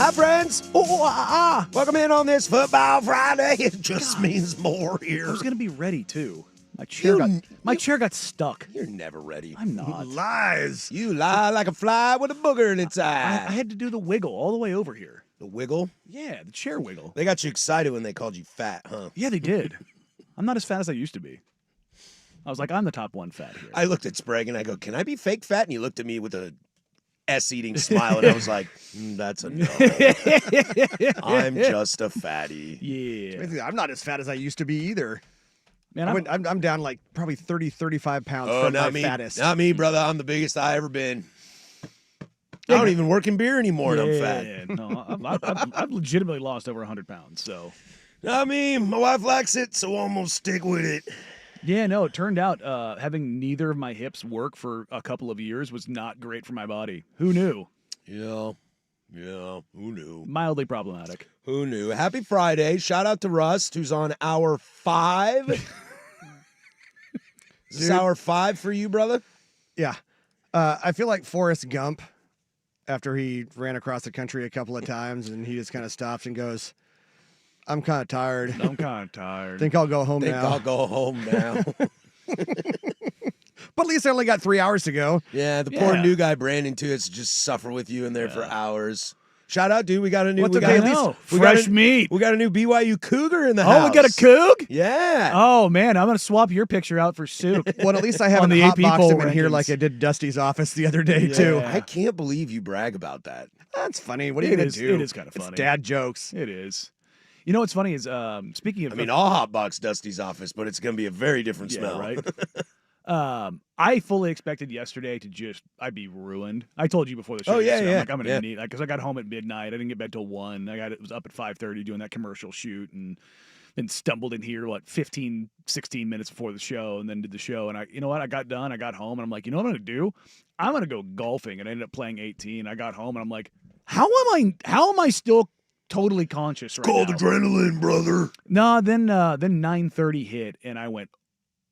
Hi, friends. Welcome in on this Football Friday. It just means more here. I was going to be ready, too. My chair got stuck. You're never ready. I'm not. Lies. You lie like a fly with a booger in its eye. I had to do the wiggle all the way over here. The wiggle? Yeah, the chair wiggle. They got you excited when they called you fat, huh? Yeah, they did. I'm not as fat as I used to be. I was like, I'm the top one fat here. I looked at Sprague and I go, can I be fake fat? And he looked at me with a S-eating smile, and I was like, that's a no. I'm just a fatty. Yeah. I'm not as fat as I used to be either. Man, I'm down like probably 30, 35 pounds Oh, from my not me. fattest. Not me, brother. I'm the biggest I ever been. I don't even work in beer anymore, and I'm fat. Yeah, no, I've legitimately lost over 100 pounds, so. Not me. My wife likes it, so I'm going to stick with it. Yeah, no, it turned out having neither of my hips work for a couple of years was not great for my body. Who knew? Yeah, who knew? Mildly problematic. Who knew? Happy Friday. Shout out to Rust, who's on hour 5. Is this hour 5 for you, brother? Yeah. I feel like Forrest Gump after he ran across the country a couple of times and he just kind of stops and goes, I'm kind of tired. I'm kind of tired. Think I'll go home Think now. I'll go home now. But at least I only got 3 hours to go. Yeah, the poor Yeah. new guy, Brandon, too, has to just suffer with you in there for hours. Shout out, dude. We got a new What's we okay, got at a- least we got fresh meat. We got a new BYU Cougar in the house. Oh, we got a Coug? Yeah. Oh, man, I'm going to swap your picture out for Suk. Well, at least I On haven't the AP hotboxed poll him in here rankings. like I did Dusty's office the other day, too. Yeah. I can't believe you brag about that. That's funny. What are you It going is- to do? it is kinda funny. It's dad jokes. It is. You know what's funny is, speaking of... I mean, I'll hotbox Dusty's office, but it's going to be a very different yeah, smell. right? I fully expected yesterday to I'd be ruined. I told you before the show. Oh, yeah, yesterday, yeah, I'm like, I'm yeah. gonna need, because I got home at midnight. I didn't get bed till 1. Was up at 5:30 doing that commercial shoot, and then stumbled in here 15, 16 minutes before the show, and then did the show. And you know what? I got done. I got home, and I'm like, you know what I'm gonna do? I'm gonna go golfing, and I ended up playing 18. I got home, and I'm like, how am I still totally conscious right Called now? adrenaline, brother. No, then 9:30 hit, and I went,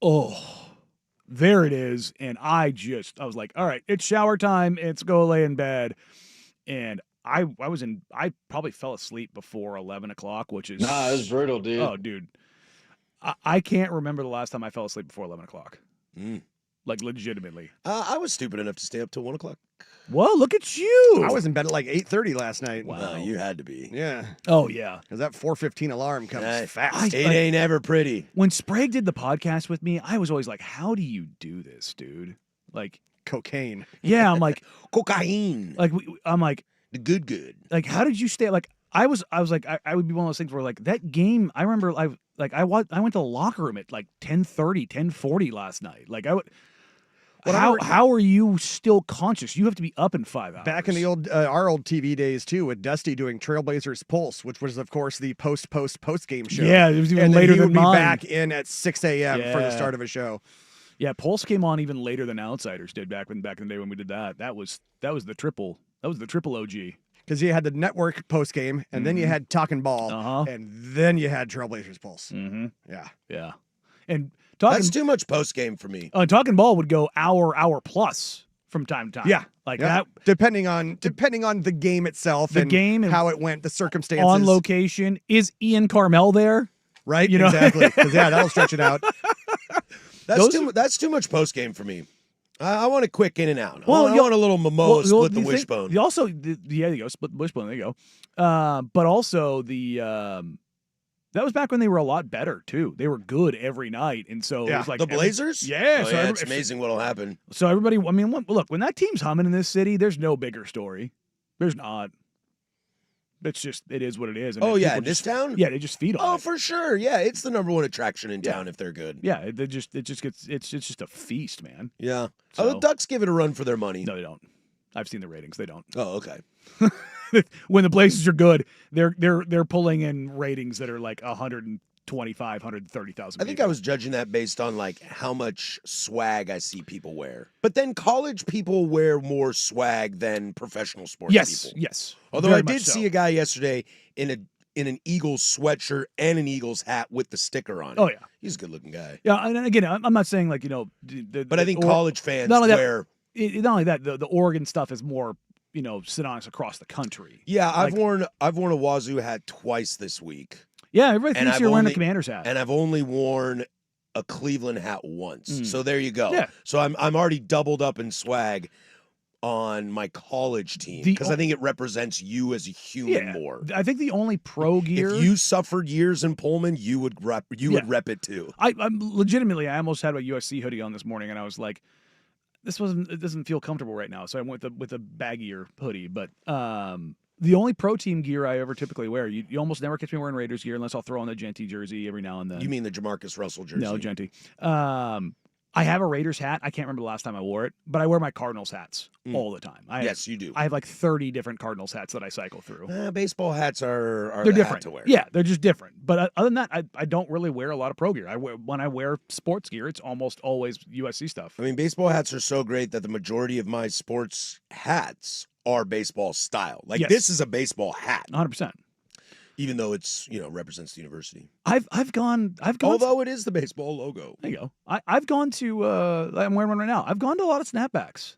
oh, there it is. And I was like, all right, it's shower time. It's go lay in bed. And I probably fell asleep before 11 o'clock, which is, Nah, it was brutal, dude. oh, dude, I can't remember the last time I fell asleep before 11 o'clock. Mm. Like, legitimately. I was stupid enough to stay up till 1 o'clock. Whoa, look at you. I was in bed at like 8:30 last night. Wow. You had to be. Yeah. Oh, yeah. Because that 4:15 alarm comes fast. I- It ain't ever pretty. When Sprague did the podcast with me, I was always like, how do you do this, dude? Like, Cocaine. yeah, I'm like, Cocaine. I'm like, The good. like, how did you stay? Like, I was like, I would be one of those things where like that game. I remember I went to the locker room at like 10:30, 10:40 last night. Like how are you still conscious? You have to be up in 5 hours. Back in the our old TV days too, with Dusty doing Trailblazers Pulse, which was of course the post game show. Yeah, it was even and then later he than would be mine. back in at 6 a.m. for the Yeah. start of a show. Yeah, Pulse came on even later than Outsiders did back in the day when we did that. That was the triple. That was the triple OG. Because you had the network post game, and then you had Talking Ball, Uh-huh. and then you had Trailblazers Pulse. Mm-hmm. Yeah. Yeah, and talking That's too much post game for me. Talking Ball would go hour plus from time to time. Yeah. like Yeah. that. Depending on the game itself, The and game and how it went, the circumstances. On location, is Ian Carmel there? right? you know? Exactly. Because that'll stretch it out. That's too much post game for me. I want a quick in and out. Well, I want a little Momoa split the you think- wishbone. You also, yeah, there you go, split the wishbone. There you go. But also that was back when they were a lot better too. They were good every night, and so it Yeah. was like The Blazers? Yeah, Oh, so yeah, it's amazing what'll happen. So everybody, I mean, look, when that team's humming in this city, there's no bigger story. There's not. It's just, it is what it is. And Oh, then yeah, people in this just- town? Yeah, they just feed on Oh, it. for sure. Yeah, it's the number one attraction in Yeah. town if they're good. Yeah, it just gets, it's just a feast, man. Yeah. So- Oh, the Ducks give it a run for their money. No, they don't. I've seen the ratings. They don't. Oh, okay. When the Blazers are good, they're pulling in ratings that are like 125, 130,000. I think I was judging that based on like how much swag I see people wear. But then college people wear more swag than professional sports Yes, people. yes. Although very I did much so. see a guy yesterday in an Eagles sweatshirt and an Eagles hat with the sticker on it. Oh yeah, He's a good looking guy. yeah. And again, I'm not saying like But I think college fans not only that- wear not only that, the Oregon stuff is more Sononics across the country. Yeah, I've Like- worn a Wazoo hat twice this week, Yeah, everybody And thinks I've you're wearing a only- Commander's hat. and I've only worn a Cleveland hat once. So there you go. Yeah. So I'm already doubled up in swag on my college team The because I think it represents you as a human more. I think the only pro gear. If you suffered years in Pullman, you would rep it too. I'm legitimately, I almost had a USC hoodie on this morning, and I was like, it doesn't feel comfortable right now. So I went with a baggier hoodie. But the only pro team gear I ever typically wear, you almost never catch me wearing Raiders gear unless I'll throw on the Genty jersey every now and then. You mean the Jamarcus Russell jersey? No, Genty. I have a Raiders hat. I can't remember the last time I wore it, but I wear my Cardinals hats all the time. Yes, you do. I have like 30 different Cardinals hats that I cycle through. Baseball hats are They're the different. hat to wear. Yeah, they're just different. But other than that, I don't really wear a lot of pro gear. When I wear sports gear, it's almost always USC stuff. I mean, baseball hats are so great that the majority of my sports hats are baseball style. Like Yes. this is a baseball hat, 100%. even though it's represents the university. I've gone. Although it is the baseball logo. There you go. I've gone to. I'm wearing one right now. I've gone to a lot of snapbacks.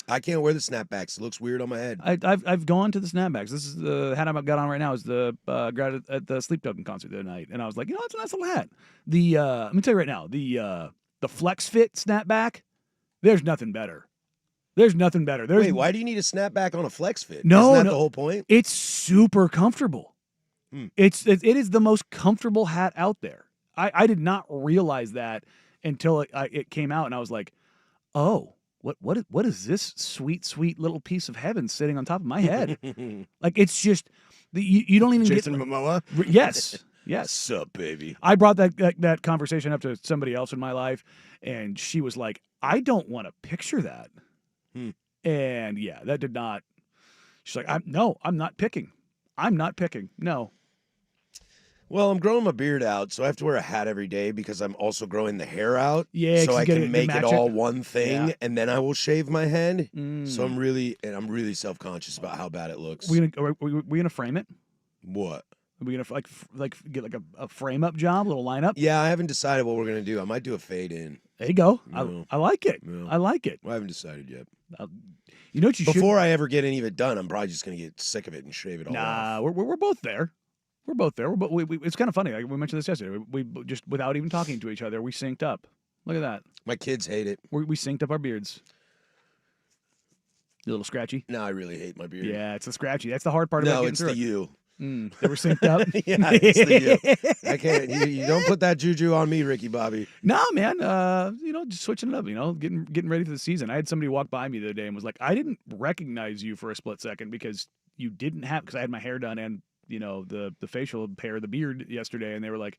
I can't wear the snapbacks. It looks weird on my head. I've gone to the snapbacks. This is the hat I've got on right now. Is the grad at the Sleep Token concert the other night, and I was like, it's a nice little hat. Let me tell you right now, the Flex Fit snapback. There's nothing better. There's nothing better. Wait, why do you need a snapback on a flex fit? No, Isn't that no. the whole point? It's super comfortable. Hmm. It is the most comfortable hat out there. I did not realize that until it came out, and I was like, oh, what is this sweet little piece of heaven sitting on top of my head? Like it's just you don't even Jason get Momoa. yes. Yes. Sup, baby? I brought that conversation up to somebody else in my life, and she was like, I don't want to picture that. And yeah, that did not. She's like, I'm not picking. I'm not picking. No. Well, I'm growing my beard out, so I have to wear a hat every day because I'm also growing the hair out. Yeah, so 'cause I you gotta can make it match all it. one thing, Yeah. and then I will shave my head. Mm. So I'm really self-conscious about how bad it looks. we gonna frame it? What? Are we gonna get like a frame up job, a little lineup? Yeah, I haven't decided what we're gonna do. I might do a fade in. There you go. No. I like it. No. I like it. I haven't decided yet. You know what you Before I ever get any of it done, I'm probably just gonna get sick of it and shave it all should? off. Nah, we're both there. We're both there. It's kind of funny. Like we mentioned this yesterday. We just without even talking to each other, we synced up. Look at that. My kids hate it. We synced up our beards. A little scratchy. Now I really hate my beard. Yeah, it's the scratchy. That's the hard part about No, getting it's through the you. They were synced up. Yeah, it's the you. I can't. You don't put that juju on me, Ricky Bobby. No, man. Just switching it up. Getting ready for the season. I had somebody walk by me the other day and was like, "I didn't recognize you for a split second because you didn't have because I had my hair done and the facial hair, the beard yesterday." And they were like,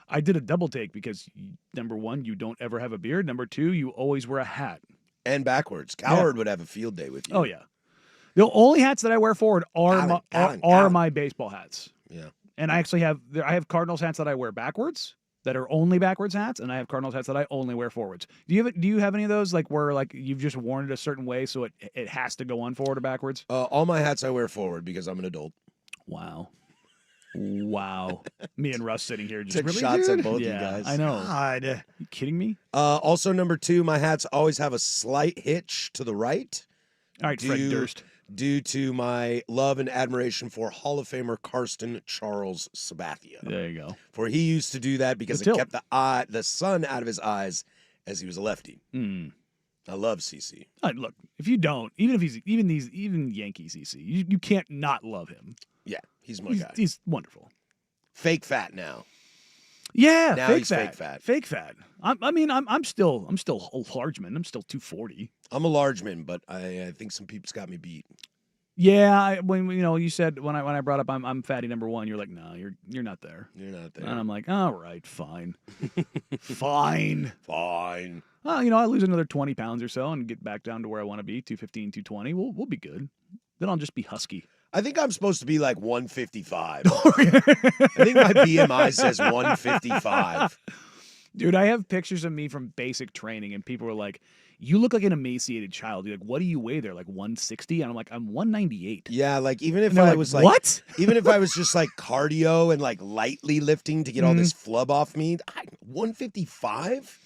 "I did a double take because number one, you don't ever have a beard. Number two, you always wear a hat." And backwards. Coward would have a field day with you. Oh yeah. The only hats that I wear forward are Colin. my baseball hats. Yeah. And I actually have Cardinals hats that I wear backwards that are only backwards hats, and I have Cardinals hats that I only wear forwards. Do you have any of those like where like you've just worn it a certain way so it has to go on forward or backwards? All my hats I wear forward because I'm an adult. Wow. Me and Russ sitting here just Took really shots at dude? both you Yeah, guys. I know. God. You kidding me? Also, number 2, my hats always have a slight hitch to the right All right, Fred Dude. Durst. due to my love and admiration for Hall of Famer Karsten Charles Sabathia. There you go. For he used to do that because The it tilt. kept the sun out of his eyes as he was a lefty. Mm. I love CC. Look, if you don't, even Yankee CC, you can't not love him. Yeah, he's my guy. He's wonderful. Fake fat now. Yeah, Now fake he's fat. fake fat. Fake fat. I'm still a large man. I'm still 240. I'm a large man, but I think some people's got me beat. Yeah, when you said when I brought up I'm fatty number 1, you're like, no, you're not there. You're not there. And I'm like, all right, fine, fine. Fine. I lose another 20 pounds or so and get back down to where I want to be, 215, 220. We'll be good. Then I'll just be husky. I think I'm supposed to be like 155. I think my BMI says 155. Dude, I have pictures of me from basic training, and people were like, you look like an emaciated child. You're like, what do you weigh there? Like 160? And I'm like, I'm 198. Yeah, like even if And they're I like, was like, what? even if I was just like cardio and like lightly lifting to get all Mm-hmm. this flub off me, 155?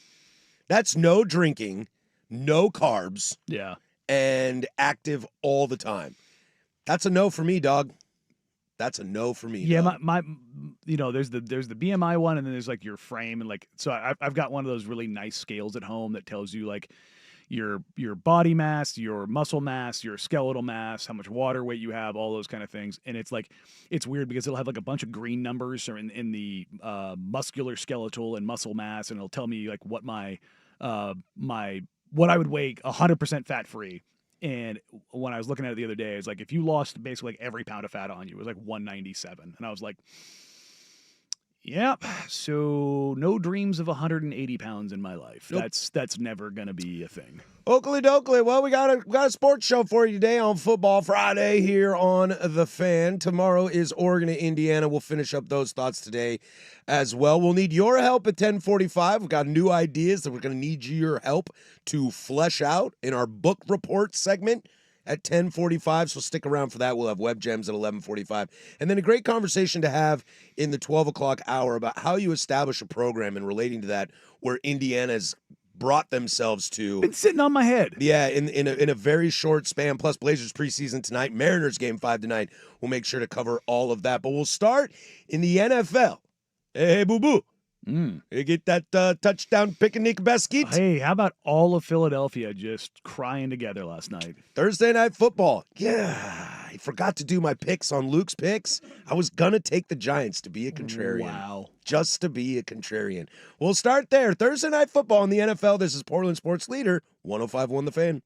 That's no drinking, no carbs, Yeah. and active all the time. That's a no for me, dog. That's a no for me. Yeah, dog. my there's the BMI one, and then there's like your frame, and like so I've got one of those really nice scales at home that tells you like your body mass, your muscle mass, your skeletal mass, how much water weight you have, all those kind of things. And it's like it's weird because it'll have like a bunch of green numbers or in the muscular, skeletal, and muscle mass, and it'll tell me like what my what I would weigh 100% fat free. And when I was looking at it the other day, it's like if you lost basically like every pound of fat on you, it was like 197, and I was like, yep. So no dreams of 180 pounds in my life. Nope. That's never gonna be a thing. Oakley Dokley. Well, we got a sports show for you today on Football Friday here on The Fan. Tomorrow is Oregon and Indiana. We'll finish up those thoughts today as well. We'll need your help at 10:45. We've got new ideas that we're going to need your help to flesh out in our book report segment at 10:45. So stick around for that. We'll have Web Gems at 11:45. And then a great conversation to have in the 12 o'clock hour about how you establish a program and relating to that where Indiana's brought themselves to. Been sitting on my head. Yeah, in a very short span. Plus Blazers preseason tonight, Mariners game 5 tonight. We'll make sure to cover all of that. But we'll start in the NFL. Hey, boo boo. You get that touchdown pick and Nick Beskeet. Hey, how about all of Philadelphia just crying together last night? Thursday night football. Yeah, I forgot to do my picks on Luke's picks. I was gonna take the Giants to be a contrarian. Wow. Just to be a contrarian. We'll start there. Thursday night football in the NFL. This is Portland Sports Leader 105.1 The Fan.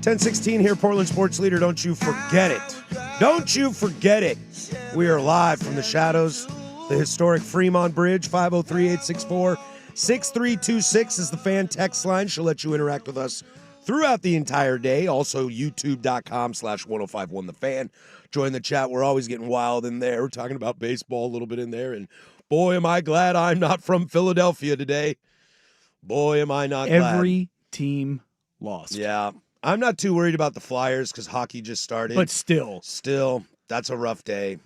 10:16 here, Portland Sports Leader. Don't you forget it. Don't you forget it. We are live from the shadows, the historic Fremont Bridge. 503-864-6326 is the fan text line. She'll let you interact with us throughout the entire day. Also, youtube.com/1051 The Fan. Join the chat. We're always getting wild in there. We're talking about baseball a little bit in there. And boy, am I glad I'm not from Philadelphia today. Boy, am I not glad. Every team lost. Yeah. I'm not too worried about the Flyers because hockey just started. But still, that's a rough day.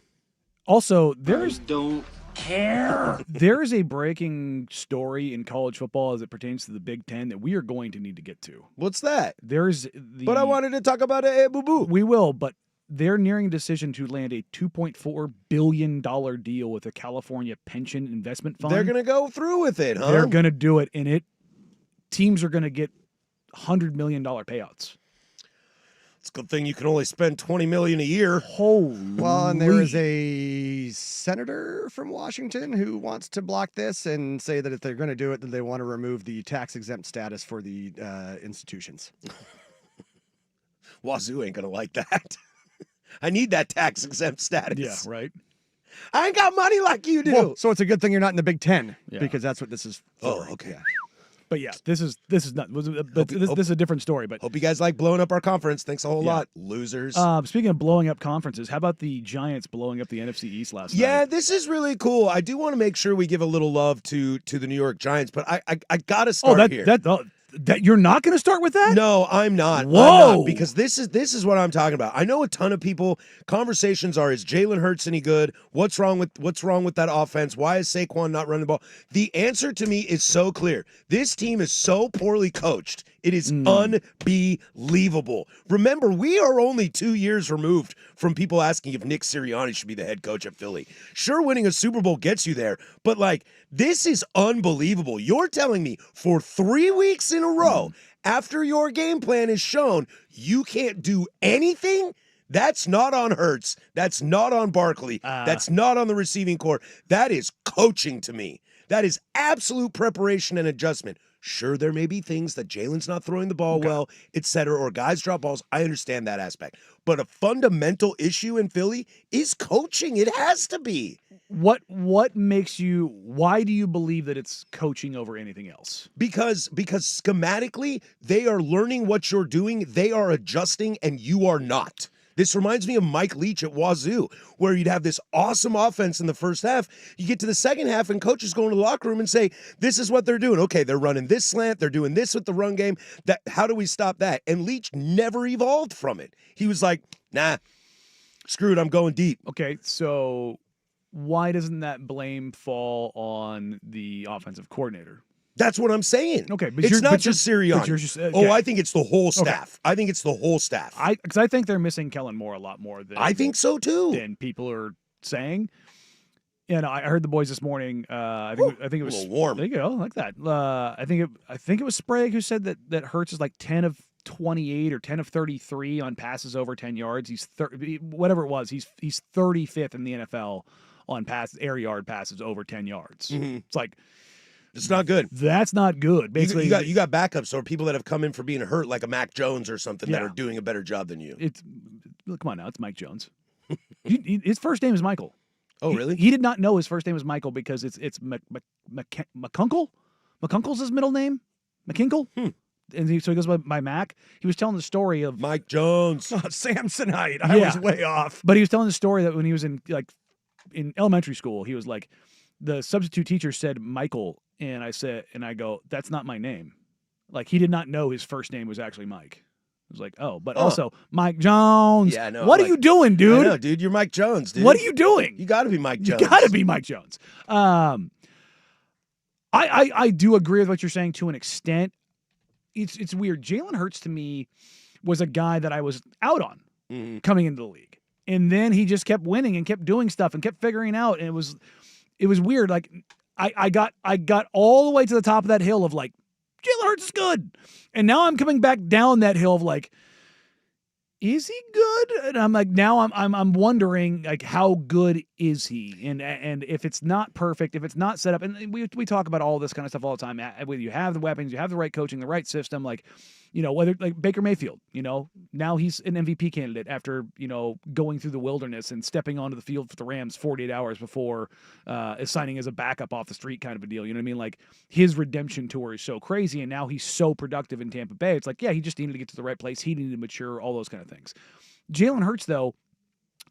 Also, don't care. There is a breaking story in college football as it pertains to the Big Ten that we are going to need to get to. What's that? But I wanted to talk about it. Boo-boo. We will, but they're nearing a decision to land a $2.4 billion deal with a California pension investment fund. They're going to go through with it, huh? They're going to do it, and teams are going to get $100 million payouts. It's a good thing you can only spend $20 million a year. Holy. Well, and there is a senator from Washington who wants to block this and say that if they're going to do it, then they want to remove the tax-exempt status for the institutions. Wazoo ain't going to like that. I need that tax-exempt status. Yeah, right. I ain't got money like you do. Well, so it's a good thing you're not in the Big Ten because that's what this is for. Oh, okay. Yeah. But yeah, this is not. But this is a different story. But hope you guys like blowing up our conference. Thanks a whole lot, losers. Speaking of blowing up conferences, how about the Giants blowing up the NFC East last night? Yeah, this is really cool. I do want to make sure we give a little love to the New York Giants, but I gotta start here. That you're not going to start with that? No, I'm not. Whoa! I'm not, because this is what I'm talking about. I know a ton of people. Conversations are: is Jalen Hurts any good? What's wrong with that offense? Why is Saquon not running the ball? The answer to me is so clear. This team is so poorly coached. It is unbelievable. Remember, we are only 2 years removed from people asking if Nick Sirianni should be the head coach at Philly. Sure, winning a Super Bowl gets you there, but this is unbelievable. You're telling me for 3 weeks in a row, after your game plan is shown, you can't do anything? That's not on Hurts. That's not on Barkley. That's not on the receiving core. That is coaching to me. That is absolute preparation and adjustment. Sure, there may be things that Jalen's not throwing the ball well, et cetera, or guys drop balls. I understand that aspect. But a fundamental issue in Philly is coaching. It has to be. What makes you, why do you believe that it's coaching over anything else? Because schematically, they are learning what you're doing, they are adjusting, and you are not. This reminds me of Mike Leach at Wazoo, where you'd have this awesome offense in the first half. You get to the second half, and coaches go into the locker room and say, this is what they're doing. Okay, they're running this slant. They're doing this with the run game. How do we stop that? And Leach never evolved from it. He was like, nah, screw it, I'm going deep. Okay, so why doesn't that blame fall on the offensive coordinator? That's what I'm saying. Okay, but it's not just Sirianni. Okay. I think it's the whole staff. Okay. I think it's the whole staff. Because I think they're missing Kellen Moore a lot more than I think so too. Than people are saying. And I heard the boys this morning. I think it was a little warm. There you go, like that. I think it was Sprague who said that Hurts is like 10 of 28 or 10 of 33 on passes over 10 yards. He's whatever it was. He's 35th in the NFL on air yard passes over 10 yards. Mm-hmm. It's like. It's not good. That's not good. Basically, you got backups or people that have come in for being hurt, like a Mac Jones or something, that are doing a better job than you. Come on now, it's Mike Jones. His first name is Michael. Oh, really? He did not know his first name was Michael because it's McCunkle. McCunkle's his middle name. McKinkle. And so he goes by Mac. He was telling the story of Mike Jones, Samsonite. I was way off. But he was telling the story that when he was in elementary school, he was like, the substitute teacher said Michael. And I go, that's not my name. Like, he did not know his first name was actually Mike. I was like, but also Mike Jones. Yeah, no. What are you doing, dude? I know, dude. You're Mike Jones, dude. What are you doing? You got to be Mike Jones. You got to be Mike Jones. I do agree with what you're saying to an extent. It's weird. Jalen Hurts to me was a guy that I was out on coming into the league. And then he just kept winning and kept doing stuff and kept figuring out. And it was weird. Like, I got all the way to the top of that hill of like, Jalen Hurts is good. And now I'm coming back down that hill of like, is he good? And I'm like, now I'm wondering, like, how good is he? And if it's not perfect, if it's not set up, and we talk about all this kind of stuff all the time. Whether you have the weapons, you have the right coaching, the right system, like, whether like Baker Mayfield, now he's an MVP candidate after, going through the wilderness and stepping onto the field for the Rams 48 hours before signing as a backup off the street kind of a deal. You know what I mean? Like, his redemption tour is so crazy, and now he's so productive in Tampa Bay. It's like, yeah, he just needed to get to the right place. He needed to mature, all those kind of things. Jalen Hurts, though,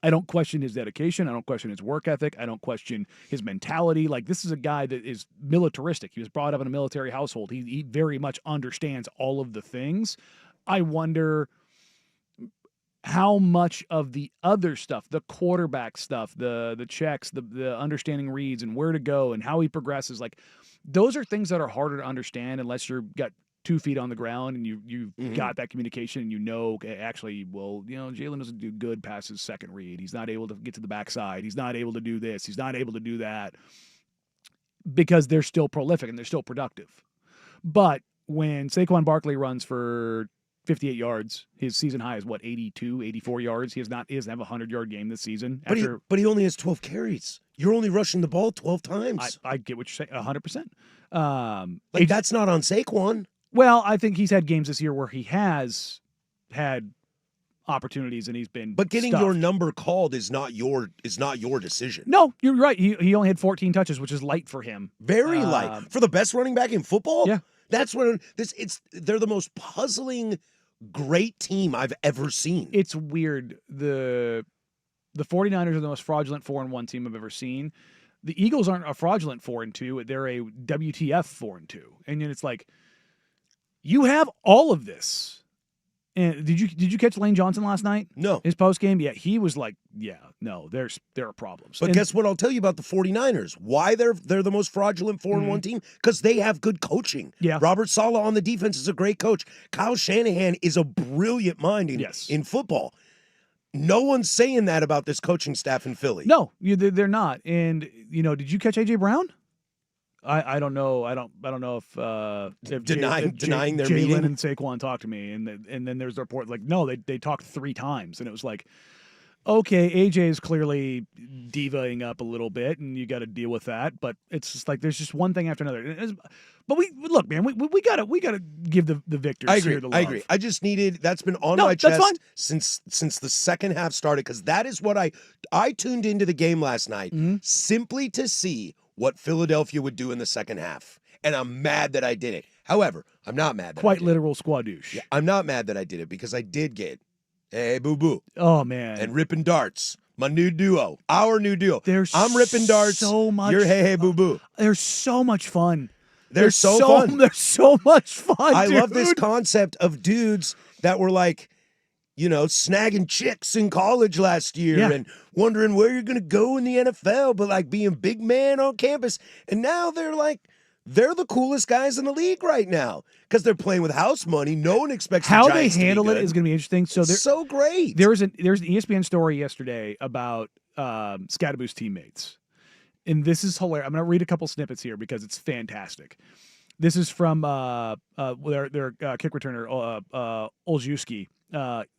I don't question his dedication. I don't question his work ethic. I don't question his mentality. Like, this is a guy that is militaristic. He was brought up in a military household. He very much understands all of the things. I wonder how much of the other stuff, the quarterback stuff, the checks, the understanding reads and where to go and how he progresses, like, those are things that are harder to understand unless you've got 2 feet on the ground and you've got that communication and actually, Jalen doesn't do good past his second read. He's not able to get to the backside. He's not able to do this. He's not able to do that, because they're still prolific and they're still productive. But when Saquon Barkley runs for 58 yards, his season high is 82, 84 yards. He doesn't have a 100-yard game this season. But he only has 12 carries. You're only rushing the ball 12 times. I get what you're saying, 100%. That's not on Saquon. Well, I think he's had games this year where he has had opportunities and he's been But getting stuffed. your number called is not your decision. No, you're right. He only had 14 touches, which is light for him. Very light. For the best running back in football? Yeah. That's when they're the most puzzling, great team I've ever seen. It's weird. The 49ers are the most fraudulent 4-1 team I've ever seen. The Eagles aren't a fraudulent 4-2. They're a WTF 4-2. And then it's like, you have all of this. And did you catch Lane Johnson last night? No. His post game? Yeah, he was like, there are problems. But guess what I'll tell you about the 49ers? Why they're the most fraudulent 4-1 team? Because they have good coaching. Yeah. Robert Saleh on the defense is a great coach. Kyle Shanahan is a brilliant mind in football. No one's saying that about this coaching staff in Philly. No, they're not. And did you catch AJ Brown? I don't know. I don't know if denying their Jalen meeting and Saquon talked to me, and then there's the report like, no, they talked 3 times, and it was like, okay, AJ is clearly divaing up a little bit, and you got to deal with that. But it's just like there's just one thing after another. But look, man, we gotta give the victors here the love. I agree. I just that's been on my chest since the second half started, because that is what I tuned into the game last night simply to see what Philadelphia would do in the second half. And I'm mad that I did it. However, I'm not mad that Quite literal squadouche. Yeah, I'm not mad that I did it, because I did get Hey Boo Boo. Oh, man. And Rippin' Darts. My new duo. Our new duo. I'm Rippin' Darts. So much. You're Hey Boo Boo. They're so much fun. They're so fun. They're so much fun, I dude. love this concept of dudes that were like, snagging chicks in college last year and wondering where you're going to go in the NFL, but like being big man on campus. And now they're the coolest guys in the league right now because they're playing with house money. No one expects how the Giants they handle to be it good. is going to be interesting. So they're so great. There's an ESPN story yesterday about Scadaboo's teammates. And this is hilarious. I'm going to read a couple snippets here because it's fantastic. This is from their kick returner, Olszewski,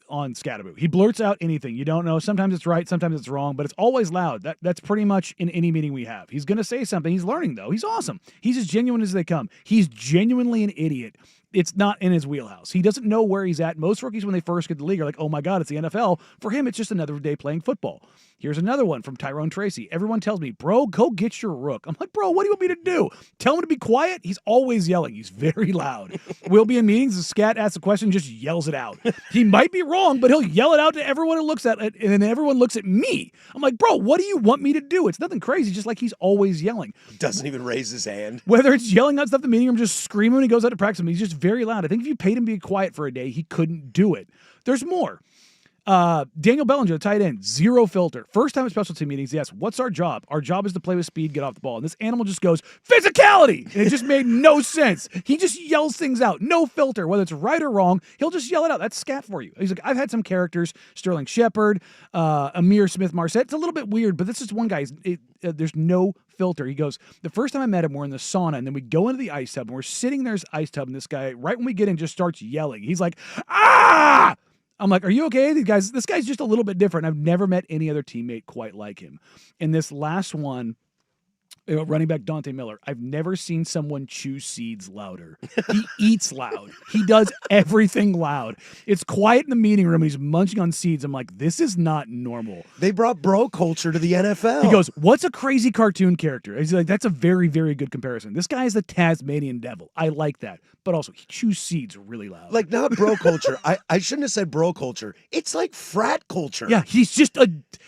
on Scadaboo. He blurts out anything. You don't know. Sometimes it's right, sometimes it's wrong, but it's always loud. That's pretty much in any meeting we have. He's going to say something. He's learning, though. He's awesome. He's as genuine as they come. He's genuinely an idiot. It's not in his wheelhouse. He doesn't know where he's at. Most rookies, when they first get to the league, are like, oh my God, it's the NFL. For him, it's just another day playing football. Here's another one from Tyrone Tracy. Everyone tells me, bro, go get your rook. I'm like, bro, what do you want me to do? Tell him to be quiet? He's always yelling. He's very loud. We'll be in meetings. The scat asks a question, just yells it out. He might be wrong, but he'll yell it out to everyone who looks at it, and then everyone looks at me. I'm like, bro, what do you want me to do? It's nothing crazy, just like he's always yelling. Doesn't even raise his hand. Whether it's yelling out stuff in the meeting room, just screaming when he goes out to practice, he's just very loud. I think if you paid him to be quiet for a day, he couldn't do it. There's more. Daniel Bellinger, the tight end, zero filter. First time at special team meetings, yes, what's our job? Our job is to play with speed, get off the ball. And this animal just goes, physicality! And it just made no sense. He just yells things out. No filter. Whether it's right or wrong, he'll just yell it out. That's scat for you. He's like, I've had some characters, Sterling Shepard, Amir Smith-Marset. It's a little bit weird, but this is one guy. There's no filter. He goes, the first time I met him, we're in the sauna, and then we go into the ice tub, and we're sitting there's ice tub, and this guy, right when we get in, just starts yelling. He's like, ah! I'm like, are you okay? This guy's just a little bit different. I've never met any other teammate quite like him. In this last one, running back Dante Miller, I've never seen someone chew seeds louder. He eats loud. He does everything loud. It's quiet in the meeting room and he's munching on seeds. I'm like, this is not normal. They brought bro culture to the NFL. He goes, what's a crazy cartoon character? He's like, that's a very, very good comparison. This guy is the Tasmanian devil. I like that. But also, he chews seeds really loud. Like, not bro culture. I shouldn't have said bro culture. It's like frat culture. Yeah, he's just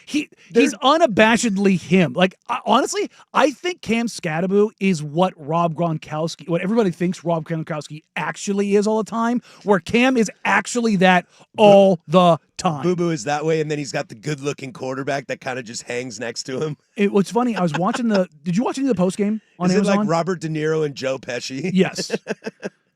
he's unabashedly him. Like, honestly, I think Cam Scadaboo is what everybody thinks Rob Gronkowski actually is all the time, where Cam is actually that all the time. Boo Boo is that way, and then he's got the good-looking quarterback that kind of just hangs next to him. What's funny, I was watching did you watch any of the post game on Is Amazon? it like Robert De Niro and Joe Pesci? Yes.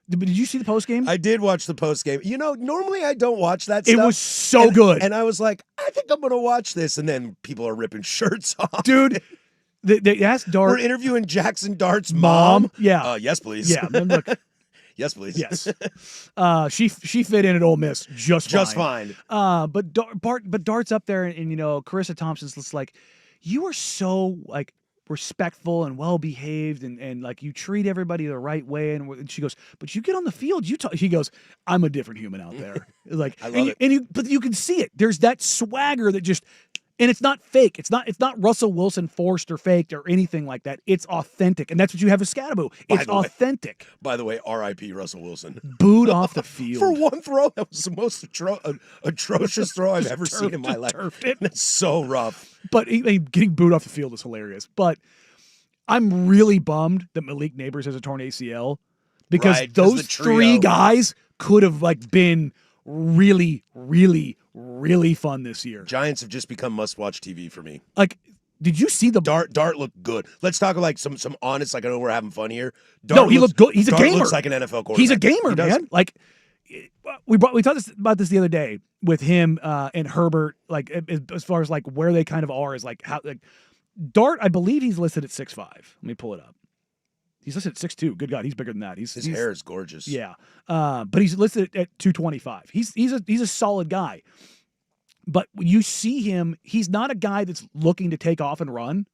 But did you see the post game? I did watch the post game. You know, normally I don't watch that stuff. It was so good. And I was like, I think I'm going to watch this. And then people are ripping shirts off. Dude, they asked Dart. We're interviewing Jackson Dart's mom. Yeah. Yes, please. Yeah. Look, yes, please. yes. She fit in at Ole Miss just fine. But Dart's up there, and Carissa Thompson's just like, you are so like respectful and well behaved, and like you treat everybody the right way. And she goes, but you get on the field, you talk. He goes, I'm a different human out there. Like, I love it. But you can see it. There's that swagger that just. And it's not fake. It's not Russell Wilson forced or faked or anything like that. It's authentic. And that's what you have with Scadaboo. It's authentic. By the way, R.I.P. Russell Wilson. Booed off the field. For one throw, that was the most atrocious throw I've ever seen in my life. That's so rough. But getting booed off the field is hilarious. But I'm really bummed that Malik Neighbors has a torn ACL because those three guys could have been really, really, really fun this year. Giants have just become must-watch TV for me. Like, did you see the Dart looked good. Let's talk like some honest. Like, I know we're having fun here. He looked good. He's a gamer. Looks like an NFL quarterback. He's a gamer, man. Like, we talked about this the other day with him and Herbert. Like, as far as like where they kind of are is like how Dart. I believe he's listed at 6'5". Let me pull it up. He's listed at 6'2". Good God, he's bigger than that. His hair is gorgeous. Yeah, but he's listed at 225. He's a solid guy. But when you see him, he's not a guy that's looking to take off and run.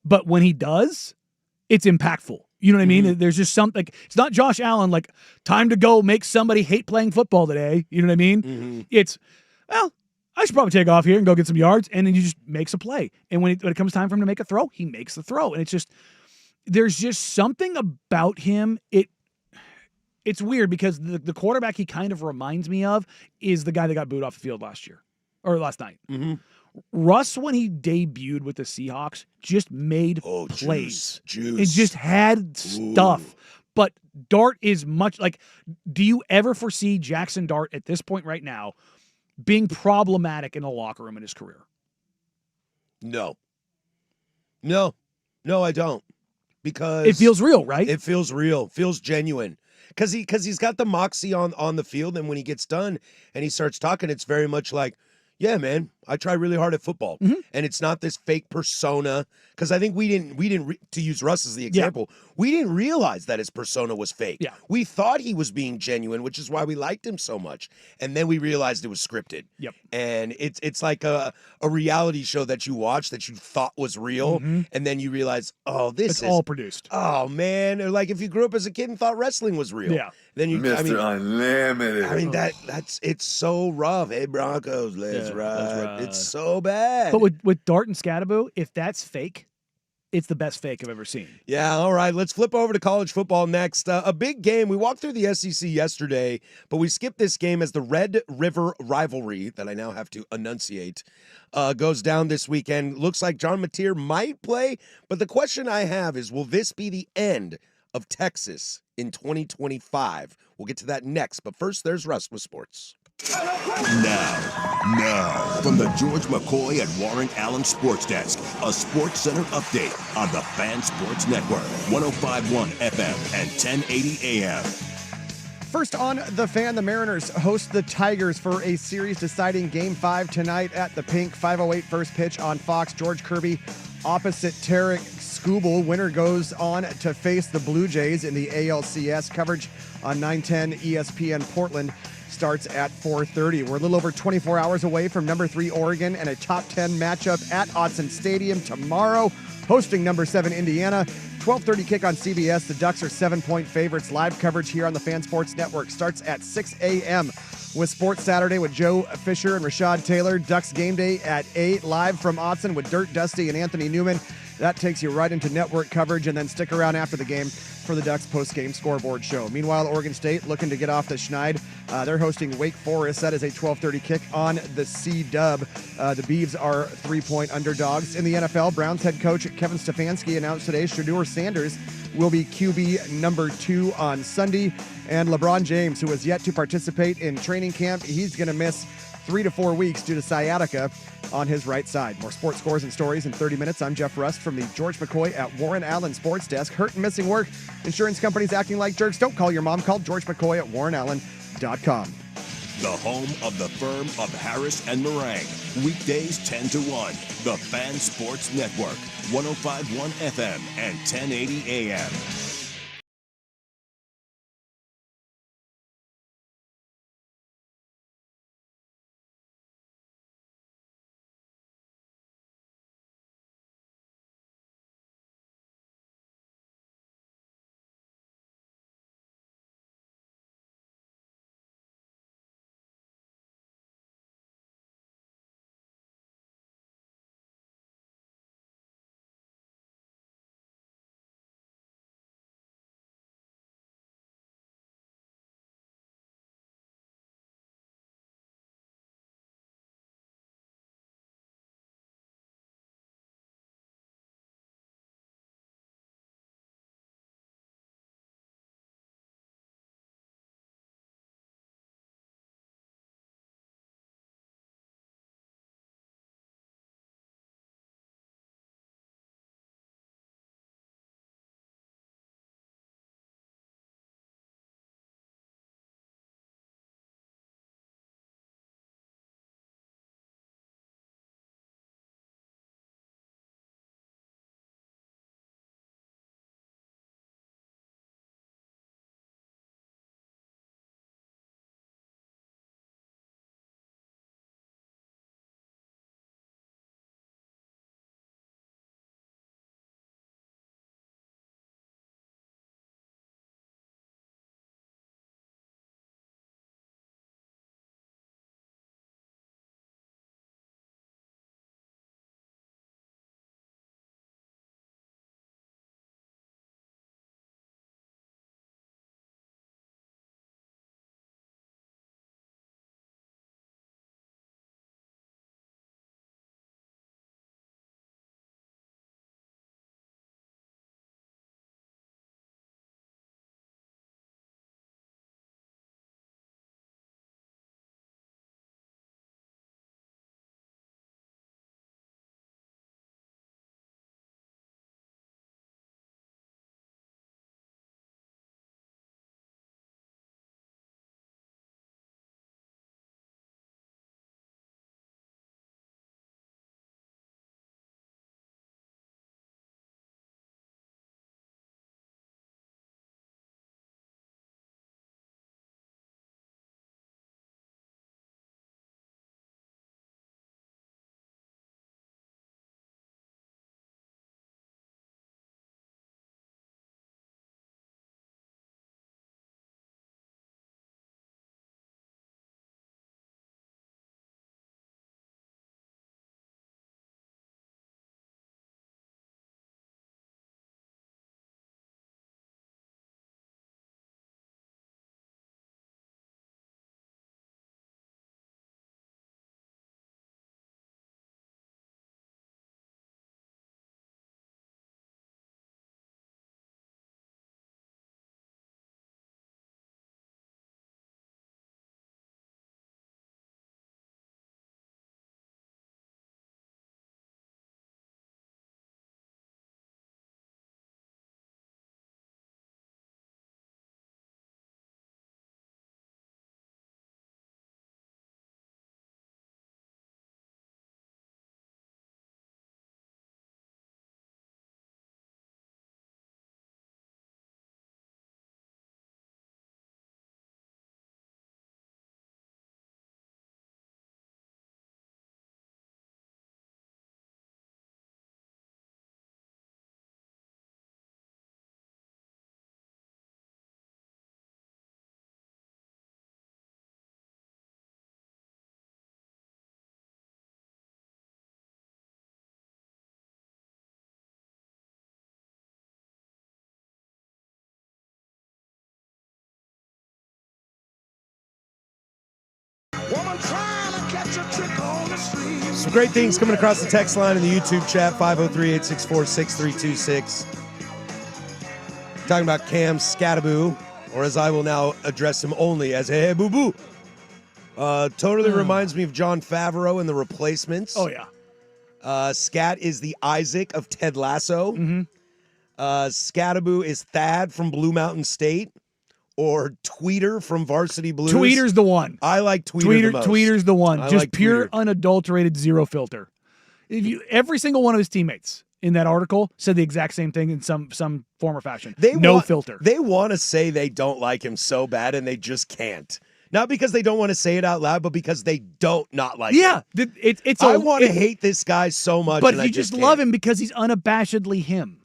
But when he does, it's impactful. You know what I mean? There's just something. It's not Josh Allen. Like, time to go make somebody hate playing football today. You know what I mean? It's, well, I should probably take off here and go get some yards, and then he just makes a play. And when it comes time for him to make a throw, he makes the throw. And it's just. There's just something about him. It's weird because the quarterback he kind of reminds me of is the guy that got booed off the field last night. Russ, when he debuted with the Seahawks, just made plays. Juice. It just had stuff. But Dart is much like, do you ever foresee Jackson Dart at this point right now being problematic in the locker room in his career? No, I don't. Because it feels real, right? It feels real, feels genuine. Because he's got the moxie on the field, and when he gets done and he starts talking, it's very much like, yeah, man, I try really hard at football, and it's not this fake persona. Because I think we didn't to use Russ as the example, we didn't realize that his persona was fake. Yeah. We thought he was being genuine, which is why we liked him so much, and then we realized it was scripted. Yep. And it's like a reality show that you watch that you thought was real, and then you realize, oh, it's all produced. Oh man, or like if you grew up as a kid and thought wrestling was real, then you, Mr. Unlimited. I mean it's so rough. Hey Broncos, let's ride. It's so bad. But with Dart and Scadaboo, if that's fake, it's the best fake I've ever seen. Yeah, all right. Let's flip over to college football next. A big game. We walked through the SEC yesterday, but we skipped this game as the Red River rivalry that I now have to enunciate goes down this weekend. Looks like John Mateer might play, but the question I have is, will this be the end of Texas in 2025? We'll get to that next, but first, there's Russ with sports. Now, from the George McCoy and Warren Allen Sports Desk, a Sports Center update on the Fan Sports Network, 105.1 FM and 1080 AM. First on The Fan, the Mariners host the Tigers for a series-deciding Game 5 tonight at the Pink. 5:08 first pitch on Fox. George Kirby opposite Tarek Skubal. Winner goes on to face the Blue Jays in the ALCS. Coverage on 910 ESPN Portland. starts at 4:30. We're a little over 24 hours away from number 3 Oregon and a top 10 matchup at Autzen Stadium tomorrow, hosting number 7 Indiana. 12:30 kick on CBS. The Ducks are 7-point favorites. Live coverage here on the Fan Sports Network starts at 6 a.m. with Sports Saturday with Joe Fisher and Rashad Taylor. Ducks game day at 8, live from Autzen with Dirt Dusty and Anthony Newman. That takes you right into network coverage, and then stick around after the game for the Ducks post-game scoreboard show. Meanwhile, Oregon State looking to get off the schneid. They're hosting Wake Forest. That is a 12:30 kick on the C-Dub. The Beavs are 3-point underdogs. In the NFL, Browns head coach Kevin Stefanski announced today Shedeur Sanders will be QB number 2 on Sunday. And LeBron James, who has yet to participate in training camp, he's going to miss 3 to 4 weeks due to sciatica on his right side. More sports scores and stories in 30 minutes. I'm Jeff Rust from the George McCoy at Warren Allen Sports Desk. Hurt and missing work. Insurance companies acting like jerks. Don't call your mom. Call George McCoy at warrenallen.com. The home of the firm of Harris and Meringue. Weekdays 10 to 1. The Fan Sports Network. 105.1 FM and 1080 AM. Some great things coming across the text line in the YouTube chat, 503-864-6326. Talking about Cam Skattebo, or as I will now address him only as Hey Boo Boo. Totally reminds me of Jon Favreau in The Replacements. Oh, yeah. Scat is the Isaac of Ted Lasso. Mm-hmm. Skattebo is Thad from Blue Mountain State, or Tweeter from Varsity Blues. Tweeter's the one. I like Tweeter the most. Tweeter's the one. I Just like pure, Tweeter. unadulterated, zero filter. Every single one of his teammates in that article said the exact same thing in some form or fashion. No filter. They want to say they don't like him so bad, and they just can't. Not because they don't want to say it out loud, but because they don't not like him. Yeah. I want to hate this guy so much, but and you I just can't. love him because he's unabashedly him.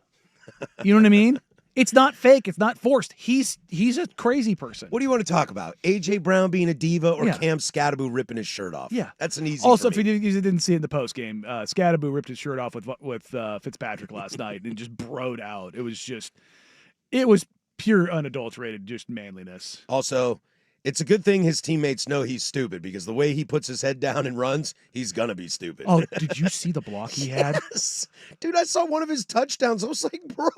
You know what I mean? It's not fake. It's not forced. He's a crazy person. What do you want to talk about? A.J. Brown being a diva, or Yeah. Cam Skattebo ripping his shirt off? Yeah. That's an easy. Also, for if me. you didn't see it in the post game, Skattebo ripped his shirt off with Fitzpatrick last night and just broed out. It was pure unadulterated, just manliness. Also, it's a good thing his teammates know he's stupid, because the way he puts his head down and runs, he's gonna be stupid. Oh, did you see the block he had? Yes. Dude, I saw one of his touchdowns. I was like, bro.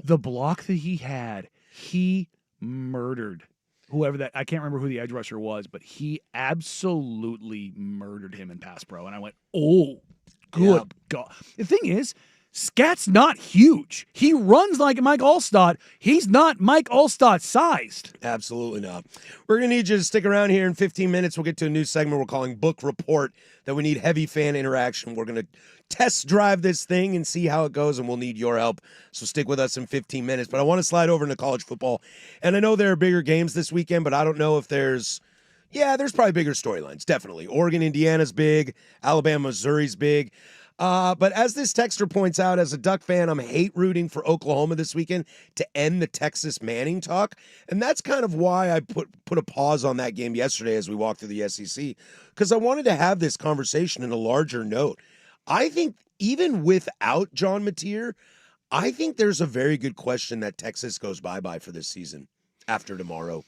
The block that he had, he murdered whoever that, I can't remember who the edge rusher was, but he absolutely murdered him in pass pro. And I went, oh, good God. The thing is, Scat's not huge. He runs like Mike Allstott. He's not Mike Allstott sized. Absolutely not. We're going to need you to stick around here in 15 minutes. We'll get to a new segment we're calling Book Report, that we need heavy fan interaction. We're going to test drive this thing and see how it goes, and we'll need your help. So stick with us in 15 minutes. But I want to slide over into college football. And I know there are bigger games this weekend, but I don't know if there's probably bigger storylines, definitely. Oregon, Indiana's big. Alabama, Missouri's big. But as this texter points out, as a Duck fan, I'm hate rooting for Oklahoma this weekend to end the Texas Manning talk. And that's kind of why I put a pause on that game yesterday as we walked through the SEC, because I wanted to have this conversation in a larger note. I think even without John Mateer, I think there's a very good question that Texas goes bye-bye for this season after tomorrow.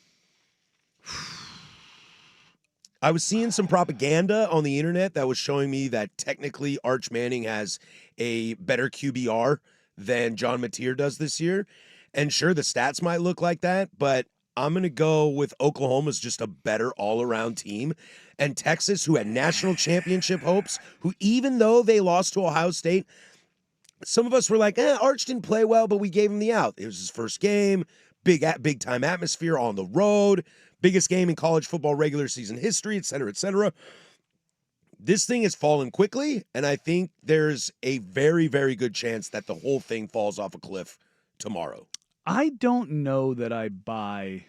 I was seeing some propaganda on the internet that was showing me that technically Arch Manning has a better QBR than John Mateer does this year. And sure, the stats might look like that, but I'm going to go with Oklahoma's just a better all-around team. And Texas, who had national championship hopes, who even though they lost to Ohio State, some of us were like, Arch didn't play well, but we gave him the out. It was his first game, big-time atmosphere on the road. Biggest game in college football regular season history, et cetera, et cetera. This thing has fallen quickly, and I think there's a very, very good chance that the whole thing falls off a cliff tomorrow. I don't know that I buy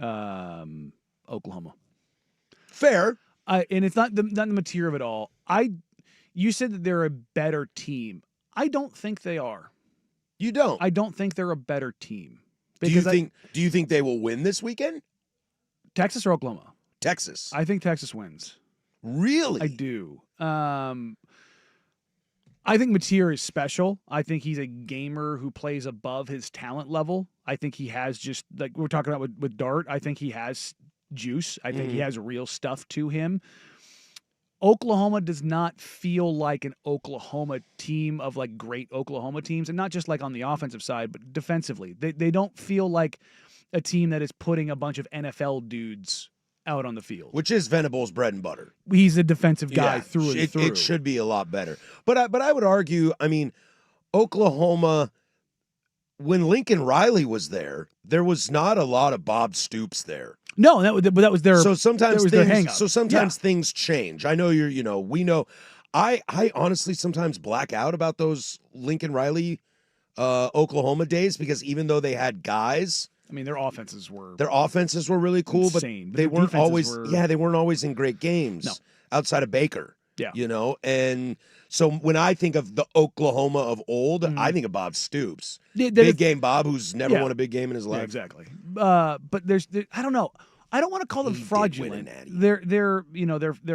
Oklahoma. Fair. And it's not the material of it all. You said that they're a better team. I don't think they are. You don't? I don't think they're a better team. Do you think they will win this weekend? Texas or Oklahoma? Texas. I think Texas wins. Really? I do. I think Mateer is special. I think he's a gamer who plays above his talent level. I think he has just, like we're talking about with Dart, I think he has juice. I think he has real stuff to him. Oklahoma does not feel like an Oklahoma team of like great Oklahoma teams, and not just like on the offensive side, but defensively. They don't feel like a team that is putting a bunch of NFL dudes out on the field. Which is Venable's bread and butter. He's a defensive guy through and through. It should be a lot better. But I would argue, I mean, Oklahoma, when Lincoln Riley was there was not a lot of Bob Stoops there. No, that was their. So sometimes their hang up. things change. I know we know. I honestly sometimes black out about those Lincoln Riley, Oklahoma days, because even though they had guys, I mean, their offenses were really cool, insane, but they weren't always. They weren't always in great games. Outside of Baker. Yeah. And so when I think of the Oklahoma of old, I think of Bob Stoops. Big game Bob, who's never won a big game in his life. Yeah, exactly. But there's I don't know. I don't want to call them fraudulent. They're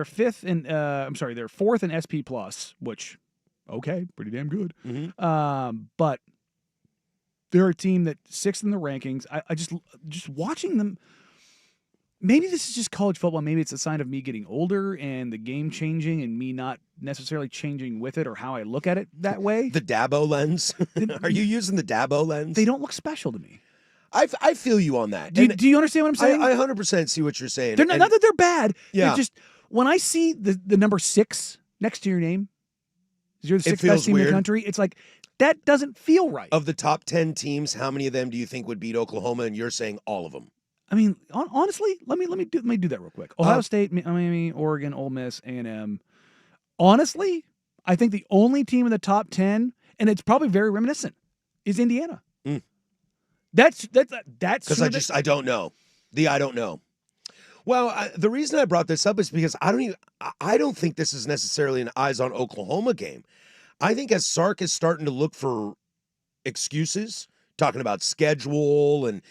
fifth and they're fourth in SP Plus, which pretty damn good. But they're a team that sixth in the rankings. I just watching them. maybe this is just college football. Maybe it's a sign of me getting older and the game changing and me not necessarily changing with it or how I look at it that way. The Dabo lens. Are you using the Dabo lens? They don't look special to me. I feel you on that. Do you understand what I'm saying? I 100% see what you're saying. They're not that they're bad. Yeah. They're just when I see the number 6 next to your name, you're the sixth feels best team in weird. the country. It's like that doesn't feel right. Of the top 10 teams, how many of them do you think would beat Oklahoma? And you're saying all of them. I mean, honestly, let me do that real quick. Ohio State, Miami, Oregon, Ole Miss, A&M. Honestly, I think the only team in the top 10, and it's probably very reminiscent, is Indiana. Mm. That's Because I don't know. I don't know. Well, the reason I brought this up is because I don't think this is necessarily an eyes on Oklahoma game. I think as Sark is starting to look for excuses, talking about schedule and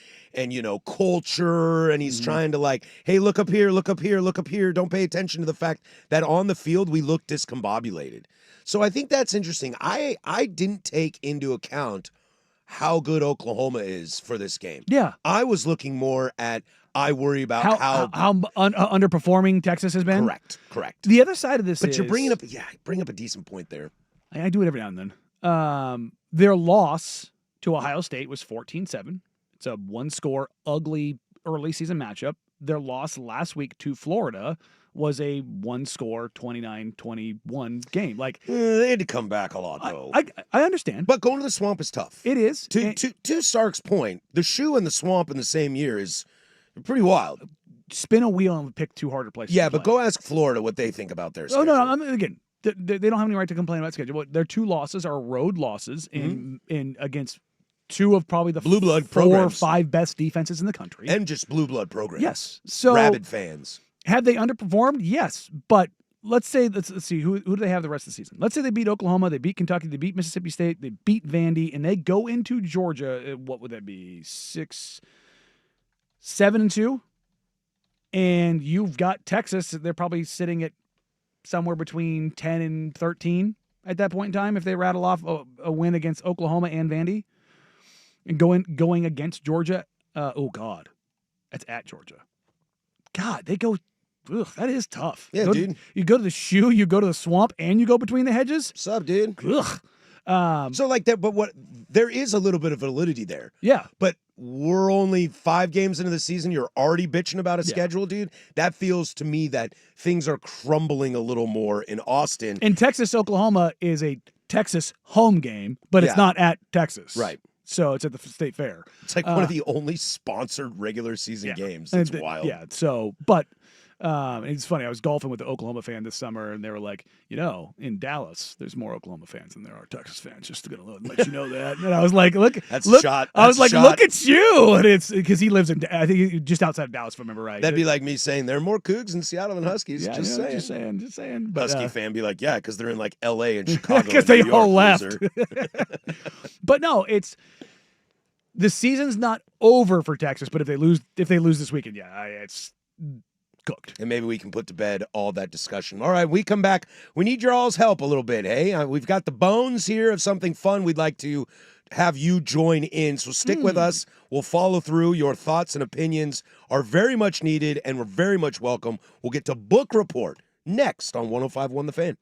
culture, and he's trying to like, hey, look up here, look up here, look up here. Don't pay attention to the fact that on the field we look discombobulated. So I think that's interesting. I didn't take into account how good Oklahoma is for this game. Yeah. I was looking more at I worry about how underperforming Texas has been. Correct. The other side of this But is, you're bringing up a decent point there. I do it every now and then. Their loss to Ohio State was 14-7. It's a one-score, ugly early season matchup. Their loss last week to Florida was a one-score, 29-21 game. Like they had to come back a lot, though. I understand. But going to the swamp is tough. It is. To Sark's point, the shoe and the swamp in the same year is pretty wild. Spin a wheel and pick two harder places. Yeah, but go ask Florida what they think about their schedule. No. I mean, again, they don't have any right to complain about schedule. Their two losses are road losses in against two of probably the blue blood 4 programs. or 5 best defenses in the country. And just blue blood programs. Yes. So rabid fans. Have they underperformed? Yes. But let's see, who do they have the rest of the season? Let's say they beat Oklahoma, they beat Kentucky, they beat Mississippi State, they beat Vandy, and they go into Georgia. What would that be? 7-2? And you've got Texas. They're probably sitting at somewhere between 10 and 13 at that point in time if they rattle off a win against Oklahoma and Vandy. And going against Georgia. Oh, God. That's at Georgia. God, they go. Ugh, that is tough. Yeah, dude. You go to the shoe, you go to the swamp, and you go between the hedges. What's up, dude? Ugh. So like that, but there is a little bit of validity there. Yeah. But we're only 5 games into the season. You're already bitching about a schedule, dude. That feels to me that things are crumbling a little more in Austin. And Texas, Oklahoma is a Texas home game, but it's not at Texas. Right. So it's at the State Fair. It's like one of the only sponsored regular season games. It's wild. Yeah. So, but it's funny. I was golfing with the Oklahoma fan this summer, and they were like, in Dallas, there's more Oklahoma fans than there are Texas fans. Just gonna let you know that. And I was like, look, shot. I was like, look at you. And it's because he lives I think just outside of Dallas, if I remember right. That'd be like me saying there are more Cougs in Seattle than Huskies. Yeah, just saying. But, Husky fan be like, yeah, because they're in like L.A. and Chicago because they New all York, left. loser. But no, the season's not over for Texas. But if they lose this weekend, it's cooked. And maybe we can put to bed all that discussion. All right, we come back. We need your all's help a little bit, hey? We've got the bones here of something fun we'd like to have you join in. So stick with us. We'll follow through. Your thoughts and opinions are very much needed, and we're very much welcome. We'll get to Book Report next on 105.1 The Fan.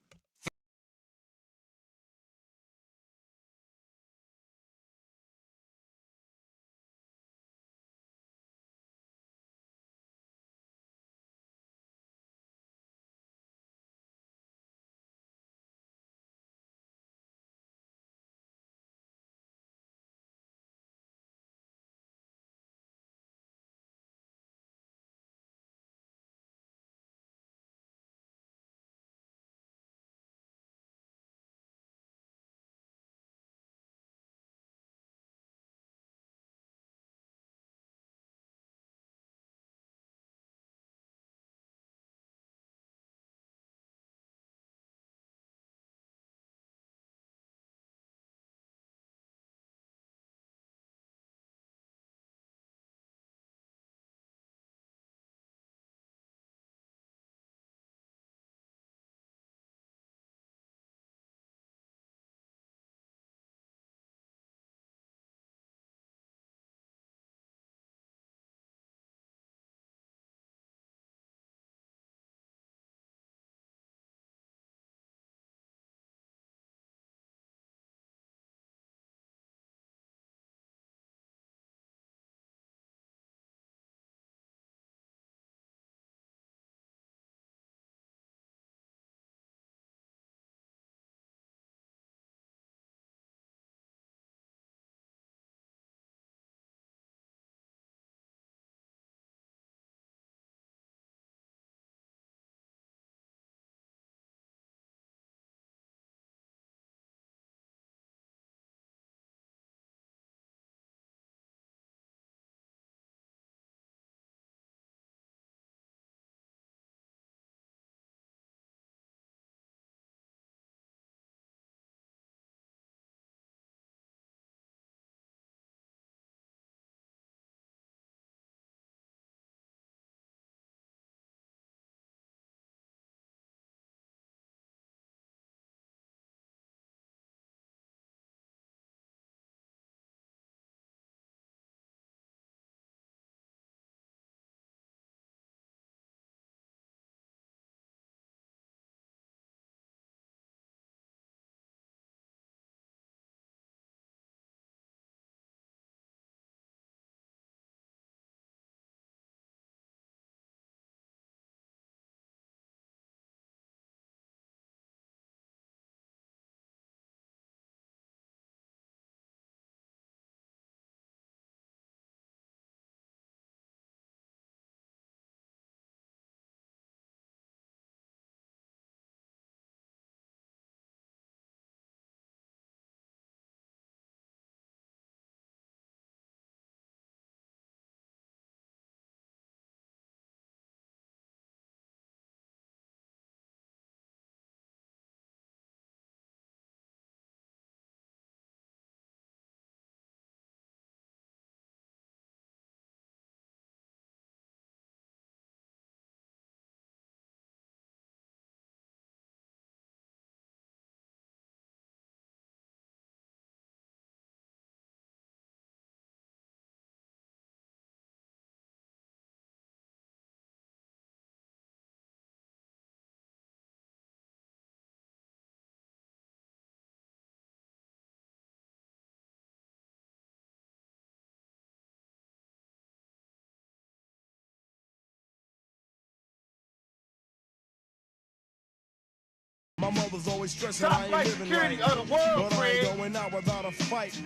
My mother's always stressing Top I flight ain't living security right. of the world, But I ain't Fred. going out without a fight.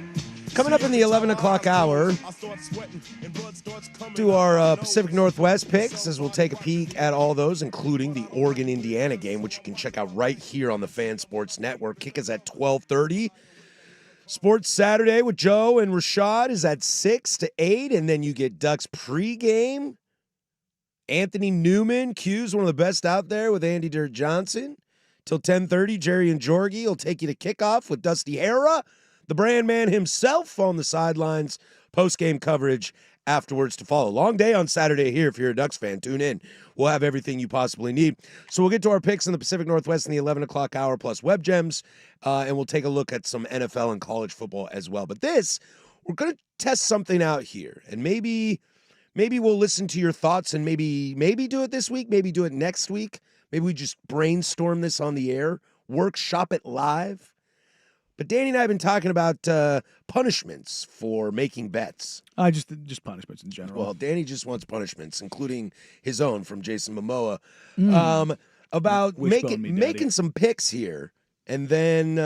Coming up in the 11 o'clock hour, do our Pacific Northwest picks as we'll take a peek at all those, including the Oregon-Indiana game, which you can check out right here on the Fan Sports Network. Kick is at 12:30. Sports Saturday with Joe and Rashad is at 6 to 8, and then you get Ducks pregame. Anthony Newman, Q's one of the best out there with Andy Dirt Johnson. Till 10:30, Jerry and Jorgie will take you to kickoff with Dusty Hara, the brand man himself, on the sidelines. Post-game coverage afterwards to follow. Long day on Saturday here if you're a Ducks fan. Tune in. We'll have everything you possibly need. So we'll get to our picks in the Pacific Northwest in the 11 o'clock hour plus Web Gems, and we'll take a look at some NFL and college football as well. But we're going to test something out here, and maybe we'll listen to your thoughts and maybe do it this week, maybe do it next week. Maybe we just brainstorm this on the air, workshop it live. But Danny and I have been talking about punishments for making bets. Just punishments in general. Well, Danny just wants punishments, including his own from Jason Momoa, about Wishbone me, Daddy. making some picks here, and then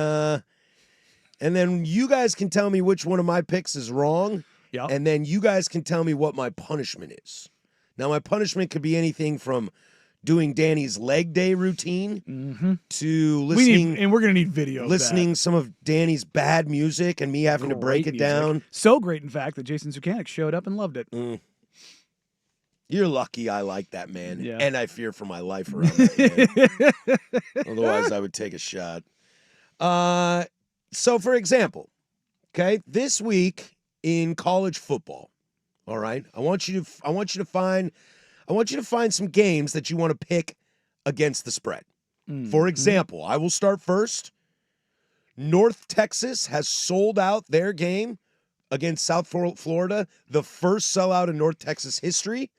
you guys can tell me which one of my picks is wrong, Yeah. and then you guys can tell me what my punishment is. Now, my punishment could be anything from doing Danny's leg day routine to listening. We're gonna need video. Listening some of Danny's bad music and me having to break it down. So great, in fact, that Jason Zukanik showed up and loved it. You're lucky I like that man, Yeah. and I fear for my life around that man. Otherwise, I would take a shot. So, for example, okay, this week in college football, all right, I want you to find some games that you want to pick against the spread. For example, I will start first. North Texas has sold out their game against South Florida, the first sellout in North Texas history.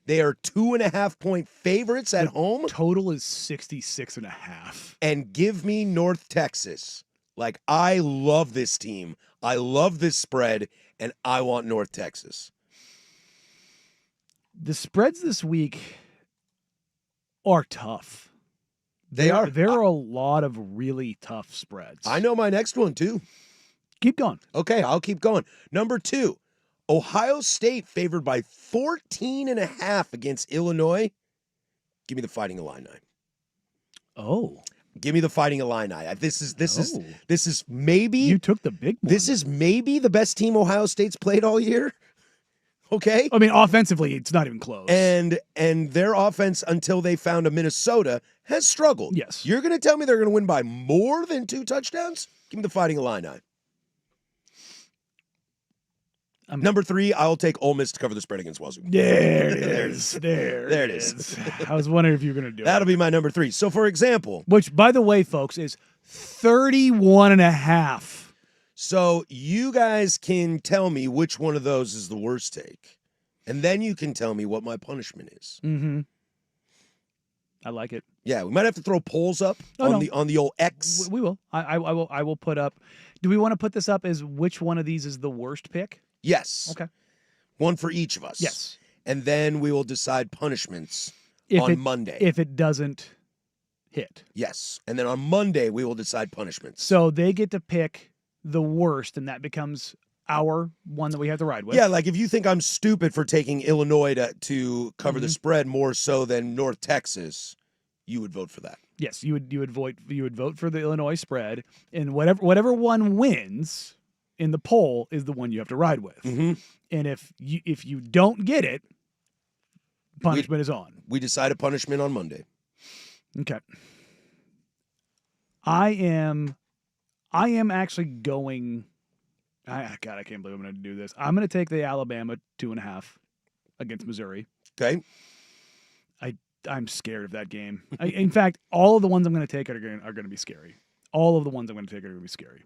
They are 2.5-point favorites at home. Total is 66.5. And give me North Texas. Like, I love this team. I love this spread, and I want North Texas. The spreads this week are tough. They are. There are a lot of really tough spreads. I know my next one, too. Keep going. Okay, I'll keep going. Number 2, Ohio State favored by 14.5 against Illinois. Give me the Fighting Illini. Oh. Give me the Fighting Illini. This is maybe You took the big one. this is maybe the best team Ohio State's played all year. Okay? I mean, offensively, it's not even close. And their offense, until they found a Minnesota, has struggled. Yes. You're going to tell me they're going to win by more than 2 touchdowns? Give me the Fighting Illini. Number 3, I'll take Ole Miss to cover the spread against Wazoo. There it is. There There it it is. is. I was wondering if you were going to do That'll it. be my number 3. So, for example, Which, by the way, folks, is 31.5. so you guys can tell me which one of those is the worst take. And then you can tell me what my punishment is. Mm-hmm. I like it. Yeah, we might have to throw polls up on the old X. We will. I will put up. Do we want to put this up as which one of these is the worst pick? Yes. Okay. One for each of us. Yes. And then we will decide punishments If on it- Monday. If it doesn't hit. Yes. And then on Monday, we will decide punishments. So they get to pick the worst, and that becomes our one that we have to ride with. Yeah, like if you think I'm stupid for taking Illinois to cover Mm-hmm. the spread more so than North Texas, you would vote for that. Yes, you would vote for the Illinois spread, and whatever one wins in the poll is the one you have to ride with. Mm-hmm. And if you don't get it, punishment is on. We decide a punishment on Monday. Okay. I am actually going. I can't believe I'm going to do this. I'm going to take the Alabama 2.5 against Missouri. Okay. I'm scared of that game. In fact, all of the ones I'm going to take are going to be scary. All of the ones I'm going to take are going to be scary.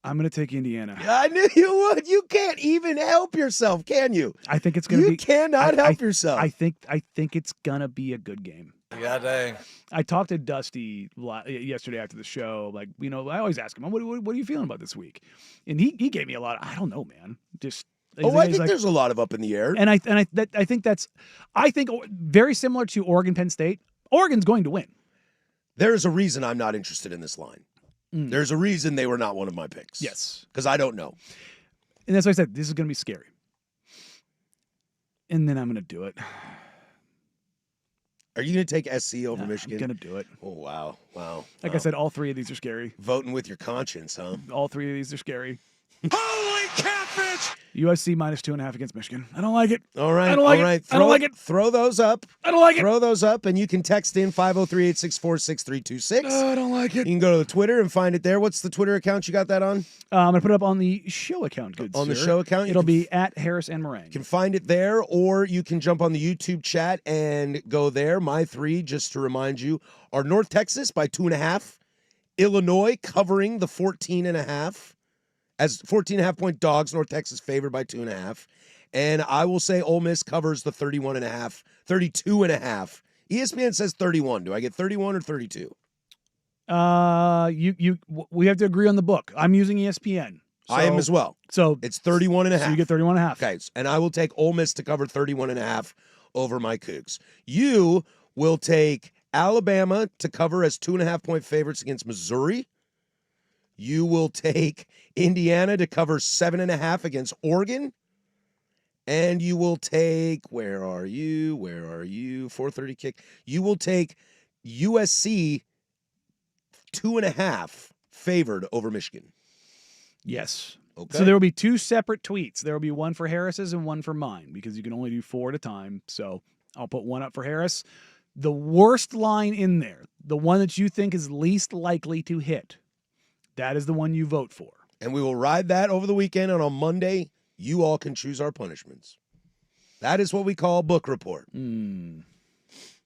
I'm going to take Indiana. I knew you would. You can't even help yourself, can you? I think it's going to be. You cannot help yourself. I think it's going to be a good game. Yeah, dang. I talked to Dusty yesterday after the show. Like, I always ask him, what are you feeling about this week? And he gave me a lot. I don't know, man. Just. I he's think there's a lot of up in the air. And I think very similar to Oregon Penn State. Oregon's going to win. There's a reason I'm not interested in this line. There's a reason they were not one of my picks. Yes. Because I don't know. And that's why I said this is going to be scary. And then I'm going to do it. Are you going to take SC over Michigan? I'm going to do it. Oh, wow. Wow. Like I said, all three of these are scary. Voting with your conscience, huh? All three of these are scary. Holy catfish! USC -2.5 against Michigan. I don't like it. All right. I don't like all it. right. I don't like it. Throw those up. I don't like it. Throw those up, and you can text in 503-864-6326. I don't like it. You can go to the Twitter and find it there. What's the Twitter account you got that on? I'm going to put it up on the show account, good On the sir. show account? You It'll can be at Harris and Meringue. You can find it there, or you can jump on the YouTube chat and go there. My three, just to remind you, are North Texas by 2.5, Illinois covering the 14.5 as 14.5 point dogs. North Texas favored by 2.5, and I will say Ole Miss covers the 31.5, 32.5. ESPN says 31. Do I get 31 or 32? We have to agree on the book. I'm using ESPN. I am as well. So It's 31.5. So you get 31.5. Okay, and I will take Ole Miss to cover 31.5 over my Cougs. You will take Alabama to cover as 2.5 point favorites against Missouri. You will take Indiana to cover 7.5 against Oregon. And you will take, where are you? 4:30 kick. You will take USC 2.5 favored over Michigan. Yes. Okay. So there will be two separate tweets. There will be one for Harris's and one for mine because you can only do 4 at a time. So I'll put one up for Harris. The worst line in there, the one that you think is least likely to hit, that is the one you vote for. And we will ride that over the weekend, and on Monday, you all can choose our punishments. That is what we call book report.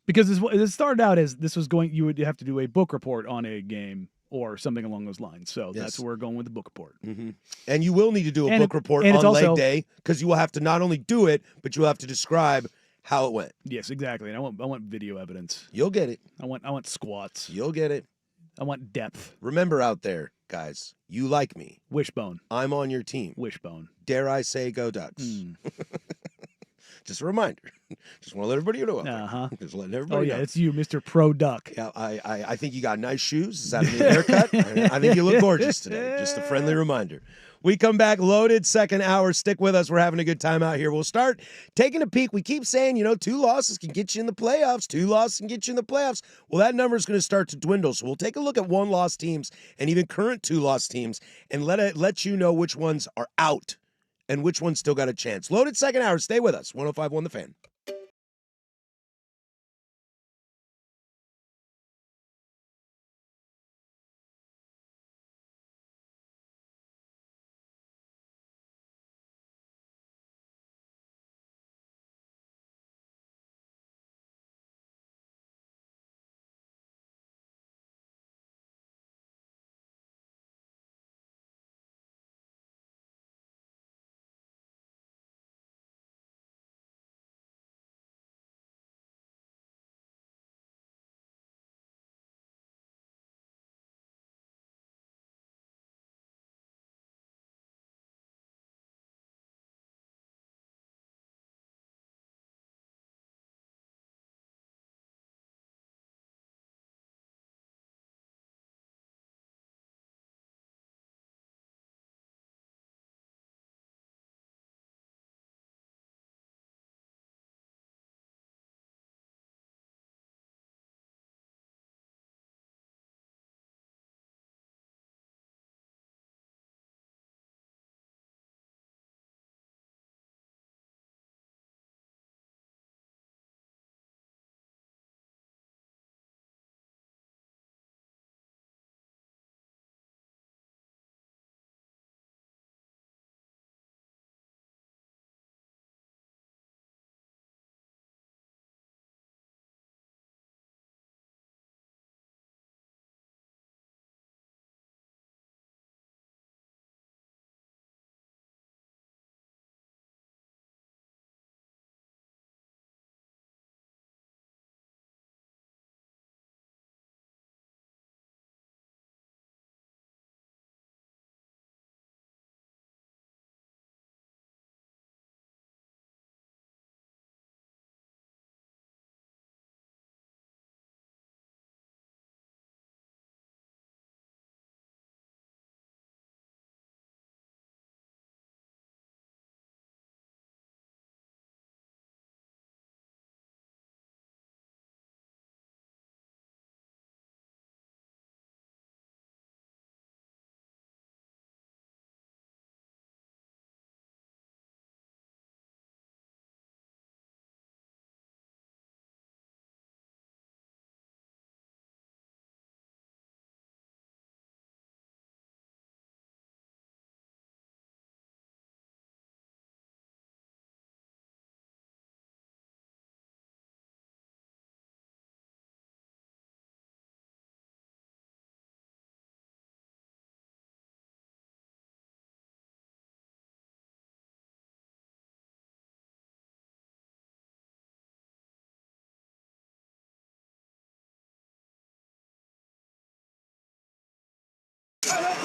Because this started out as you would have to do a book report on a game or something along those lines. So that's where we're going with the book report. Mm-hmm. And you will need to do a And book report and on it's also- leg day because you will have to not only do it, but you will have to describe how it went. Yes, exactly. And I want video evidence. You'll get it. I want squats. You'll get it. I want depth. Remember out there, guys, you like me. Wishbone. I'm on your team. Wishbone. Dare I say go Ducks? Just a reminder. Just want to let everybody know. out there. Uh-huh. Just letting Oh, everybody yeah, know. it's you, Mr. Pro Duck. Yeah, I think you got nice shoes. Is that a new haircut? I think you look gorgeous today. Just a friendly reminder. We come back loaded second hour. Stick with us. We're having a good time out here. We'll start taking a peek. We keep saying, 2 losses can get you in the playoffs. 2 losses can get you in the playoffs. Well, that number is going to start to dwindle. So we'll take a look at 1-loss teams and even current 2-loss teams and let you know which ones are out and which ones still got a chance. Loaded second hour. Stay with us. 105.1 The Fan.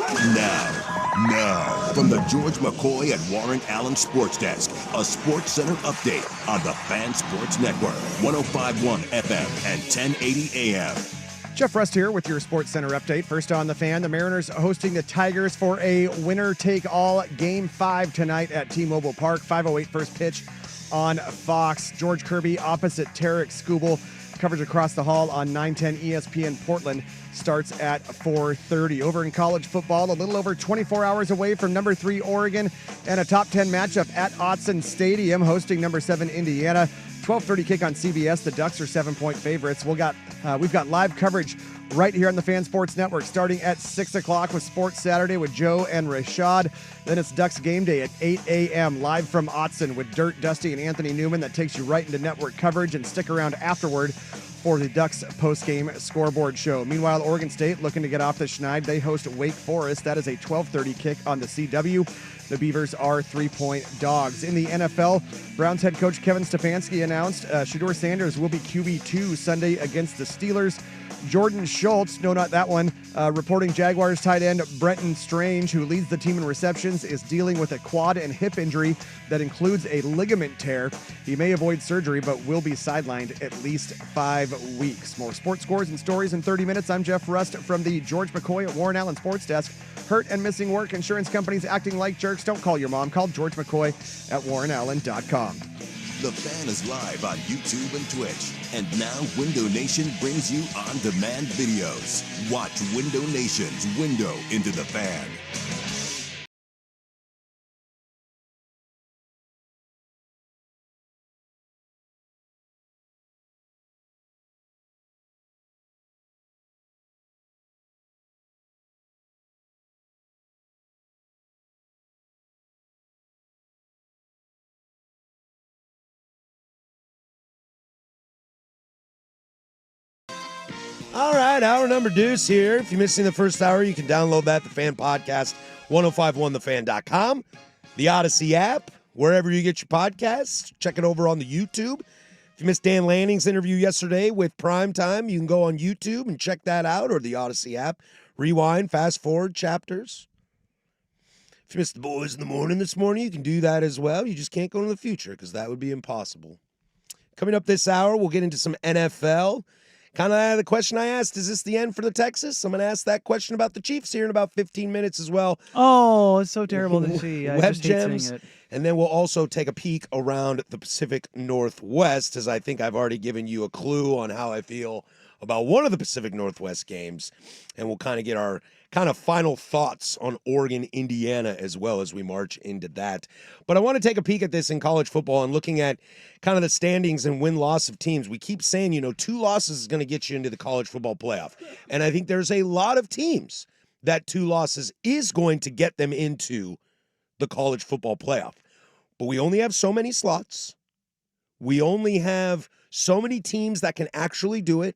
Now, from the George McCoy and Warren Allen Sports Desk, a Sports Center update on the Fan Sports Network, 105.1 FM and 1080 AM. Jeff Rust here with your Sports Center update. First on the Fan, the Mariners hosting the Tigers for a winner-take-all Game 5 tonight at T-Mobile Park. 5:08 first pitch on Fox. George Kirby opposite Tarek Skubal. Coverage across the hall on 910 ESPN Portland starts at 4:30. Over in college football, a little over 24 hours away from number 3 Oregon and a top 10 matchup at Autzen Stadium hosting number 7 Indiana. 12:30 kick on CBS. The Ducks are 7-point favorites. We've got live coverage right here on the Fan Sports Network starting at 6 o'clock with Sports Saturday with Joe and Rashad. Then it's Ducks Game Day at 8 a.m. live from Autzen with Dirt, Dusty, and Anthony Newman. That takes you right into network coverage, and stick around afterward for the Ducks post-game scoreboard show. Meanwhile, Oregon State looking to get off the schneid. They host Wake Forest. That is a 12:30 kick on the CW. The Beavers are 3-point dogs. In the NFL, Browns head coach Kevin Stefanski announced Shedeur Sanders will be QB2 Sunday against the Steelers. Jordan Schultz, no, not that one, reporting Jaguars tight end Brenton Strange, who leads the team in receptions, is dealing with a quad and hip injury that includes a ligament tear. He may avoid surgery, but will be sidelined at least 5 weeks. More sports scores and stories in 30 minutes. I'm Jeff Rust from the George McCoy at Warren Allen Sports Desk. Hurt and missing work, insurance companies acting like jerks. Don't call your mom. Call George McCoy at warrenallen.com. The Fan is live on YouTube and Twitch. And now Window Nation brings you on-demand videos. Watch Window Nation's Window into the Fan. All right, hour number deuce here. If you're missing the first hour, you can download that, the Fan Podcast, 1051thefan.com, the Odyssey app, wherever you get your podcasts. Check it over on the YouTube. If you missed Dan Lanning's interview yesterday with Primetime, you can go on YouTube and check that out, or the Odyssey app. Rewind, fast forward chapters. If you missed the boys in the morning this morning, you can do that as well. You just can't go into the future because that would be impossible. Coming up this hour, we'll get into some NFL. Kind of the question I asked, is this the end for the Texas? I'm going to ask that question about the Chiefs here in about 15 minutes as well. Oh, it's so terrible to see. I Web just hate gems. seeing it. And then we'll also take a peek around the Pacific Northwest, as I think I've already given you a clue on how I feel about one of the Pacific Northwest games. And we'll kind of get our kind of final thoughts on Oregon, Indiana, as well as we march into that. But I want to take a peek at this in college football and looking at kind of the standings and win-loss of teams. We keep saying, 2 losses is going to get you into the college football playoff. And I think there's a lot of teams that 2 losses is going to get them into the college football playoff. But we only have so many slots. We only have so many teams that can actually do it.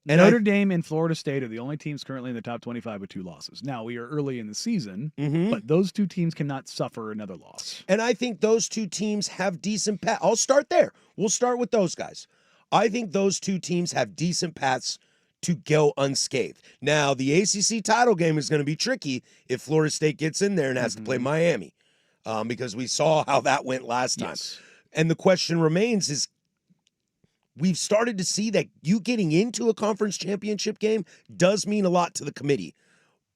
And Notre Dame and Florida State are the only teams currently in the top 25 with 2 losses. Now, we are early in the season, but those 2 teams cannot suffer another loss. And I think those 2 teams have decent paths. I'll start there. We'll start with those guys. I think those 2 teams have decent paths to go unscathed. Now, the ACC title game is going to be tricky if Florida State gets in there and has to play Miami, because we saw how that went last time. Yes. And the question remains is, we've started to see that you getting into a conference championship game does mean a lot to the committee.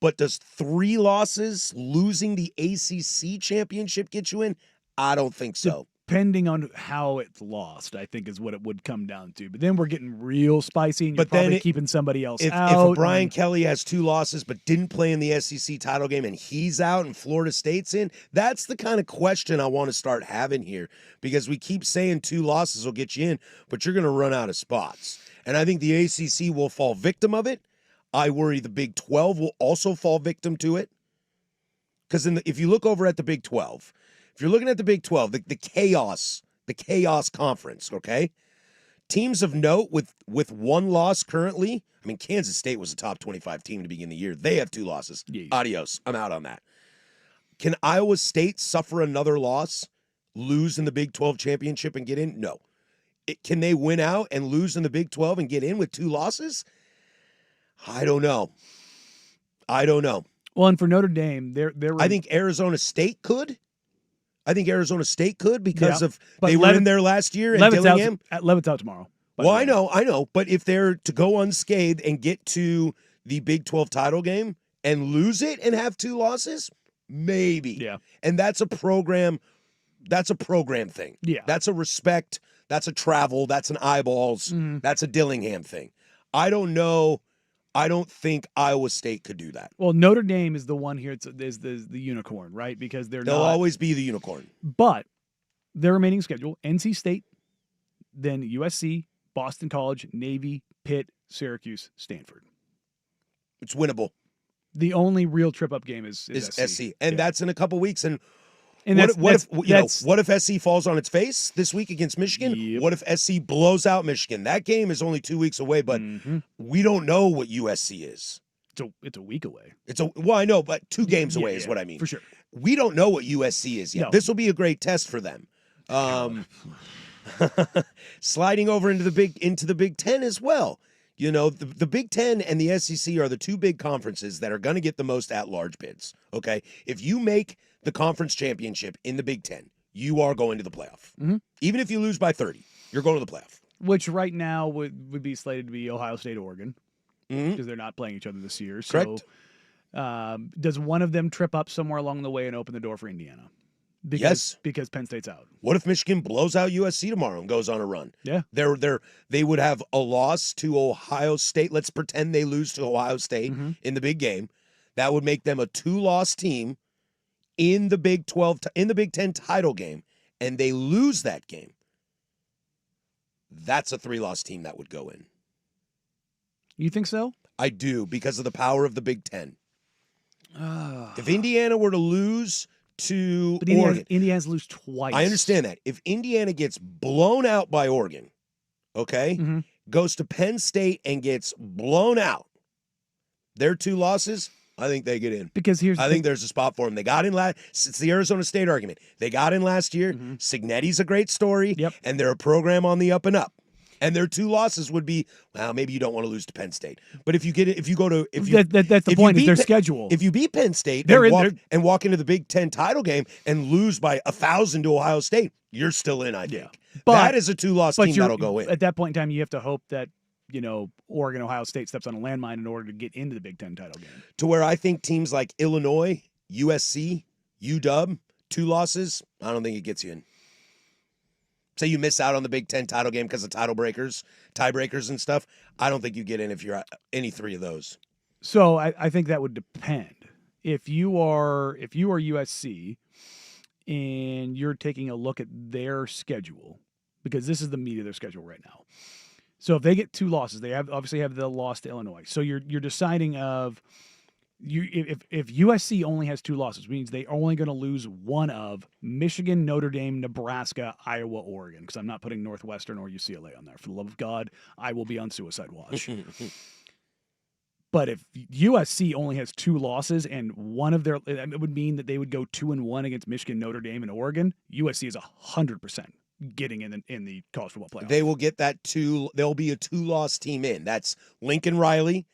But does 3 losses, losing the ACC championship, get you in? I don't think so. Depending on how it's lost, I think is what it would come down to. But then we're getting real spicy, and you're probably keeping somebody else out. If Brian Kelly has 2 losses but didn't play in the SEC title game and he's out and Florida State's in, that's the kind of question I want to start having here, because we keep saying 2 losses will get you in, but you're going to run out of spots. And I think the ACC will fall victim of it. I worry the Big 12 will also fall victim to it. Because if you look over at the Big 12, if you're looking at the Big 12, the chaos conference, okay? Teams of note with 1 loss currently. I mean, Kansas State was a top 25 team to begin the year. They have 2 losses. Yes. Adios. I'm out on that. Can Iowa State suffer another loss, lose in the Big 12 championship and get in? No. Can they win out and lose in the Big 12 and get in with 2 losses? I don't know. Well, and for Notre Dame, I think Arizona State could. Because Yeah, of but they were in there last year and Dillingham. Levitt's out tomorrow. by Well, the way. I know. But if they're to go unscathed and get to the Big 12 title game and lose it and have 2 losses, maybe. Yeah. And that's a program thing. Yeah. That's a respect, that's a travel, that's an eyeballs, that's a Dillingham thing. I don't know. I don't think Iowa State could do that. Well, Notre Dame is the one here. Is the unicorn, right? Because they'll They'll always be the unicorn. But their remaining schedule: NC State, then USC, Boston College, Navy, Pitt, Syracuse, Stanford. It's winnable. The only real trip up game is SC. And that's in a couple weeks. And And what if SC falls on its face this week against Michigan? Yep. What if SC blows out Michigan? That game is only 2 weeks away, but we don't know what USC is. It's a week away. Well, I know, but 2 games away is what I mean. For sure. We don't know what USC is yet. No. This will be a great test for them. Sliding over into the Big Ten as well. You know, the Big Ten and the SEC are the 2 big conferences that are going to get the most at-large bids. Okay, if you make the conference championship in the Big Ten, you are going to the playoff. Even if you lose by 30, you're going to the playoff. Which right now would be slated to be Ohio State, Oregon, because they're not playing each other this year. Correct. So, does one of them trip up somewhere along the way and open the door for Indiana? Yes. Because Penn State's out. What if Michigan blows out USC tomorrow and goes on a run? Yeah. They would have a loss to Ohio State. Let's pretend they lose to Ohio State in the big game. That would make them a 2-loss team in the Big 12 in the Big 10 title game, and they lose that game. That's a 3-loss team that would go in. You think so? I do, because of the power of the Big 10. If Indiana were to lose to But Oregon, Indiana's lose twice. I understand that. If Indiana gets blown out by Oregon, okay, goes to Penn State and gets blown out, their 2 losses, I think they get in. Because I think there's a spot for them. They got in last. It's the Arizona State argument. They got in last year. Signetti's a great story, and they're a program on the up and up. And their 2 losses would be, well, maybe you don't want to lose to Penn State, but if you get it, if you go to, if you that's the if point you is their beat schedule. If you beat Penn State They're and walk into the Big 10 title game and lose by 1,000 to Ohio State, you're still in. I think that is a 2-loss team that'll go in. At that point in time, you have to hope that Oregon, Ohio State steps on a landmine in order to get into the Big Ten title game. To where I think teams like Illinois, USC, UW, 2 losses, I don't think it gets you in. Say you miss out on the Big Ten title game because of tiebreakers and stuff. I don't think you get in if you're any 3 of those. So I think that would depend. If you are USC and you're taking a look at their schedule, because this is the meat of their schedule right now. So if they get 2 losses, they obviously have the loss to Illinois. So you're deciding if USC only has 2 losses, means they're only going to lose one of Michigan, Notre Dame, Nebraska, Iowa, Oregon. Because I'm not putting Northwestern or UCLA on there. For the love of God, I will be on suicide watch. But if USC only has 2 losses and one of it would mean that they would go 2-1 against Michigan, Notre Dame, and Oregon. USC is 100% getting in the college football playoff. They will get that 2. There'll be a 2-loss team in. That's Lincoln Riley,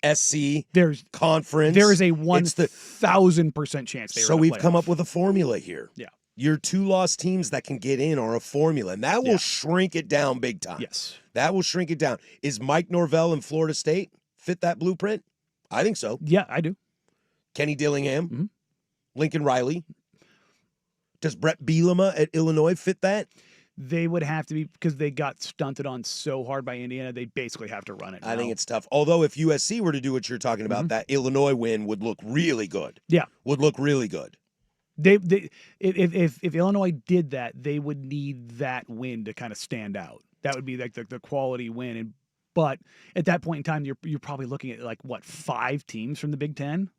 SC, conference. There is a 1,000% chance. So we've come up with a formula here. Yeah. Your 2-loss teams that can get in are a formula, and that will shrink it down big time. Yes. That will shrink it down. Is Mike Norvell in Florida State fit that blueprint? I think so. Yeah, I do. Kenny Dillingham, Lincoln Riley. Does Brett Bielema at Illinois fit that? They would have to be, because they got stunted on so hard by Indiana, they basically have to run it now. I think it's tough. Although if USC were to do what you're talking about, that Illinois win would look really good. Yeah. Would look really good. If Illinois did that, they would need that win to kind of stand out. That would be like the quality win. But at that point in time, you're probably looking at 5 teams from the Big Ten.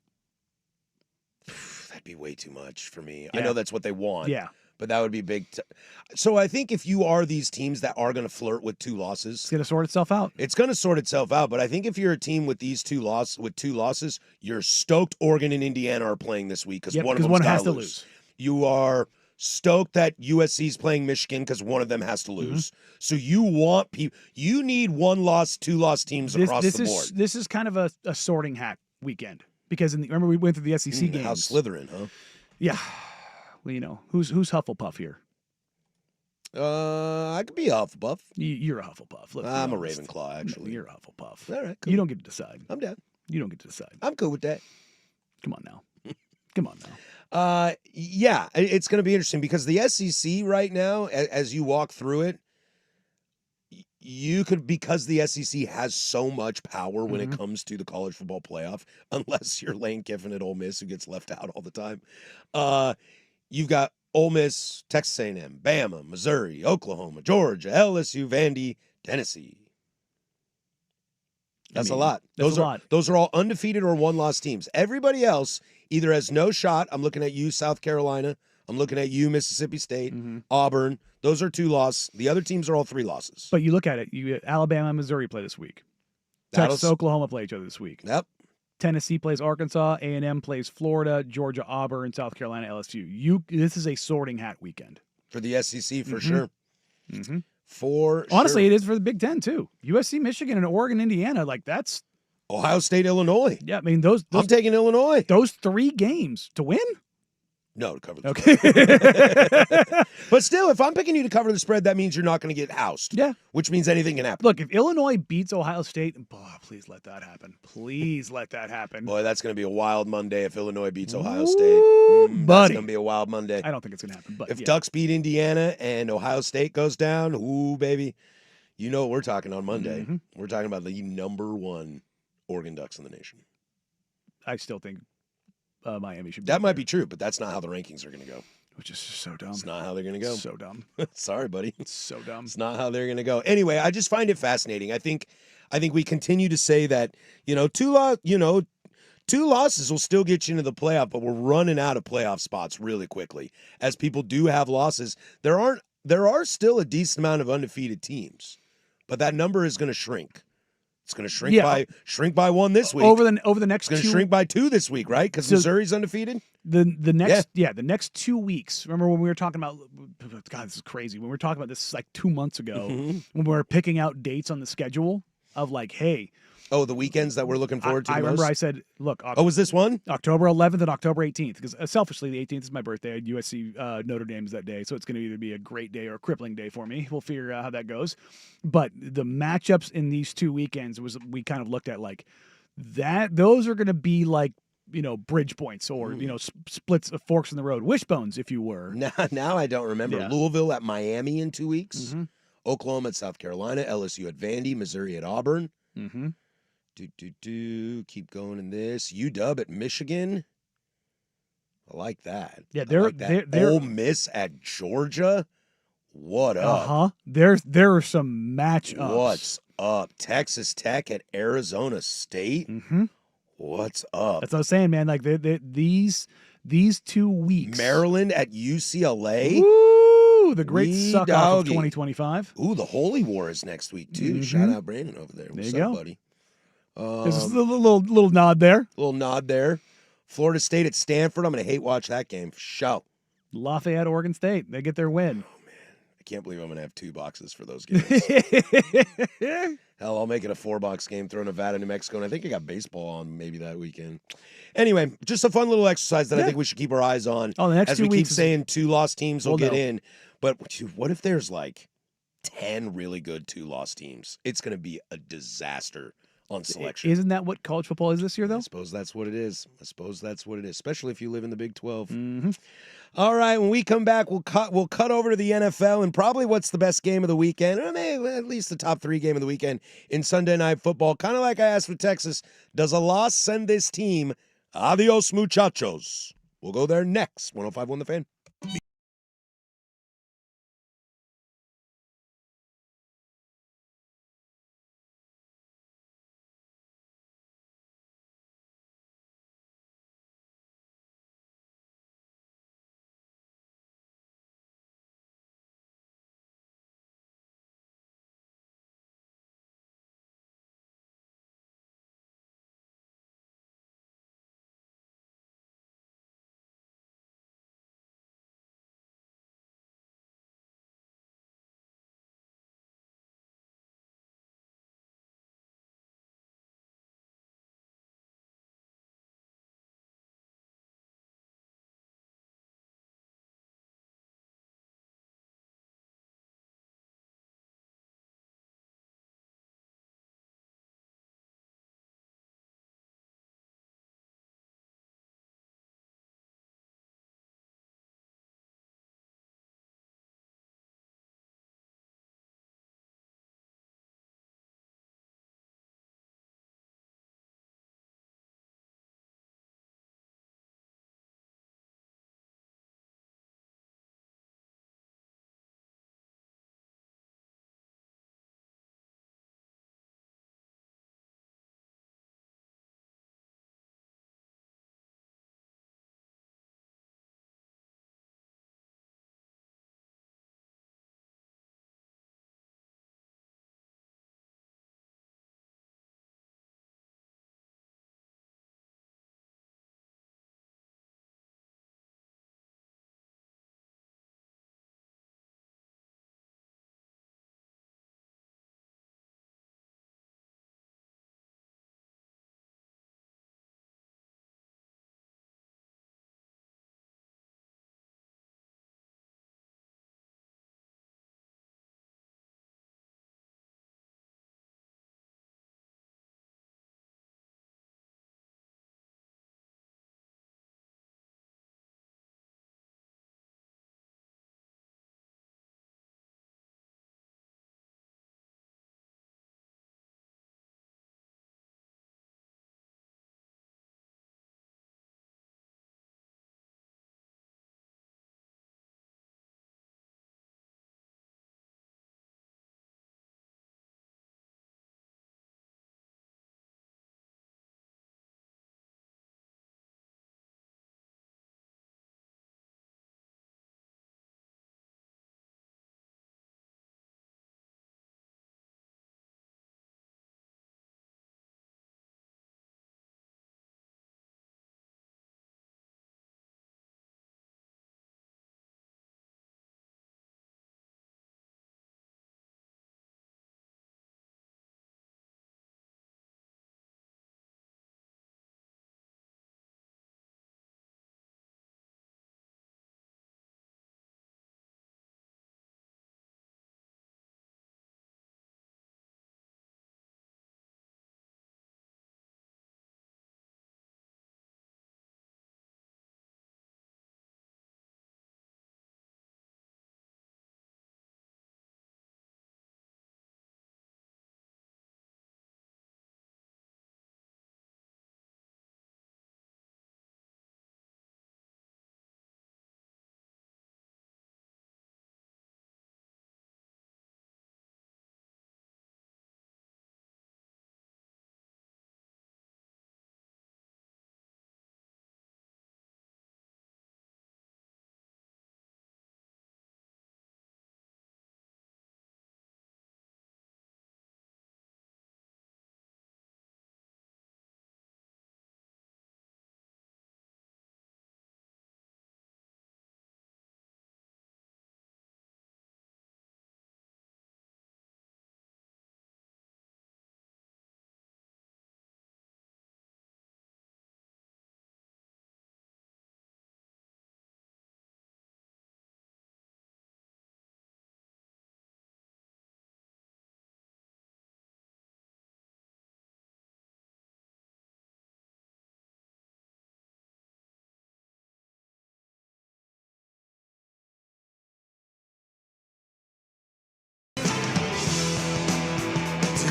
That'd be way too much for me. Yeah. I know that's what they want. Yeah. But that would be big. So I think if you are these teams that are going to flirt with 2 losses, it's going to sort itself out. It's going to sort itself out. But I think if you're a team with these 2 losses, you're stoked Oregon and Indiana are playing this week because one of them has to lose. You are stoked that USC's playing Michigan because one of them has to lose. So you want people. You need 1-loss, 2-loss teams across the board. This is kind of a sorting hat weekend. Because remember we went through the SEC games. House Slytherin, huh? Yeah. Well, who's Hufflepuff here? I could be a Hufflepuff. You're a Hufflepuff. Let's be I'm a honest. Ravenclaw, actually. You're a Hufflepuff. All right, cool. You don't get to decide. I'm down. You don't get to decide. I'm cool with that. Come on now. Come on now. Yeah, it's going to be interesting because the SEC right now, as you walk through it, you could, because the SEC has so much power when it comes to the college football playoff, unless you're Lane Kiffin at Ole Miss who gets left out all the time. You've got Ole Miss, Texas A&M, Bama, Missouri, Oklahoma, Georgia, LSU, Vandy, Tennessee. That's a lot. That's a lot. Those are all undefeated or one-loss teams. Everybody else either has no shot. I'm looking at you, South Carolina. I'm looking at you, Mississippi State, Auburn. Those are 2 losses. The other teams are all 3 losses. But you look at it. You Alabama and Missouri play this week. Texas, Oklahoma play each other this week. Yep. Tennessee plays Arkansas. A&M plays Florida. Georgia, Auburn, South Carolina, LSU. This is a sorting hat weekend. For the SEC, for sure. Honestly, it is for the Big Ten, too. USC, Michigan, and Oregon, Indiana. Like, that's... Ohio State, Illinois. Yeah, I mean, those I'm taking Illinois. Those 3 games to win? No, to cover the Okay. But still, if I'm picking you to cover the spread, that means you're not going to get housed. Yeah. Which means anything can happen. Look, if Illinois beats Ohio State, please let that happen. Please let that happen. Boy, that's going to be a wild Monday if Illinois beats Ohio State. Buddy. That's going to be a wild Monday. I don't think it's going to happen. But If Ducks beat Indiana and Ohio State goes down, ooh, baby, you know what we're talking on Monday. We're talking about the number 1 Oregon Ducks in the nation. I still think Miami should be That might there, be true, but that's not how the rankings are going to go. which is just so dumb. It's not how they're going to go. So dumb. Sorry, buddy. It's so dumb. It's not how they're going to go. Anyway, I just find it fascinating. I think we continue to say that, 2 losses will still get you into the playoff, but we're running out of playoff spots really quickly. As people do have losses, there are still a decent amount of undefeated teams, but that number is going to shrink. It's going to shrink by 1 this week. Over the next It's going 2 to shrink by 2 this week, right? Because Missouri's undefeated. The next 2 weeks. Remember when we were talking about? God, this is crazy. When we were talking about this like 2 months ago, when we were picking out dates on the schedule of like, hey. Oh, the weekends that we're looking forward to. I remember I said, look. Was this one? October 11th and October 18th. Because selfishly, the 18th is my birthday. I had USC Notre Dame's that day, so it's going to either be a great day or a crippling day for me. We'll figure out how that goes. But the matchups in these 2 weekends we kind of looked at like that. Those are going to be like bridge points or splits of forks in the road, wishbones, if you were. Now I don't remember. Yeah. Louisville at Miami in 2 weeks. Oklahoma at South Carolina. LSU at Vandy. Missouri at Auburn. Keep going in this. UW at Michigan. I like that. Yeah, they're Ole Miss at Georgia. What up? There are some matchups. What's up? Texas Tech at Arizona State. What's up? That's what I was saying, man. Like these 2 weeks. Maryland at UCLA. Woo! The great suck off of 2025. Ooh, the Holy War is next week too. Shout out Brandon over there. What's there you up, go, buddy? There's a little nod there. Little nod there. Florida State at Stanford. I'm going to hate watch that game for sure. Lafayette, Oregon State. They get their win. Oh, man. I can't believe I'm going to have 2 boxes for those games. Hell, I'll make it a 4-box game, throw Nevada, New Mexico, and I think I got baseball on maybe that weekend. Anyway, just a fun little exercise that I think we should keep our eyes on. Oh, the next as 2 we weeks keep saying 2 lost teams will get know. in. But what if there's like 10 really good 2 lost teams? It's going to be a disaster on selection. Isn't that what college football is this year, though? I suppose that's what it is. Especially if you live in the Big 12. All right, when we come back, we'll cut over to the NFL and probably what's the best game of the weekend, or maybe at least the top 3 game of the weekend in Sunday Night Football. Kind of like I asked with Texas, does a loss send this team adios muchachos? We'll go there next. 105.1 The Fan.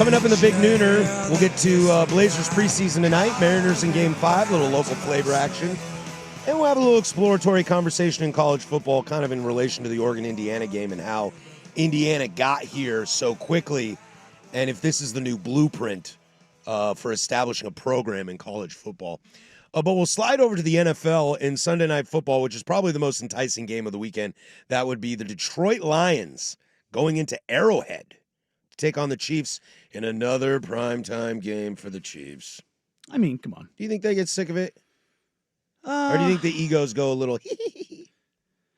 Coming up in the Big Nooner, we'll get to Blazers preseason tonight, Mariners in Game 5, little local flavor action. And we'll have a little exploratory conversation in college football, kind of in relation to the Oregon-Indiana game and how Indiana got here so quickly, and if this is the new blueprint for establishing a program in college football. But we'll slide over to the NFL in Sunday Night Football, which is probably the most enticing game of the weekend. That would be the Detroit Lions going into Arrowhead to take on the Chiefs in another primetime game for the Chiefs. I mean, come on. Do you think they get sick of it? Or do you think the egos go a little,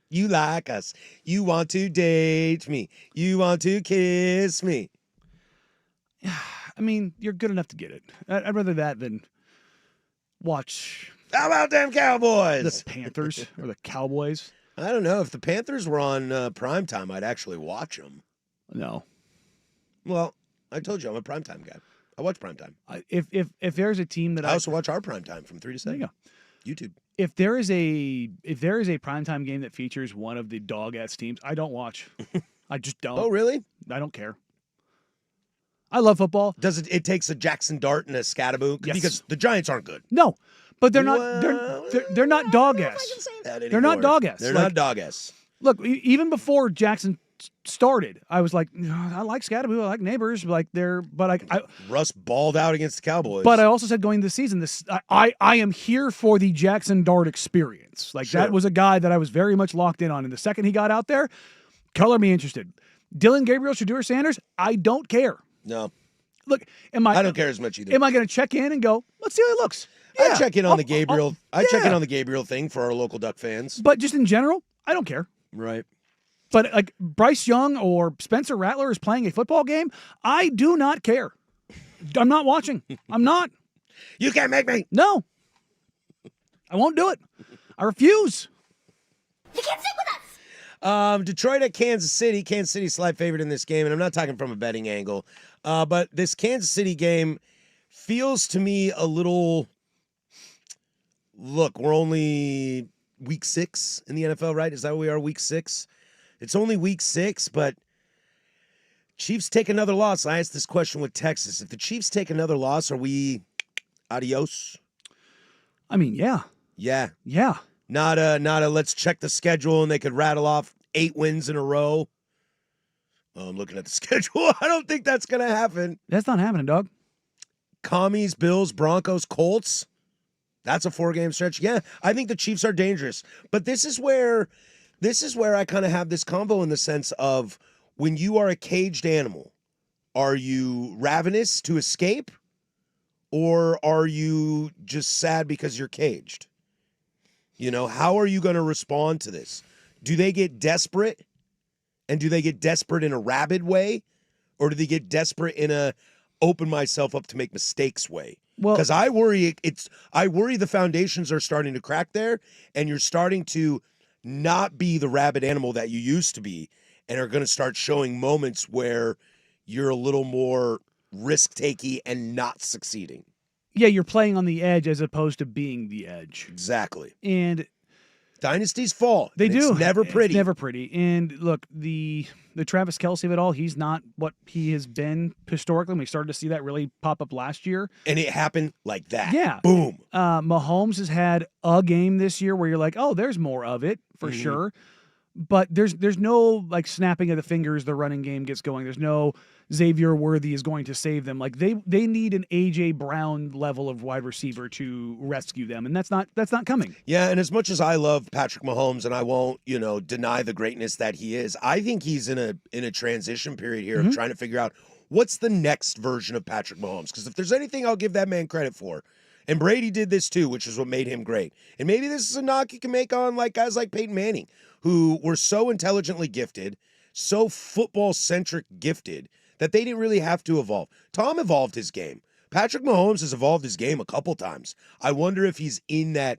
you like us. You want to date me. You want to kiss me. I mean, you're good enough to get it. I'd rather that than watch How about them Cowboys? the Panthers or the Cowboys. I don't know. If the Panthers were on primetime, I'd actually watch them. No. Well, I told you I'm a primetime guy. I watch primetime. If there's a team that I also watch our primetime from 3 to 7. There you go. YouTube. If there is a primetime game that features one of the dog-ass teams, I don't watch. I just don't. Oh, really? I don't care. I love football. Does it takes a Jackson Dart and a Scatterbook? Yes. Because the Giants aren't good. No, but they're not. Well, They're not dog I ass. can say that They're not anymore. dog-ass. They're Like- not dog-ass. Look, even before Jackson started, I was like, I like Scatteroo, I like Neighbors, like Russ balled out against the Cowboys. But I also said going into the season, I am here for the Jackson Dart experience. Like Sure. that was a guy that I was very much locked in on. And the second he got out there, color me interested. Dylan Gabriel, Shadur Sanders, I don't care. No, Look, I don't care as much either. Am I going to check in and go, let's see how he looks? I check in on the Oh, Gabriel. oh, I check in yeah. on the Gabriel thing for our local Duck fans. But just in general, I don't care. Right. But like Bryce Young or Spencer Rattler is playing a football game, I do not care. I'm not watching. I'm not. You can't make me. No. I won't do it. I refuse. Detroit at Kansas City. Kansas City slight favorite in this game, and I'm not talking from a betting angle. But this Kansas City game feels to me a little. Look, we're only week 6 in the NFL, right? Is that what we are? Week 6. It's only week 6, but Chiefs take another loss. I asked this question with Texas. If the Chiefs take another loss, are we adios? I mean, yeah. Yeah. Yeah. Not a let's check the schedule and they could rattle off 8 wins in a row. Oh, I'm looking at the schedule. I don't think that's going to happen. That's not happening, dog. Commies, Bills, Broncos, Colts. That's a 4-game stretch. Yeah, I think the Chiefs are dangerous. But this is where I kind of have this combo in the sense of when you are a caged animal, are you ravenous to escape or are you just sad because you're caged? You know, how are you going to respond to this? Do they get desperate? And do they get desperate in a rabid way? Or do they get desperate in a open myself up to make mistakes way? Well, Because I worry the foundations are starting to crack there, and you're starting to not be the rabid animal that you used to be, and are going to start showing moments where you're a little more risk-takey and not succeeding. yeah, you're playing on the edge as opposed to being the edge. Exactly. And Dynasties fall. they and do. It's never pretty. It's never pretty. And look, the Travis Kelce of it all, he's not what he has been historically. We started to see that really pop up last year. And it happened like that. Yeah. Boom. Mahomes has had a game this year where you're like, oh, there's more of it for sure. But there's no like snapping of the fingers. The running game gets going. There's no Xavier Worthy is going to save them. Like they need an AJ Brown level of wide receiver to rescue them, and that's not coming. Yeah, and as much as I love Patrick Mahomes, and I won't, deny the greatness that he is, I think he's in a transition period here of trying to figure out what's the next version of Patrick Mahomes. Because if there's anything I'll give that man credit for, and Brady did this too, which is what made him great. And maybe this is a knock you can make on like guys like Peyton Manning, who were so intelligently gifted, so football-centric gifted, that they didn't really have to evolve. Tom evolved his game. Patrick Mahomes has evolved his game a couple times. I wonder if he's in that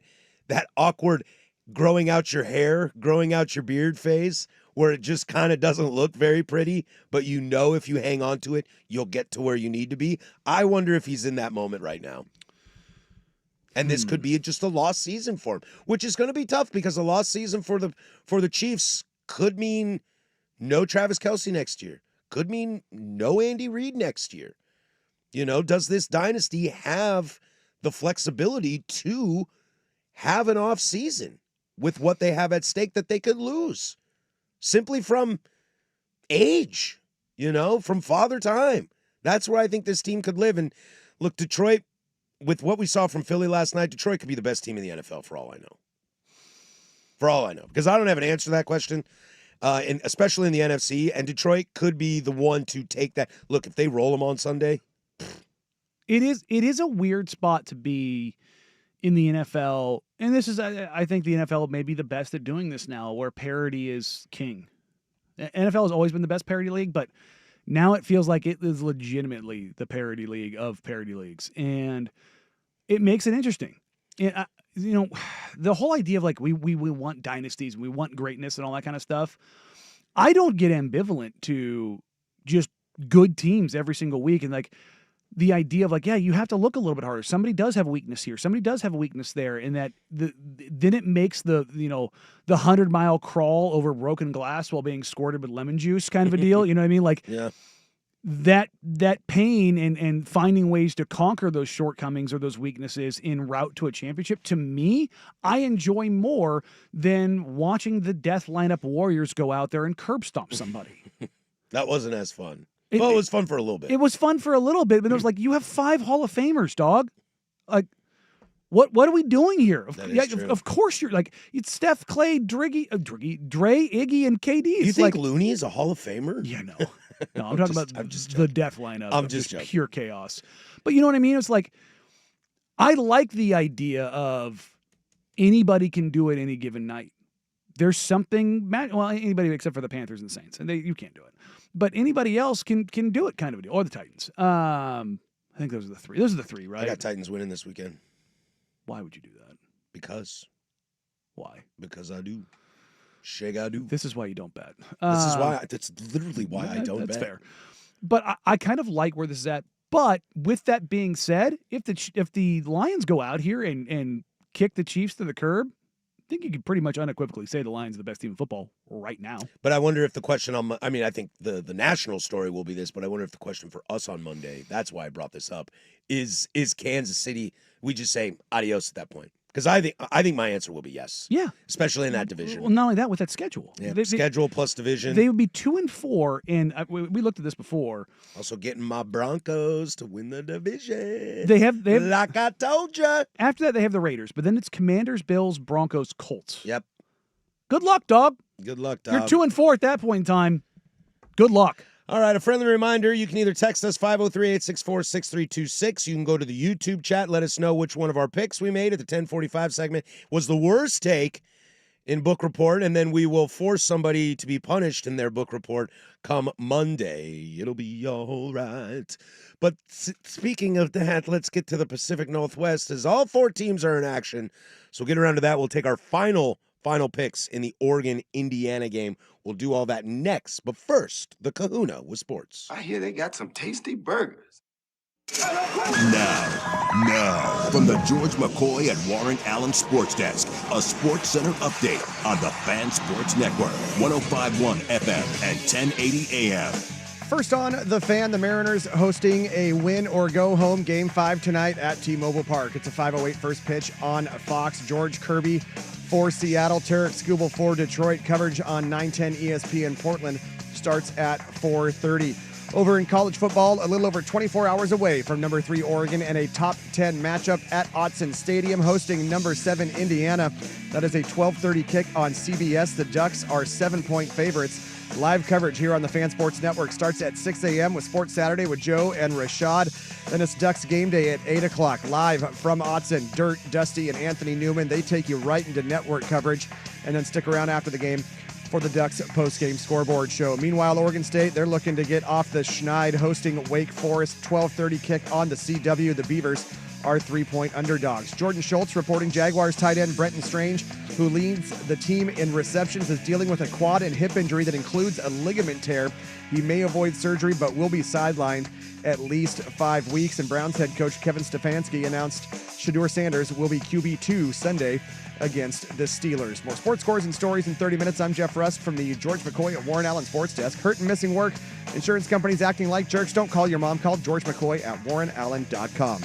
awkward growing out your hair, growing out your beard phase, where it just kind of doesn't look very pretty, but if you hang on to it, you'll get to where you need to be. I wonder if he's in that moment right now. And this could be just a lost season for him, which is going to be tough because a lost season for the Chiefs could mean no Travis Kelce next year. Could mean no Andy Reid next year. Does this dynasty have the flexibility to have an off season with what they have at stake that they could lose simply from age, from father time? That's where I think this team could live. And look, Detroit, with what we saw from Philly last night, Detroit could be the best team in the NFL for all I know. For all I know. Because I don't have an answer to that question, and especially in the NFC. And Detroit could be the one to take that. Look, if they roll them on Sunday. It is a weird spot to be in the NFL. And this is, I think the NFL may be the best at doing this now, where parity is king. NFL has always been the best parity league, but now it feels like it is legitimately the parity league of parity leagues. And it makes it interesting. And, the whole idea of like we want dynasties and we want greatness and all that kind of stuff. I don't get ambivalent to just good teams every single week. And like the idea of like, yeah, you have to look a little bit harder. Somebody does have a weakness here. Somebody does have a weakness there. And that then it makes the 100-mile crawl over broken glass while being squirted with lemon juice kind of a deal. You know what I mean? Like, yeah. That pain and finding ways to conquer those shortcomings or those weaknesses en route to a championship, to me, I enjoy more than watching the death lineup Warriors go out there and curb stomp somebody. That wasn't as fun. It was fun for a little bit. It was fun for a little bit, but it was like, you have 5 Hall of Famers, dog. Like, what are we doing here? Of course you're like, it's Steph, Clay, Dre, Iggy, and KD. It's you think Looney is a Hall of Famer? Yeah, no. No, I'm talking about the death lineup. I'm just pure chaos. But you know what I mean? It's like, I like the idea of anybody can do it any given night. There's something, well, anybody except for the Panthers and Saints, and you can't do it. But anybody else can do it, kind of a deal, or the Titans. I think those are the three. Those are the three, right? I got Titans winning this weekend. Why would you do that? Because. Why? Because I do. I do. This is why you don't bet. This is why. That's literally why I don't bet. That's fair. But I kind of like where this is at. But with that being said, if the Lions go out here and kick the Chiefs to the curb, I think you can pretty much unequivocally say the Lions are the best team in football right now. But I wonder if the question I think the national story will be this, but I wonder if the question for us on Monday, that's why I brought this up, is Kansas City, we just say adios at that point? Because I think my answer will be yes. Yeah. Especially in that division. Well, not only that, with that schedule. Yeah, schedule plus division. They would be 2-4, and we looked at this before. Also getting my Broncos to win the division. They have like I told you. After that, they have the Raiders, but then it's Commanders, Bills, Broncos, Colts. Yep. Good luck, dog. Good luck, dog. You're 2-4 at that point in time. Good luck. All right, a friendly reminder, you can either text us 503-864-6326. You can go to the YouTube chat, let us know which one of our picks we made at the 1045 segment was the worst take in book report, and then we will force somebody to be punished in their book report come Monday. It'll be all right. But speaking of that, let's get to the Pacific Northwest, as all 4 teams are in action. So get around to that. We'll take our final picks in the Oregon-Indiana game. We'll do all that next. But first, the Kahuna with sports. I hear they got some tasty burgers. Now, from the George McCoy and Warren Allen Sports Desk, a Sports Center update on the Fan Sports Network, 105.1 FM and 1080 AM. First on The Fan, the Mariners hosting a win-or-go-home Game 5 tonight at T-Mobile Park. It's a 5:08 first pitch on Fox. George Kirby for Seattle, Tarek Skubal for Detroit. Coverage on 910 ESPN Portland starts at 4:30. Over in college football, a little over 24 hours away from number 3 Oregon and a top 10 matchup at Autzen Stadium hosting number 7 Indiana. That is a 12:30 kick on CBS. The Ducks are 7-point favorites. Live coverage here on the Fan Sports Network starts at 6 a.m. with Sports Saturday with Joe and Rashad. Then it's Ducks game day at 8 o'clock. Live from Autzen, Dirt, Dusty, and Anthony Newman. They take you right into network coverage. And then stick around after the game for the Ducks post-game scoreboard show. Meanwhile, Oregon State, they're looking to get off the schneid hosting Wake Forest. 12:30 kick on the CW. The Beavers are 3-point underdogs. Jordan Schultz reporting Jaguars tight end Brenton Strange, who leads the team in receptions, is dealing with a quad and hip injury that includes a ligament tear. He may avoid surgery but will be sidelined at least 5 weeks. And Browns head coach Kevin Stefanski announced Shedeur Sanders will be QB2 Sunday against the Steelers. More sports scores and stories in 30 minutes. I'm Jeff Rust from the George McCoy at Warren Allen Sports Desk. Hurt and missing work. Insurance companies acting like jerks. Don't call your mom. Call George McCoy at warrenallen.com.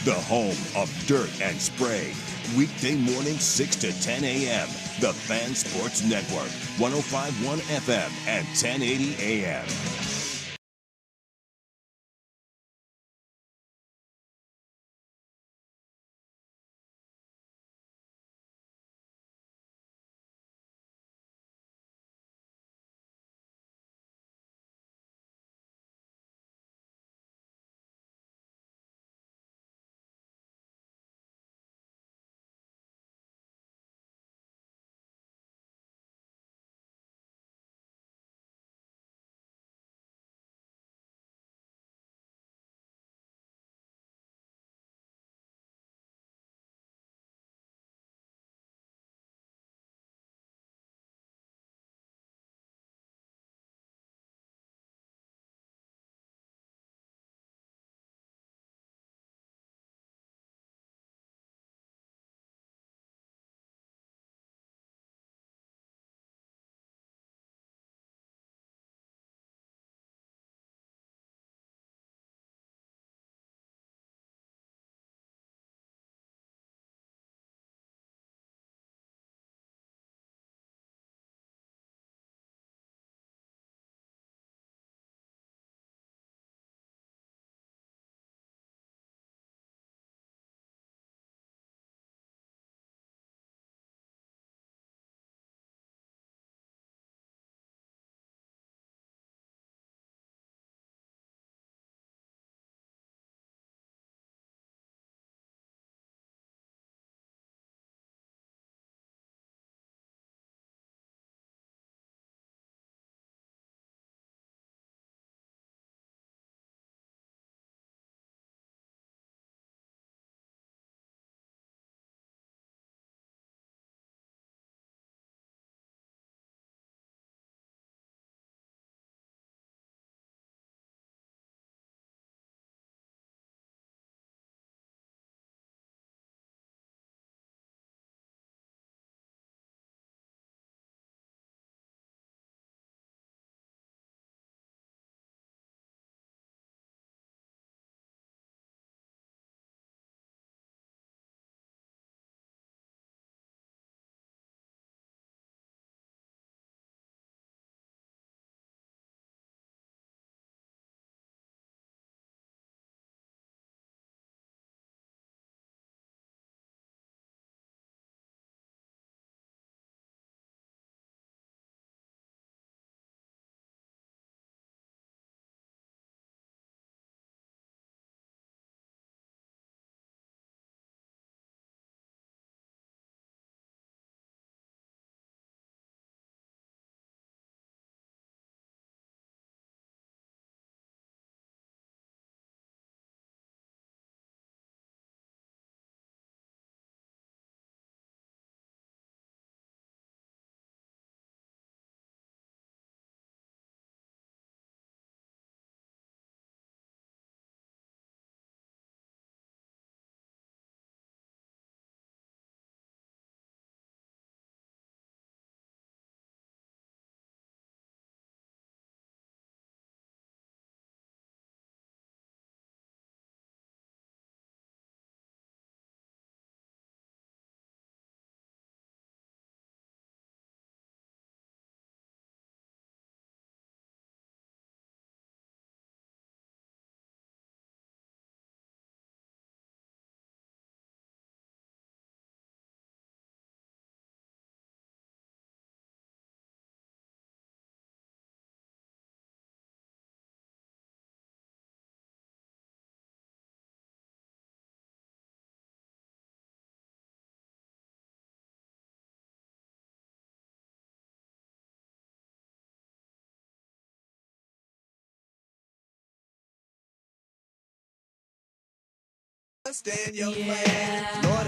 The home of dirt and spray. Weekday morning 6 to 10 a.m. The Fan Sports Network. 105.1 FM and 1080 a.m.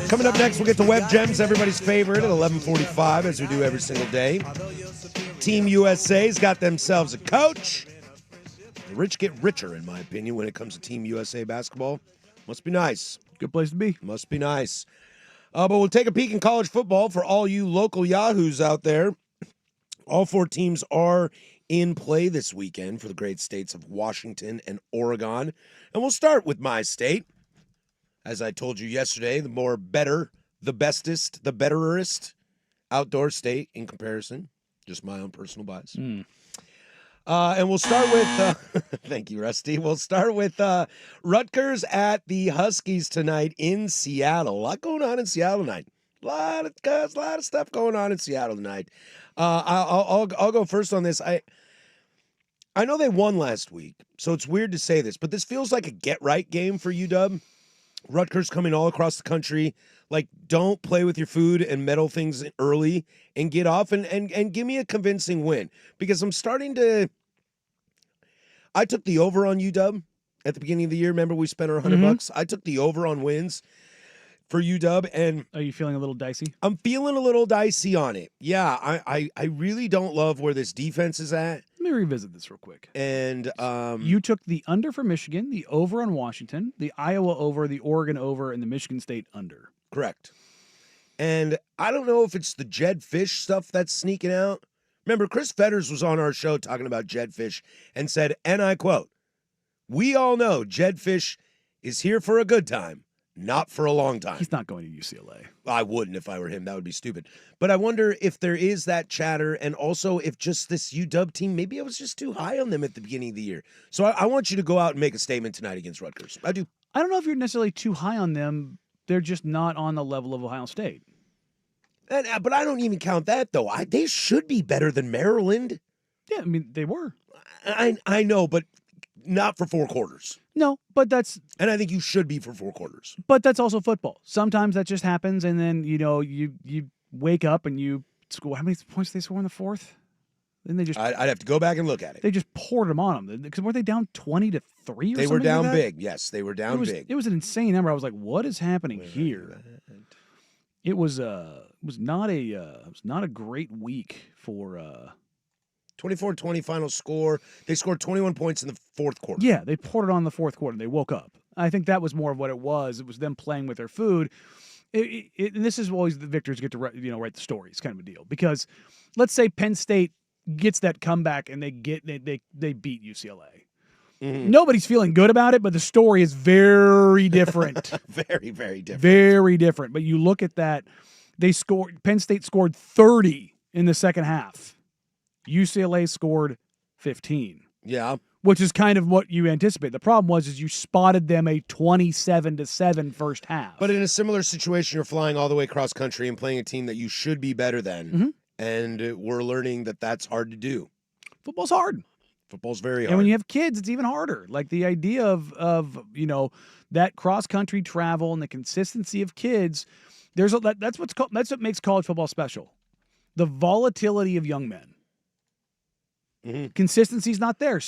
Coming up next, we'll get to Web Gems, everybody's favorite, at 11:45, as we do every single day. Team USA's got themselves a coach. The rich get richer, in my opinion, when it comes to Team USA basketball. Must be nice. Good place to be. Must be nice. But we'll take a peek in college football for all you local yahoos out there. All 4 teams are in play this weekend for the great states of Washington and Oregon. And we'll start with my state. As I told you yesterday, the more better, the bestest, the betterest outdoor state in comparison. Just my own personal bias. And we'll start with, thank you, Rusty. We'll start with Rutgers at the Huskies tonight in Seattle. A lot going on in Seattle tonight. A lot of stuff going on in Seattle tonight. I'll go first on this. I know they won last week, so it's weird to say this, but this feels like a get-right game for UW. Rutgers coming all across the country. Like, don't play with your food and meddle things early and get off and give me a convincing win. Because I'm starting to – I took the over on UW at the beginning of the year. Remember we spent our $100? I took the over on wins for UW. And are you feeling a little dicey? I'm feeling a little dicey on it. Yeah, I really don't love where this defense is at. Let me revisit this real quick. And you took the under for Michigan, the over on Washington, the Iowa over, the Oregon over, and the Michigan State under. Correct. And I don't know if it's the Jedd Fisch stuff that's sneaking out. Remember, Chris Fetters was on our show talking about Jedd Fisch and said, and I quote, "We all know Jedd Fisch is here for a good time, not for a long time." He's not going to UCLA. I wouldn't if I were him. That would be stupid. But I wonder if there is that chatter, and also if just this UW team, maybe I was just too high on them at the beginning of the year. So I want you to go out and make a statement tonight against Rutgers. I do. I don't know if you're necessarily too high on them. They're just not on the level of Ohio State. But I don't even count that, though. They should be better than Maryland. Yeah, I mean, they were. I know, but not for 4 quarters. No, but that's... And I think you should be for 4 quarters. But that's also football. Sometimes that just happens, and then, you wake up and you score. How many points did they score in the fourth? Then they just... I'd have to go back and look at it. They just poured them on them. Because were they down 20-3 or something? They were down like big. Yes, they were down big. It was an insane number. I was like, what is happening here? It was not a great week for 24-20 final score. They scored 21 points in the fourth quarter. Yeah, they poured it on in the fourth quarter. They woke up. I think that was more of what it was. It was them playing with their food. And this is always the victors get to write the stories kind of a deal. Because let's say Penn State gets that comeback and they beat UCLA. Mm-hmm. Nobody's feeling good about it, but the story is very different. Very, very different. Very different. But you look at that, Penn State scored 30 in the second half. UCLA scored 15. Yeah. Which is kind of what you anticipate. The problem was you spotted them a 27-7 first half. But in a similar situation, you're flying all the way across country and playing a team that you should be better than. Mm-hmm. And we're learning that that's hard to do. Football's hard. Football's very hard. And when you have kids, it's even harder. Like the idea of that cross-country travel and the consistency of kids, that's what makes college football special. The volatility of young men. Mm-hmm. Consistency's not there.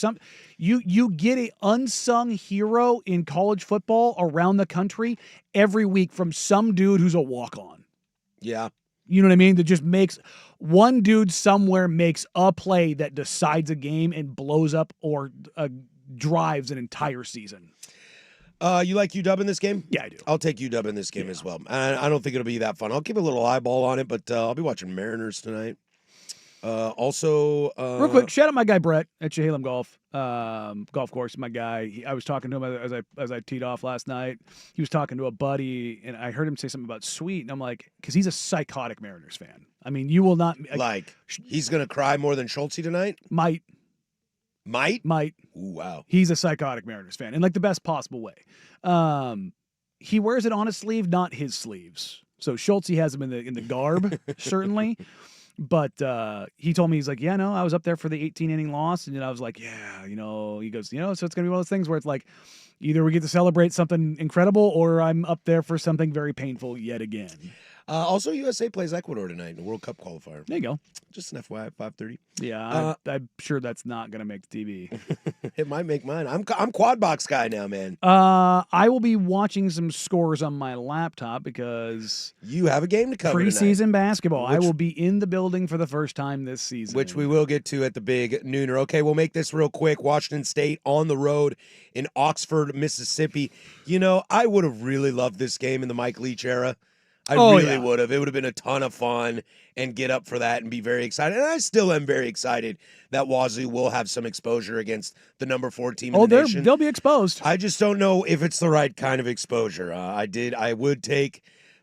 You get an unsung hero in college football around the country every week from some dude who's a walk-on. Yeah. You know what I mean? That just makes one dude somewhere makes a play that decides a game and blows up or drives an entire season. You like UW in this game? Yeah, I do. I'll take UW in this game as well. I don't think it'll be that fun. I'll keep a little eyeball on it, but I'll be watching Mariners tonight. Real quick, shout out my guy Brett at Chehalem Golf course. My guy, I was talking to him as I teed off last night. He was talking to a buddy, and I heard him say something about Sweet, and I'm like, because he's a psychotic Mariners fan. I mean, you will not he's gonna cry more than Schultz tonight. Might. Ooh, wow. He's a psychotic Mariners fan in like the best possible way. He wears it on his sleeve, not his sleeves. So Schultz has him in the garb certainly. But he told me, he's like, yeah, no, I was up there for the 18-inning loss. And I was like, yeah, he goes, so it's going to be one of those things where it's like, either we get to celebrate something incredible or I'm up there for something very painful yet again. Also, USA plays Ecuador tonight in the World Cup qualifier. There you go. Just an FYI, 5:30. Yeah, I'm sure that's not going to make the TV. It might make mine. I'm quad box guy now, man. I will be watching some scores on my laptop because You have a game to cover tonight, preseason basketball. I Which- will be in the building for the first time this season. which we will get to at the big nooner. Okay, we'll make this real quick. Washington State on the road in Oxford, Mississippi. You know, I would have really loved this game in the Mike Leach era. I really would have. It would have been a ton of fun and get up for that and be very excited. And I still am very excited that Wazoo will have some exposure against the number 4 team in the nation. they'll be exposed. I just don't know if it's the right kind of exposure. I would take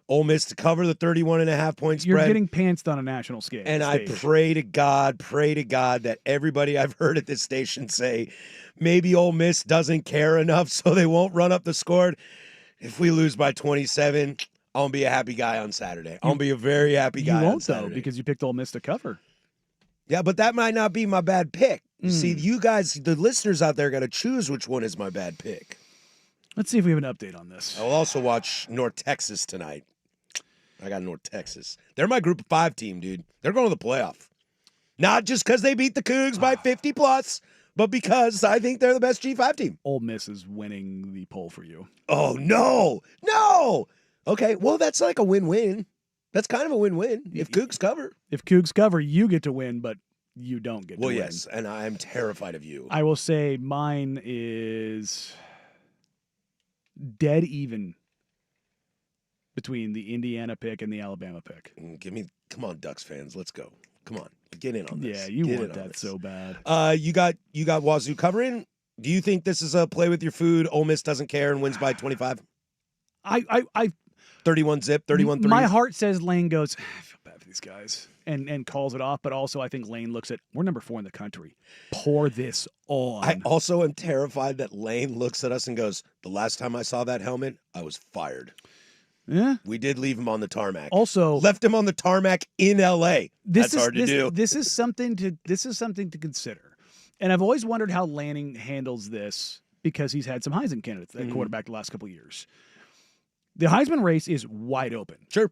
Ole Miss to cover the 31.5 point You're spread. getting pantsed on a national scale. And I pray to God that everybody I've heard at this station say maybe Ole Miss doesn't care enough so they won't run up the score. If we lose by 27, I'm going to be a happy guy on Saturday. I'm going to be a very happy You guy on won't, though, Saturday. because you picked Ole Miss to cover. Yeah, but that might not be my bad pick. See, you guys, the listeners out there, got to choose which one is my bad pick. Let's see if we have an update on this. I will also watch North Texas tonight. I got North Texas. They're my group of 5 team, dude. They're going to the playoff. Not just because they beat the Cougs by 50 plus, but because I think they're the best G5 team. Ole Miss is winning the poll for you. Oh, no. No. Okay, well, that's like a win-win. That's kind of a win-win if Cougs cover. If Cougs cover, you get to win, but you don't get to Well, win. yes, and I'm terrified of you. I will say mine is dead even between the Indiana pick and the Alabama pick. Come on, Ducks fans, let's go. Come on, get in on this. Yeah, you Get want in on that this. so bad. You got Wazoo covering. Do you think this is a play with your food? Ole Miss doesn't care and wins by 25? I 31 zip, 31-3. My heart says Lane goes, I feel bad for these guys, and calls it off. But also, I think Lane looks at, we're number 4 in the country. Pour this on. I also am terrified that Lane looks at us and goes, the last time I saw that helmet, I was fired. Yeah. We did leave him on the tarmac. Also, Left him on the tarmac in L.A. That's hard to do. This is something to consider. And I've always wondered how Lanning handles this because he's had some Heisman candidates at quarterback the last couple of years. The Heisman race is wide open. Sure.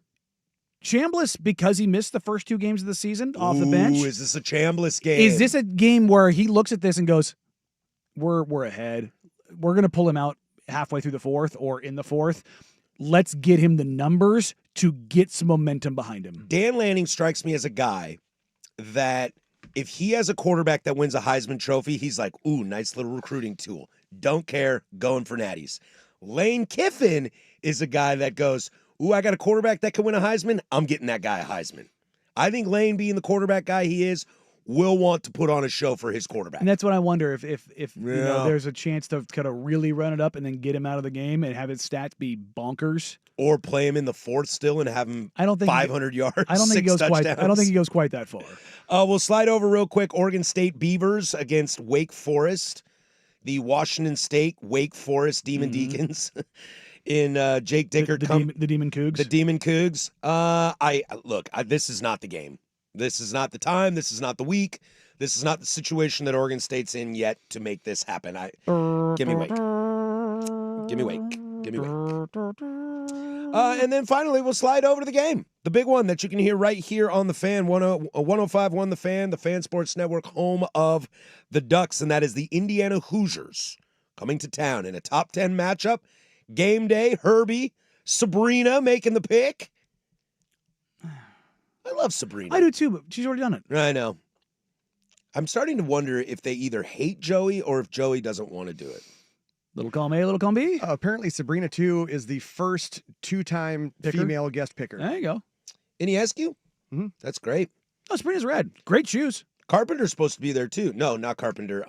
Chambliss, because he missed the first 2 games of the season off the bench. Is this a Chambliss game? Is this a game where he looks at this and goes, we're ahead. We're going to pull him out halfway through the 4th or in the 4th. Let's get him the numbers to get some momentum behind him. Dan Lanning strikes me as a guy that if he has a quarterback that wins a Heisman Trophy, he's like, ooh, nice little recruiting tool. Don't care, going for natties. Lane Kiffin is a guy that goes, ooh, I got a quarterback that can win a Heisman. I'm getting that guy a Heisman. I think Lane, being the quarterback guy he is, will want to put on a show for his quarterback. And that's what I wonder if you know, Yeah. there's a chance to kind of really run it up and then get him out of the game and have his stats be bonkers. Or play him in the 4th still and have him I don't think 500 yards. I don't think he 6 goes quite. I don't touchdowns. think he goes quite that far. We'll slide over real quick. Oregon State Beavers against Wake Forest. The Washington State Wake Forest Demon Deacons in Jake Dickert. The Demon Cougs. The Demon Cougs. This is not the game. This is not the time. This is not the week. This is not the situation that Oregon State's in yet to make this happen. Give me Wake. Give me Wake. Give me Wake. And then finally, we'll slide over to the game. The big one that you can hear right here on the Fan, 105.1 the Fan Sports Network, home of the Ducks, and that is the Indiana Hoosiers coming to town in a top 10 matchup. Game day, Herbie, Sabrina making the pick. I love Sabrina. I do too, but she's already done it. I know. I'm starting to wonder if they either hate Joey or if Joey doesn't want to do it. Little column A, little column B. Apparently, Sabrina, too, is the first 2-time Picker? female guest picker. There you go. Iniescu? Mhm. That's great. Oh, Sabrina's red. Great shoes. Carpenter's supposed to be there too. No, not Carpenter.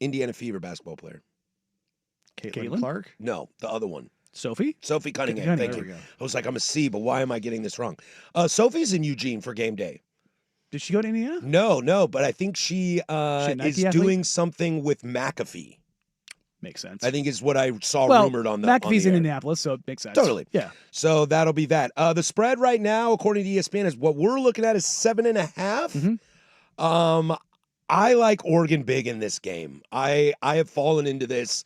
Indiana Fever basketball player. Caitlin? Clark. No, the other one. Sophie? Sophie Cunningham. Cunningham, Thank there you. we go. I was like, I'm a C, but why am I getting this wrong? Sophie's in Eugene for game day. Did she go to Indiana? No, but I think she a is Nike athlete? doing something with McAfee. Makes sense. I think is what I saw well, rumored on the McAfee's on in the air. Indianapolis, so it makes sense. Totally. Yeah. So that'll be that. The spread right now, according to ESPN, is what we're looking at is 7.5. Mhm. I like Oregon big in this game. I have fallen into this.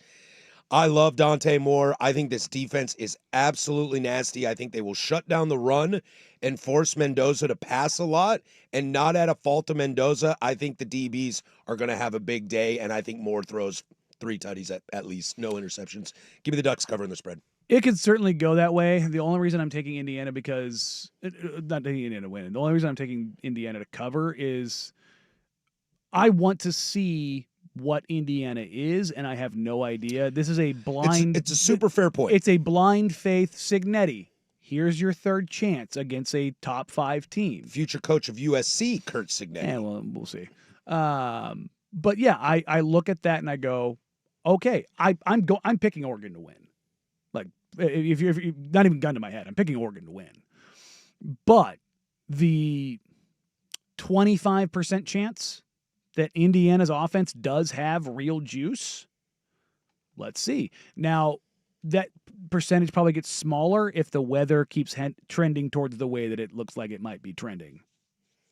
I love Dante Moore. I think this defense is absolutely nasty. I think they will shut down the run and force Mendoza to pass a lot, and not at a fault of Mendoza. I think the DBs are going to have a big day, and I think Moore throws 3 tutties at least, no interceptions. Give me the Ducks covering the spread. It could certainly go that way. The only reason I'm taking Indiana not taking Indiana to win. The only reason I'm taking Indiana to cover is I want to see what Indiana is, and I have no idea. This is a blind. It's a super fair point. It's a blind faith. Signetti, here's your third chance against a top 5 team. Future coach of USC, Kurt Signetti. Yeah, well, we'll see. But yeah, I look at that and I go, okay, I'm picking Oregon to win. Like if you're not even gun to my head, I'm picking Oregon to win. But the 25% chance that Indiana's offense does have real juice, let's see. Now, that percentage probably gets smaller if the weather keeps trending towards the way that it looks like it might be trending.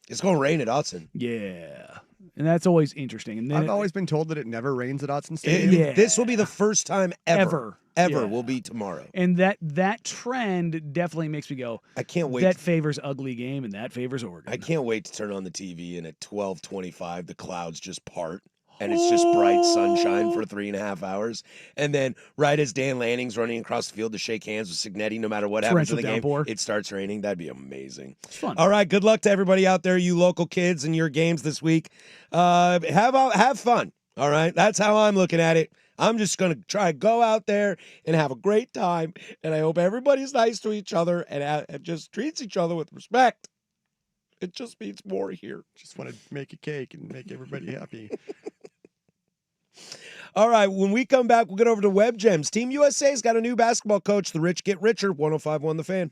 It's going to rain at Autzen. Yeah. And that's always interesting. And then I've always been told that it never rains at Autzen Stadium. Yeah. This will be the first time ever Yeah. will be tomorrow. And that trend definitely makes me go, I can't wait. that favors ugly game and that favors Oregon. I can't wait to turn on the TV and at 12:25 the clouds just part and it's just bright sunshine for 3.5 hours. And then right as Dan Lanning's running across the field to shake hands with Signetti, no matter what happens in the downpour. game, it starts raining. That'd be amazing. It's fun. All right, good luck to everybody out there, you local kids, in your games this week. Have fun. All right, that's how I'm looking at it. I'm just going to try to go out there and have a great time, and I hope everybody's nice to each other and just treats each other with respect. It just means more here. Just want to make a cake and make everybody happy. All right, when we come back, we'll get over to Web Gems. Team USA's got a new basketball coach. The rich get richer. 105.1 The Fan.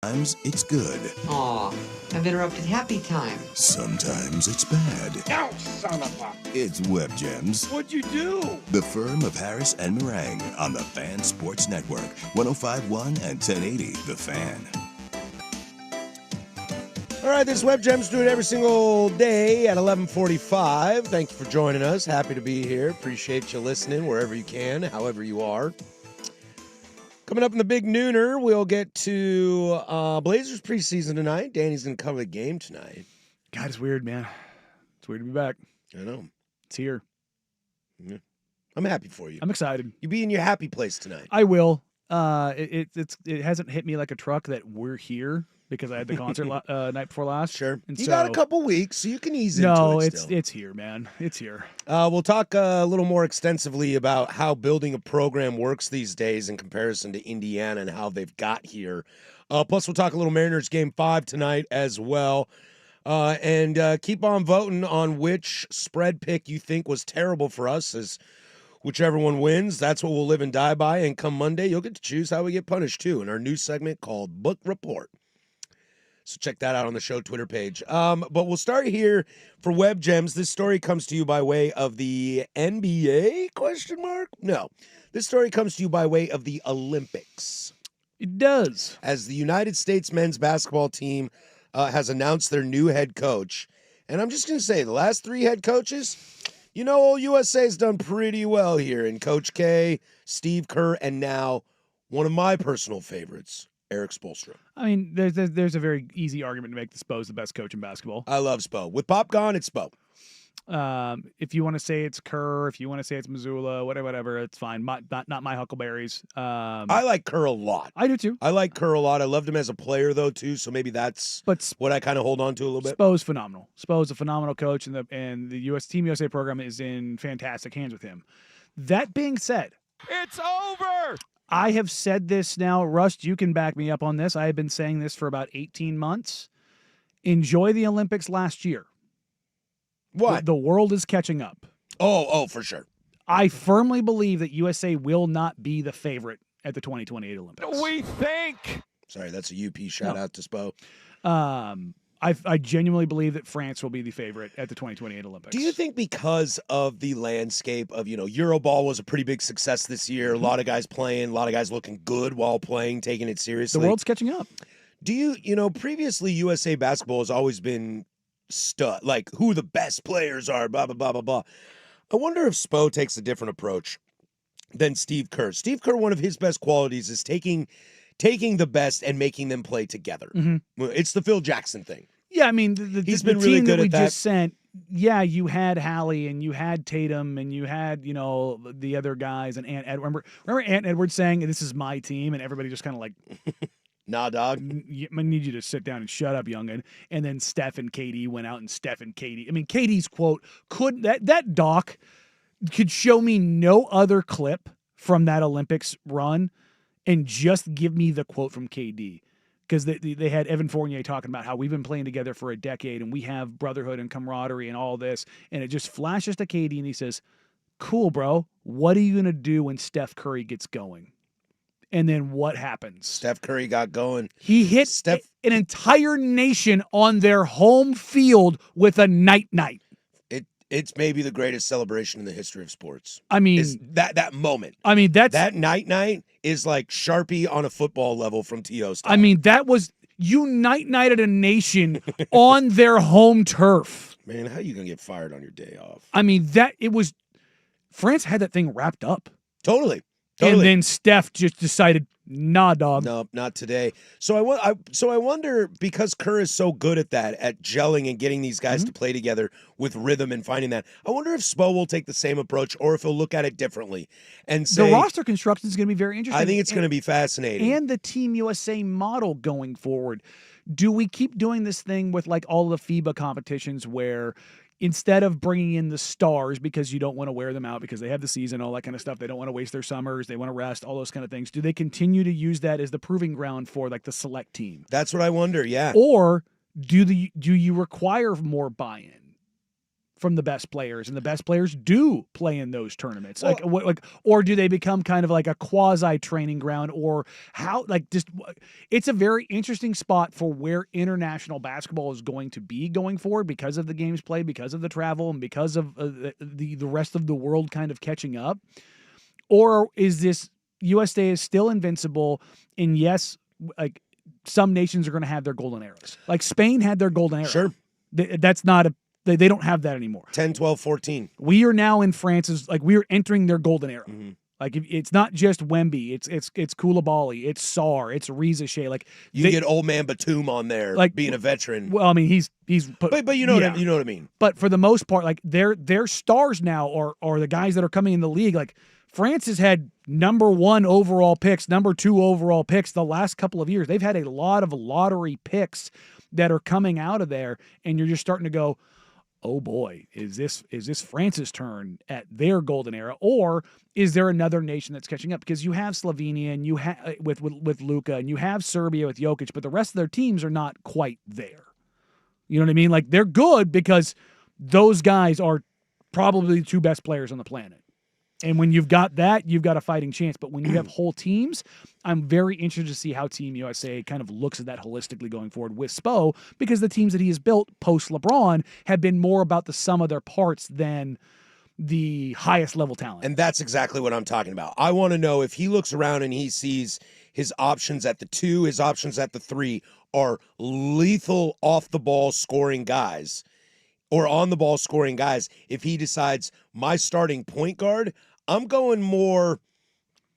Sometimes it's good. Aw, I've interrupted happy time. Sometimes it's bad. No, son of a... It's Web Gems. What'd you do? The Firm of Harris and Meringue on the Fan Sports Network. 105.1 and 1080 The Fan. All right, this Web Gems do it every single day at 11:45. Thank you for joining us. Happy to be here. Appreciate you listening wherever you can, however you are. Coming up in the big nooner, we'll get to Blazers preseason tonight. Danny's going to cover the game tonight. God, it's weird, man. It's weird to be back. I know. It's here. Yeah. I'm happy for you. I'm excited. You be in your happy place tonight. I will. It hasn't hit me like a truck that we're here because I had the concert night before last. Sure. And You so, got a couple weeks, so you can ease into No, it it's still. it's here, man. It's here. We'll talk a little more extensively about how building a program works these days in comparison to Indiana and how they've got here. Plus, we'll talk a little Mariners Game 5 tonight as well. And keep on voting on which spread pick you think was terrible for us, as whichever one wins, that's what we'll live and die by. And come Monday, you'll get to choose how we get punished, too, in our new segment called Book Report. So check that out on the show Twitter page. But we'll start here for Web Gems. This story comes to you by way of the NBA, ? No. This story comes to you by way of the Olympics. It does. As the United States men's basketball team has announced their new head coach. And I'm just going to say, the last 3 head coaches, you know, USA's done pretty well here. And Coach K, Steve Kerr, and now one of my personal favorites, Eric Spoelstra. I mean, there's a very easy argument to make that Spo's the best coach in basketball. I love Spo. With Pop gone, it's Spo. If you want to say it's Kerr, if you want to say it's Missoula, whatever, it's fine. Not my Huckleberries. I like Kerr a lot. I do too. I like Kerr a lot. I loved him as a player, though, too, so maybe that's what I kind of hold on to a little bit. Spo's phenomenal. Spo's a phenomenal coach, and the U.S. Team USA program is in fantastic hands with him. That being said, It's over! I have said this now. Rust, you can back me up on this. I have been saying this for about 18 months. Enjoy the Olympics last year. What? The world is catching up. Oh, for sure. I firmly believe that USA will not be the favorite at the 2028 Olympics. We think! Sorry, that's a UP shout out to Spo. I genuinely believe that France will be the favorite at the 2028 Olympics. Do you think because of the landscape of, Euroball was a pretty big success this year, a lot of guys playing, a lot of guys looking good while playing, taking it seriously? The world's catching up. Do you, previously USA basketball has always been like who the best players are, blah, blah, blah, blah, blah. I wonder if Spo takes a different approach than Steve Kerr. Steve Kerr, one of his best qualities is taking the best and making them play together. Mm-hmm. It's the Phil Jackson thing. Yeah, I mean, he's the been really team good that we at that. just sent, yeah, you had Hallie and you had Tatum and you had, the other guys and Ant Edwards. Remember Ant Edwards saying, "This is my team," and everybody just kind of like, nah, dog. I need you to sit down and shut up, youngin. And then Steph and KD went out, and Steph and KD. I mean, KD's quote that doc could show me no other clip from that Olympics run and just give me the quote from KD. Because they had Evan Fournier talking about how we've been playing together for a decade and we have brotherhood and camaraderie and all this. And it just flashes to KD and he says, "Cool, bro. What are you going to do when Steph Curry gets going?" And then what happens? Steph Curry got going. He hit an entire nation on their home field with a night-night. It's maybe the greatest celebration in the history of sports. I mean, is that moment. I mean, that night is like Sharpie on a football level from T.O. style. I mean, that was you nighted a nation on their home turf. Man, how are you gonna get fired on your day off? I mean, France had that thing wrapped up. Totally. And then Steph just decided, nah, dog. No, not today. So I wonder, because Kerr is so good at that, at gelling and getting these guys to play together with rhythm and finding that. I wonder if Spo will take the same approach or if he'll look at it differently and say the roster construction is going to be very interesting. I think it's going to be fascinating. And the Team USA model going forward. Do we keep doing this thing with like all the FIBA competitions where instead of bringing in the stars because you don't want to wear them out because they have the season, all that kind of stuff, they don't want to waste their summers, they want to rest, all those kind of things. Do they continue to use that as the proving ground for like the select team? That's what I wonder, yeah. Or do you require more buy-in? from the best players, and the best players do play in those tournaments. Well- Or do they become kind of like a quasi training ground, or how? It's a very interesting spot for where international basketball is going to be going forward because of the games played, because of the travel, and because of the rest of the world kind of catching up. Or is this USA is still invincible? And yes, like some nations are going to have their golden eras. Like Spain had their golden era. Sure. That's not they don't have that anymore. 10, 12, 14. We are now in France's, like, we are entering their golden era. Mm-hmm. Like, it's not just Wemby, it's Koulibaly, it's Sarr, it's Riza Shea. Like, You get old man Batum on there, Like, being a veteran. well, I mean, he's But you know what I mean. But for the most part, like, their stars now are the guys that are coming in the league. Like, France has had number 1 overall picks, number 2 overall picks the last couple of years. They've had a lot of lottery picks that are coming out of there, and you're just starting to go, oh boy, is this France's turn at their golden era, or is there another nation that's catching up? Because you have Slovenia and you have with Luka, and you have Serbia with Jokic, but the rest of their teams are not quite there. You know what I mean? Like, they're good because those guys are probably the 2 best players on the planet. And when you've got that, you've got a fighting chance. But when you have whole teams, I'm very interested to see how Team USA kind of looks at that holistically going forward with Spo, because the teams that he has built post LeBron have been more about the sum of their parts than the highest level talent. And that's exactly what I'm talking about. I want to know if he looks around and he sees his options at the 2, his options at the 3 are lethal off the ball scoring guys, or on the ball scoring guys. If he decides my starting point guard, I'm going more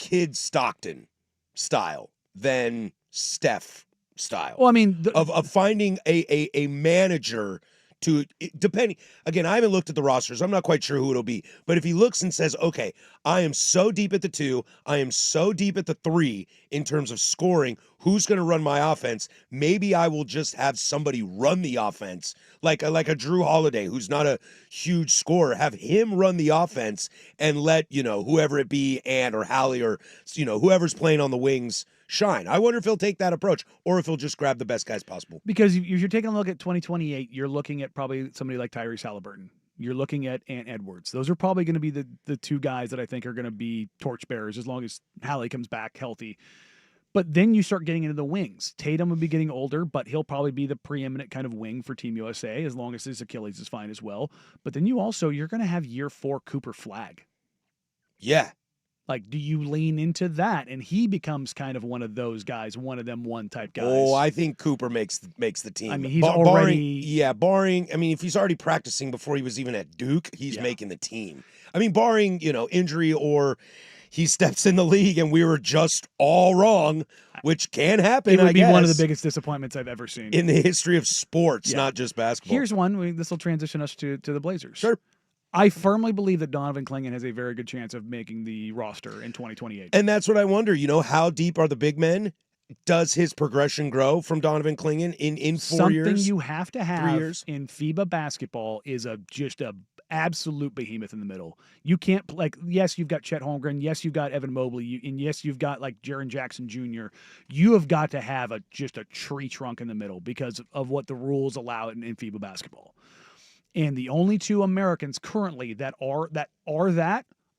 Kid Stockton style than Steph style. Well, I mean, of finding a manager to, depending, again, I haven't looked at the rosters. I'm not quite sure who it'll be. But if he looks and says, okay, I am so deep at the 2, I am so deep at the 3 in terms of scoring, who's going to run my offense? Maybe I will just have somebody run the offense, like a Drew Holiday, who's not a huge scorer. Have him run the offense and let, whoever it be, Ant or Hallie or, whoever's playing on the wings shine. I wonder if he'll take that approach, or if he'll just grab the best guys possible. Because if you're taking a look at 2028, you're looking at probably somebody like Tyrese Halliburton. You're looking at Ant Edwards. Those are probably going to be the 2 guys that I think are going to be torchbearers as long as Hallie comes back healthy. But then you start getting into the wings. Tatum would be getting older, but he'll probably be the preeminent kind of wing for Team USA as long as his Achilles is fine as well. But then you're going to have year 4 Cooper Flagg. Yeah. Like, do you lean into that? And he becomes kind of one of those guys, one of them one type guys. Oh, I think Cooper makes the team. I mean, he's already... barring, if he's already practicing before he was even at Duke, he's making the team. I mean, barring, injury, or he steps in the league and we were just all wrong, which can happen, It would be guess, one of the biggest disappointments I've ever seen. in the history of sports, not just basketball. Here's one. This will transition us to the Blazers. Sure. I firmly believe that Donovan Clingan has a very good chance of making the roster in 2028. And that's what I wonder, how deep are the big men? Does his progression grow from Donovan Clingan in 4 years? Something you have to have 3 years? in FIBA basketball is just a absolute behemoth in the middle. You can't, yes, you've got Chet Holmgren. Yes, you've got Evan Mobley. And yes, you've got Jaren Jackson Jr. You have got to have just a tree trunk in the middle because of what the rules allow in FIBA basketball. And the only 2 Americans currently that are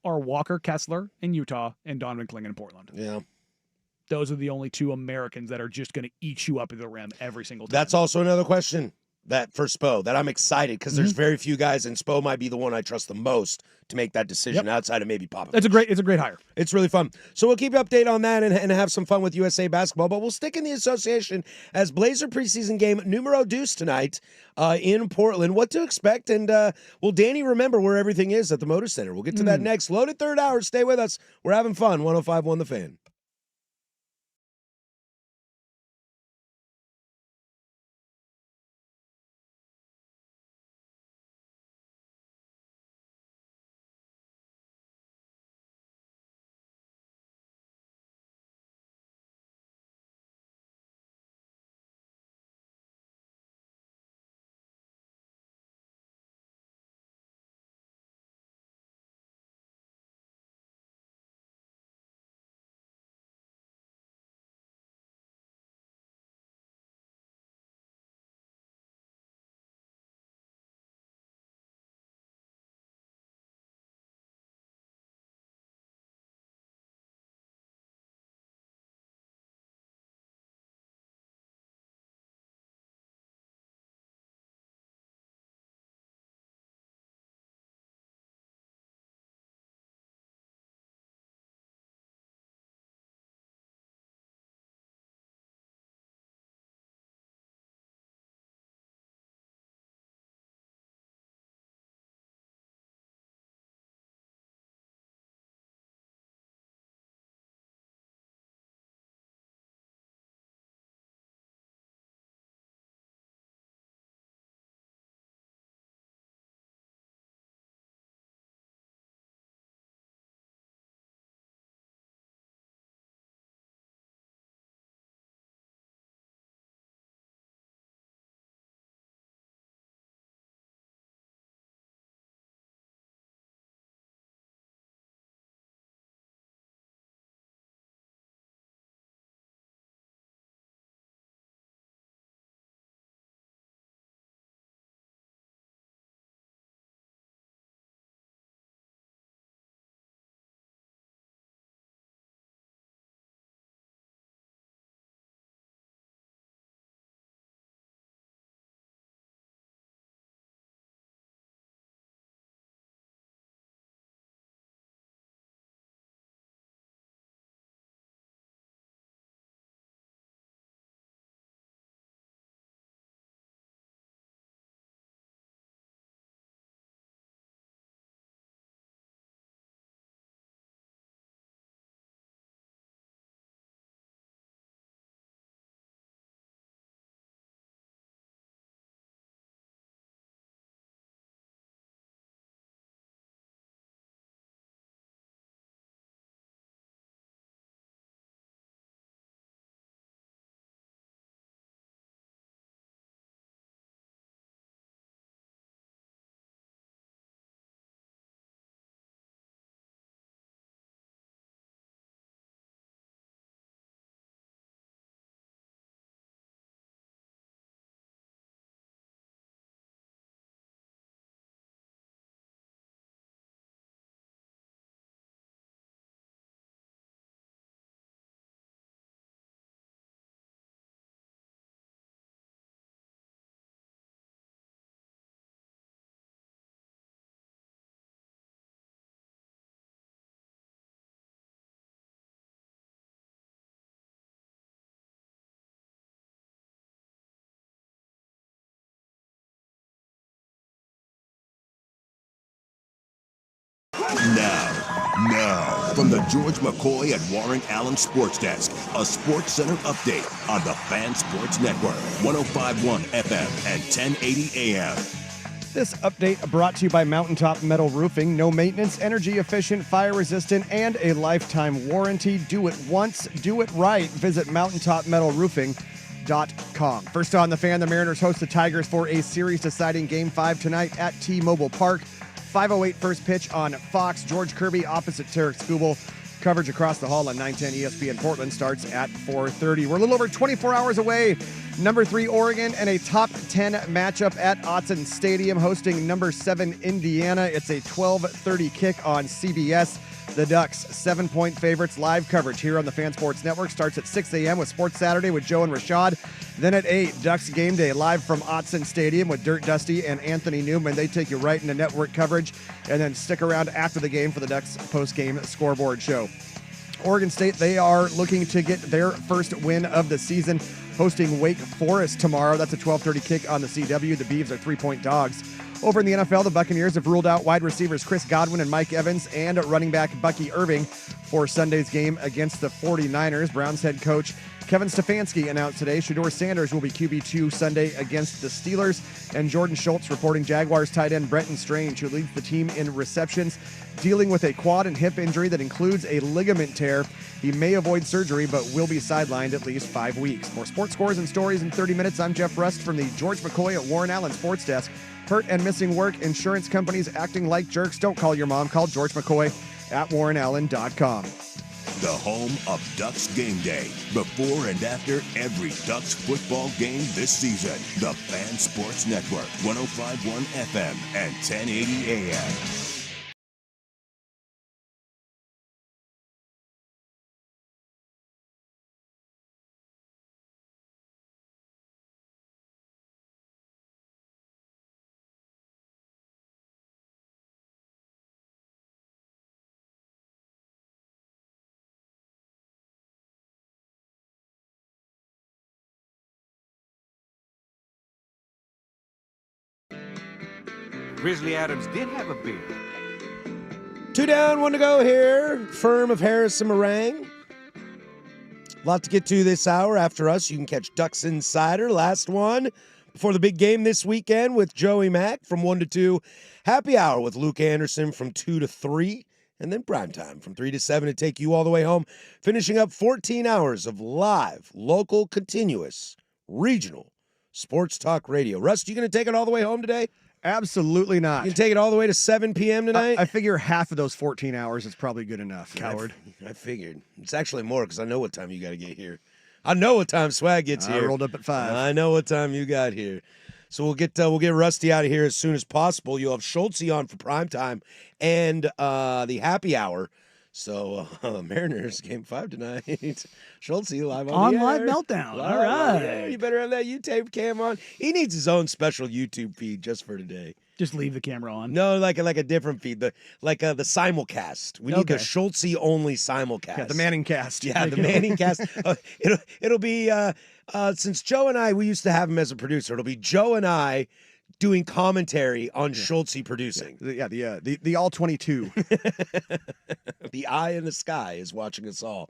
Walker Kessler in Utah and Donovan Clingan in Portland. Yeah. Those are the only 2 Americans that are just going to eat you up at the rim every single time. That's also another question that for Spo that I'm excited, because there's Mm-hmm. very few guys, and Spo might be the one I trust the most to make that decision outside of maybe Popovich. It's a great hire. It's really fun. So we'll keep you updated on that and have some fun with USA basketball, but we'll stick in the association as Blazer preseason game numero dos tonight in Portland. What to expect, and will Danny remember where everything is at the Motor Center? We'll get to that next. Loaded third hour. Stay with us. We're having fun. 105.1 The Fan. Now, from the George McCoy at Warren Allen Sports Desk, a Sports Center update on the Fan Sports Network, 105.1 FM and 1080 AM. This update brought to you by Mountaintop Metal Roofing. No maintenance, energy efficient, fire resistant, and a lifetime warranty. Do it once, do it right. Visit mountaintopmetalroofing.com. First on the Fan, the Mariners host the Tigers for a series deciding Game 5 tonight at T-Mobile Park. 5:08 first pitch on Fox. George Kirby opposite Tarek Skubal. Coverage across the hall on 910 ESPN Portland starts at 4:30. We're a little over 24 hours away. Number 3 Oregon and a top 10 matchup at Autzen Stadium hosting number 7 Indiana. It's a 12:30 kick on CBS. The Ducks, 7-point favorites. Live coverage here on the Fan Sports Network starts at 6 a.m. with Sports Saturday with Joe and Rashad. Then at 8, Ducks Game Day live from Autzen Stadium with Dirt Dusty and Anthony Newman. They take you right into network coverage, and then stick around after the game for the Ducks post-game scoreboard show. Oregon State, they are looking to get their first win of the season, hosting Wake Forest tomorrow. That's a 12:30 kick on the CW. The Beavs are 3-point dogs. Over in the NFL, the Buccaneers have ruled out wide receivers Chris Godwin and Mike Evans and running back Bucky Irving for Sunday's game against the 49ers. Browns head coach Kevin Stefanski announced today Shedeur Sanders will be QB2 Sunday against the Steelers. And Jordan Schultz reporting Jaguars tight end Brenton Strange, who leads the team in receptions, dealing with a quad and hip injury that includes a ligament tear. He may avoid surgery, but will be sidelined at least 5 weeks. More sports scores and stories in 30 minutes. I'm Jeff Rust from the George McCoy at Warren Allen Sports Desk. Hurt and missing work, insurance companies acting like jerks. Don't call your mom. Call George McCoy at warrenallen.com. The home of Ducks Game Day. Before and after every Ducks football game this season. The Fan Sports Network, 105.1 FM and 1080 AM. Grizzly Adams did have a beard. 2 down, 1 to go here. Firm of Harris and Meringue. A lot to get to this hour. After us, you can catch Ducks Insider. Last one before the big game this weekend with Joey Mack from 1 to 2. Happy hour with Luke Anderson from 2 to 3. And then primetime from 3 to 7 to take you all the way home. Finishing up 14 hours of live, local, continuous, regional sports talk radio. Russ, you going to take it all the way home today? Absolutely not. You can take it all the way to 7 p.m. tonight? I figure half of those 14 hours is probably good enough, coward. I figured. It's actually more because I know what time you got to get here. I know what time Swag gets here. I rolled up at 5. I know what time you got here. So we'll get Rusty out of here as soon as possible. You'll have Schultze on for primetime and the happy hour. So Mariners game 5 tonight. Schultze live on the air. Live Meltdown. All right. Yeah, you better have that YouTube cam on. He needs his own special YouTube feed just for today. Just leave the camera on. No, like a different feed, the simulcast. We need the Schultze only simulcast. Yeah, the Manning cast. Yeah, the Manning cast. It'll be since Joe and I, we used to have him as a producer. It'll be Joe and I doing commentary on Schultze producing. Yeah, the all 22. The eye in the sky is watching us all.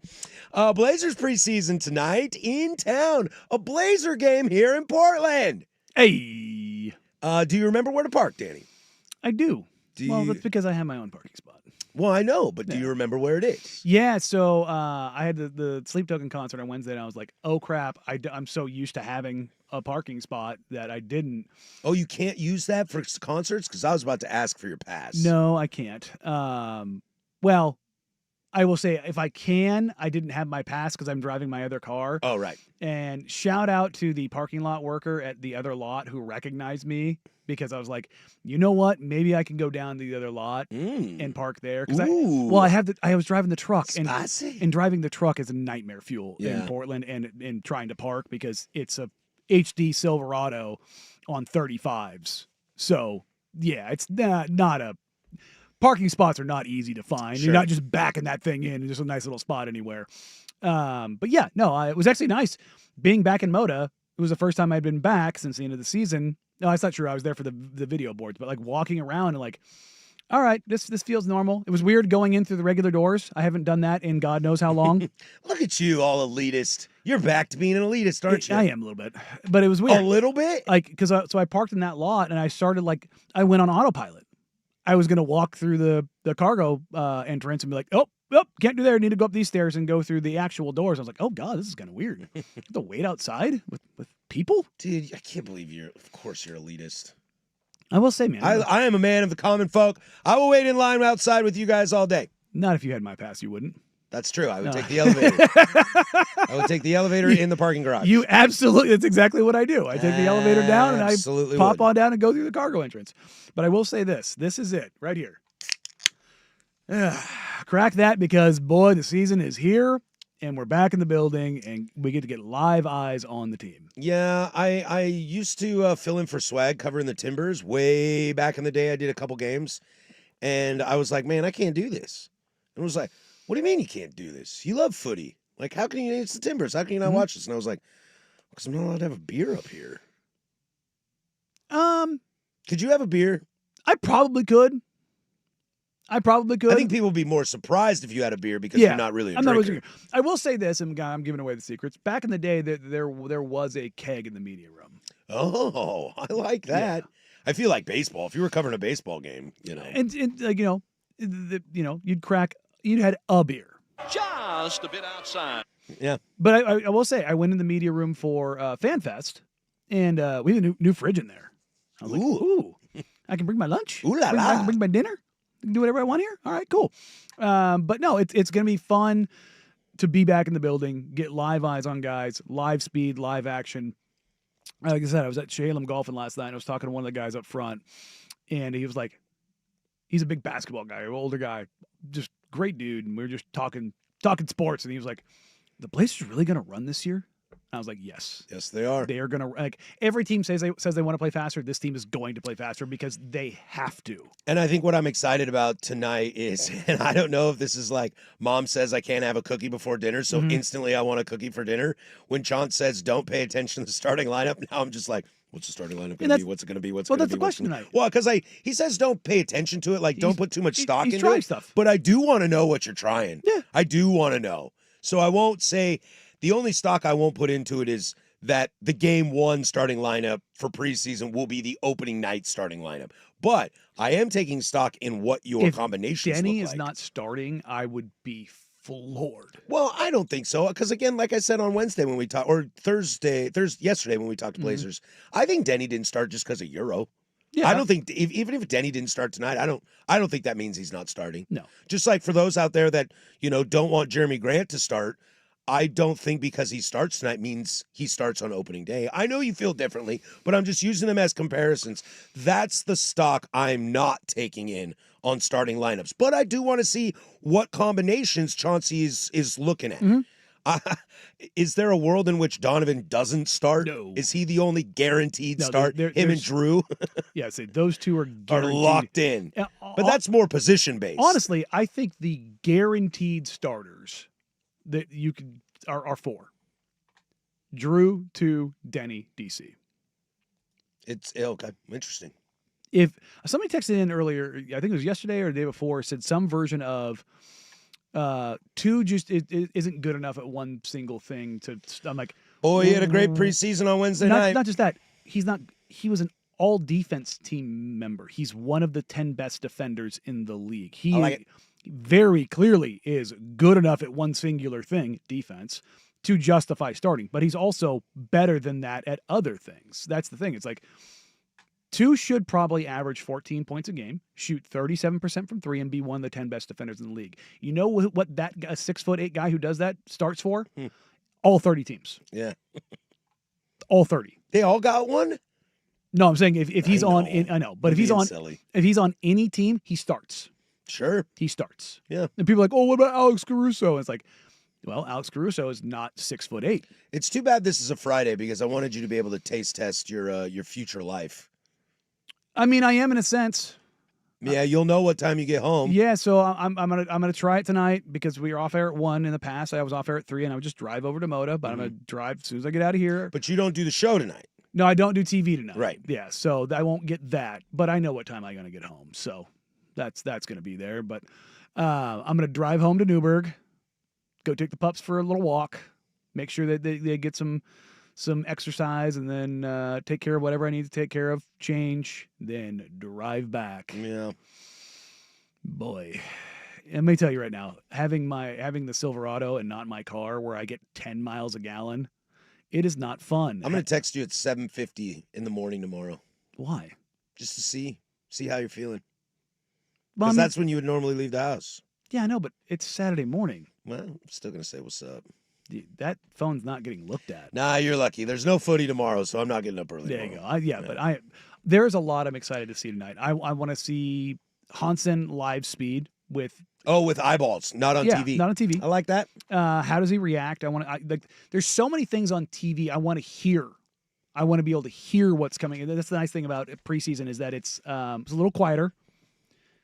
Blazers preseason tonight in town. A Blazer game here in Portland. Hey. Do you remember where to park, Danny? I do. That's because I have my own parking spot. Well, I know, but do you remember where it is? Yeah, so I had the Sleep Token concert on Wednesday, and I was like, oh, crap, I'm so used to having a parking spot that I didn't. Oh, you can't use that for concerts? Because I was about to ask for your pass. No, I can't. Well, I will say if I can, I didn't have my pass because I'm driving my other car. Oh, right. And shout out to the parking lot worker at the other lot who recognized me because I was like, you know what? Maybe I can go down to the other lot and park there. Because I was driving the truck and driving the truck is a nightmare fuel in Portland and trying to park because it's a HD Silverado on 35s. So yeah, it's not a parking spots are not easy to find. Sure. You're not just backing that thing in just a nice little spot anywhere. But yeah, no, it was actually nice being back in Moda. It was the first time I'd been back since the end of the season. No, that's not true. I was there for the video boards, but like walking around and like all right, this feels normal. It was weird going in through the regular doors. I haven't done that in God knows how long. Look at you, all elitist. You're back to being an elitist, aren't you? I am a little bit, but it was weird. A little bit? Like, because so I parked in that lot and I started I went on autopilot. I was going to walk through the cargo entrance and be like, oh, can't do there. I need to go up these stairs and go through the actual doors. I was like, oh God, this is kind of weird. You have to wait outside with people? Dude, I can't believe of course you're elitist. I will say, man. I am a man of the common folk. I will wait in line outside with you guys all day. Not if you had my pass, you wouldn't. That's true. I would take the elevator. I would take the elevator in the parking garage. You absolutely, that's exactly what I do. I take the elevator down and I pop on down and go through the cargo entrance. But I will say this is it right here. Crack that because, boy, the season is here and we're back in the building and we get to get live eyes on the team. Yeah, I used to fill in for Swag covering the Timbers way back in the day. I did a couple games and I was like, man, I can't do this. And it was like, what do you mean you can't do this? You love footy. Like, how can you, it's the Timbers. How can you not watch this? And I was like, because I'm not allowed to have a beer up here. Could you have a beer? I probably could. I think people would be more surprised if you had a beer because you're not really a drinker. I will say this, and I'm giving away the secrets. Back in the day, there was a keg in the media room. Oh, I like that. Yeah. I feel like baseball. If you were covering a baseball game, and you'd had a beer. Just a bit outside. Yeah. But I will say, I went in the media room for FanFest, and we had a new fridge in there. I was like, ooh, I can bring my lunch. Ooh la la. I can bring my dinner. I can do whatever I want here. All right, cool. But no, it's going to be fun to be back in the building, get live eyes on guys, live speed, live action. Like I said, I was at Shalem golfing last night. And I was talking to one of the guys up front, and he was like, he's a big basketball guy, an older guy, just great dude. And we were just talking sports, and he was like, the Blazers really going to run this year? I was like, yes. Yes, they are. They are going to, every team says they want to play faster. This team is going to play faster because they have to. And I think what I'm excited about tonight is, and I don't know if this is like mom says I can't have a cookie before dinner, so instantly I want a cookie for dinner. When Chauncey says don't pay attention to the starting lineup, now I'm just like, what's the starting lineup going to be? What's it going to be? What's it going to be? Well, that's the question tonight. Well, because he says don't pay attention to it, like don't put too much stock into trying it. Stuff. But I do want to know what you're trying. Yeah. I do want to know. So I won't say, the only stock I won't put into it is that the game one starting lineup for preseason will be the opening night starting lineup. But I am taking stock in what your combinations look like. If Denny is not starting, I would be floored. Well, I don't think so. Because again, like I said on Wednesday when we talked, or yesterday when we talked to Blazers, I think Denny didn't start just because of Euro. Yeah. I don't think even if Denny didn't start tonight, I don't think that means he's not starting. No. Just like for those out there that, don't want Jeremy Grant to start, I don't think because he starts tonight means he starts on opening day. I know you feel differently, but I'm just using them as comparisons. That's the stock I'm not taking in on starting lineups. But I do want to see what combinations Chauncey is looking at. Is there a world in which Donovan doesn't start? No. Is he the only guaranteed start? Him and Drew? Yeah, those two are guaranteed. Are locked in. But that's more position-based. Honestly, I think the guaranteed starters that you could are four. Drew, 2, Denny, DC. It's okay. Interesting. If somebody texted in earlier, I think it was yesterday or the day before, said some version of 2 just isn't good enough at one single thing to. I'm like, he had a great preseason on Wednesday night. Not just that. He was an all defense team member. He's one of the 10 best defenders in the league. He like very clearly is good enough at one singular thing, defense, to justify starting. But he's also better than that at other things. That's the thing. It's like 2 should probably average 14 points a game, shoot 37% from 3, and be one of the 10 best defenders in the league. You know what that 6'8" guy who does that starts for? All 30 teams. Yeah. All 30. They all got one? No, I'm saying if he's on, I know, but if he's on any team, he starts. Sure. He starts. Yeah. And people are like, oh, what about Alex Caruso? And it's like, well, Alex Caruso is not 6'8". It's too bad this is a Friday because I wanted you to be able to taste test your future life. I mean, I am in a sense. Yeah, you'll know what time you get home. Yeah, so I'm gonna try it tonight because we were off air at 1 in the past. I was off air at 3, and I would just drive over to Moda. But I'm gonna drive as soon as I get out of here. But you don't do the show tonight. No, I don't do TV tonight. Right. Yeah, so I won't get that. But I know what time I'm gonna get home. So That's going to be there. But I'm going to drive home to Newburgh, go take the pups for a little walk, make sure that they get some exercise, and then take care of whatever I need to take care of, change, then drive back. Yeah. Boy, let me tell you right now, having the Silverado and not my car where I get 10 miles a gallon, it is not fun. I'm going to text you at 7:50 in the morning tomorrow. Why? Just to see how you're feeling. Well, Because that's when you would normally leave the house. Yeah, I know, but it's Saturday morning. Well, I'm still going to say what's up. That phone's not getting looked at. Nah, you're lucky. There's no footy tomorrow, so I'm not getting up early. There you tomorrow. go. But there's a lot I'm excited to see tonight. I want to see Hansen live speed with eyeballs, not on TV. Not on TV. I like that. How does he react? There's so many things on TV I want to hear. I want to be able to hear what's coming. And that's the nice thing about preseason is that it's a little quieter,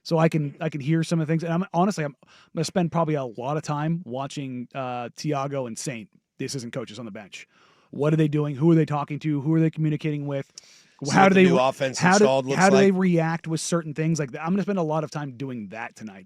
so I can hear some of the things. And I'm going to spend probably a lot of time watching Tiago and Saint, the assistant coaches on the bench. What are they doing? Who are they talking to? Who are they communicating with? How do they offense installed looks how do like? they react with certain things like that? I'm going to spend a lot of time doing that tonight.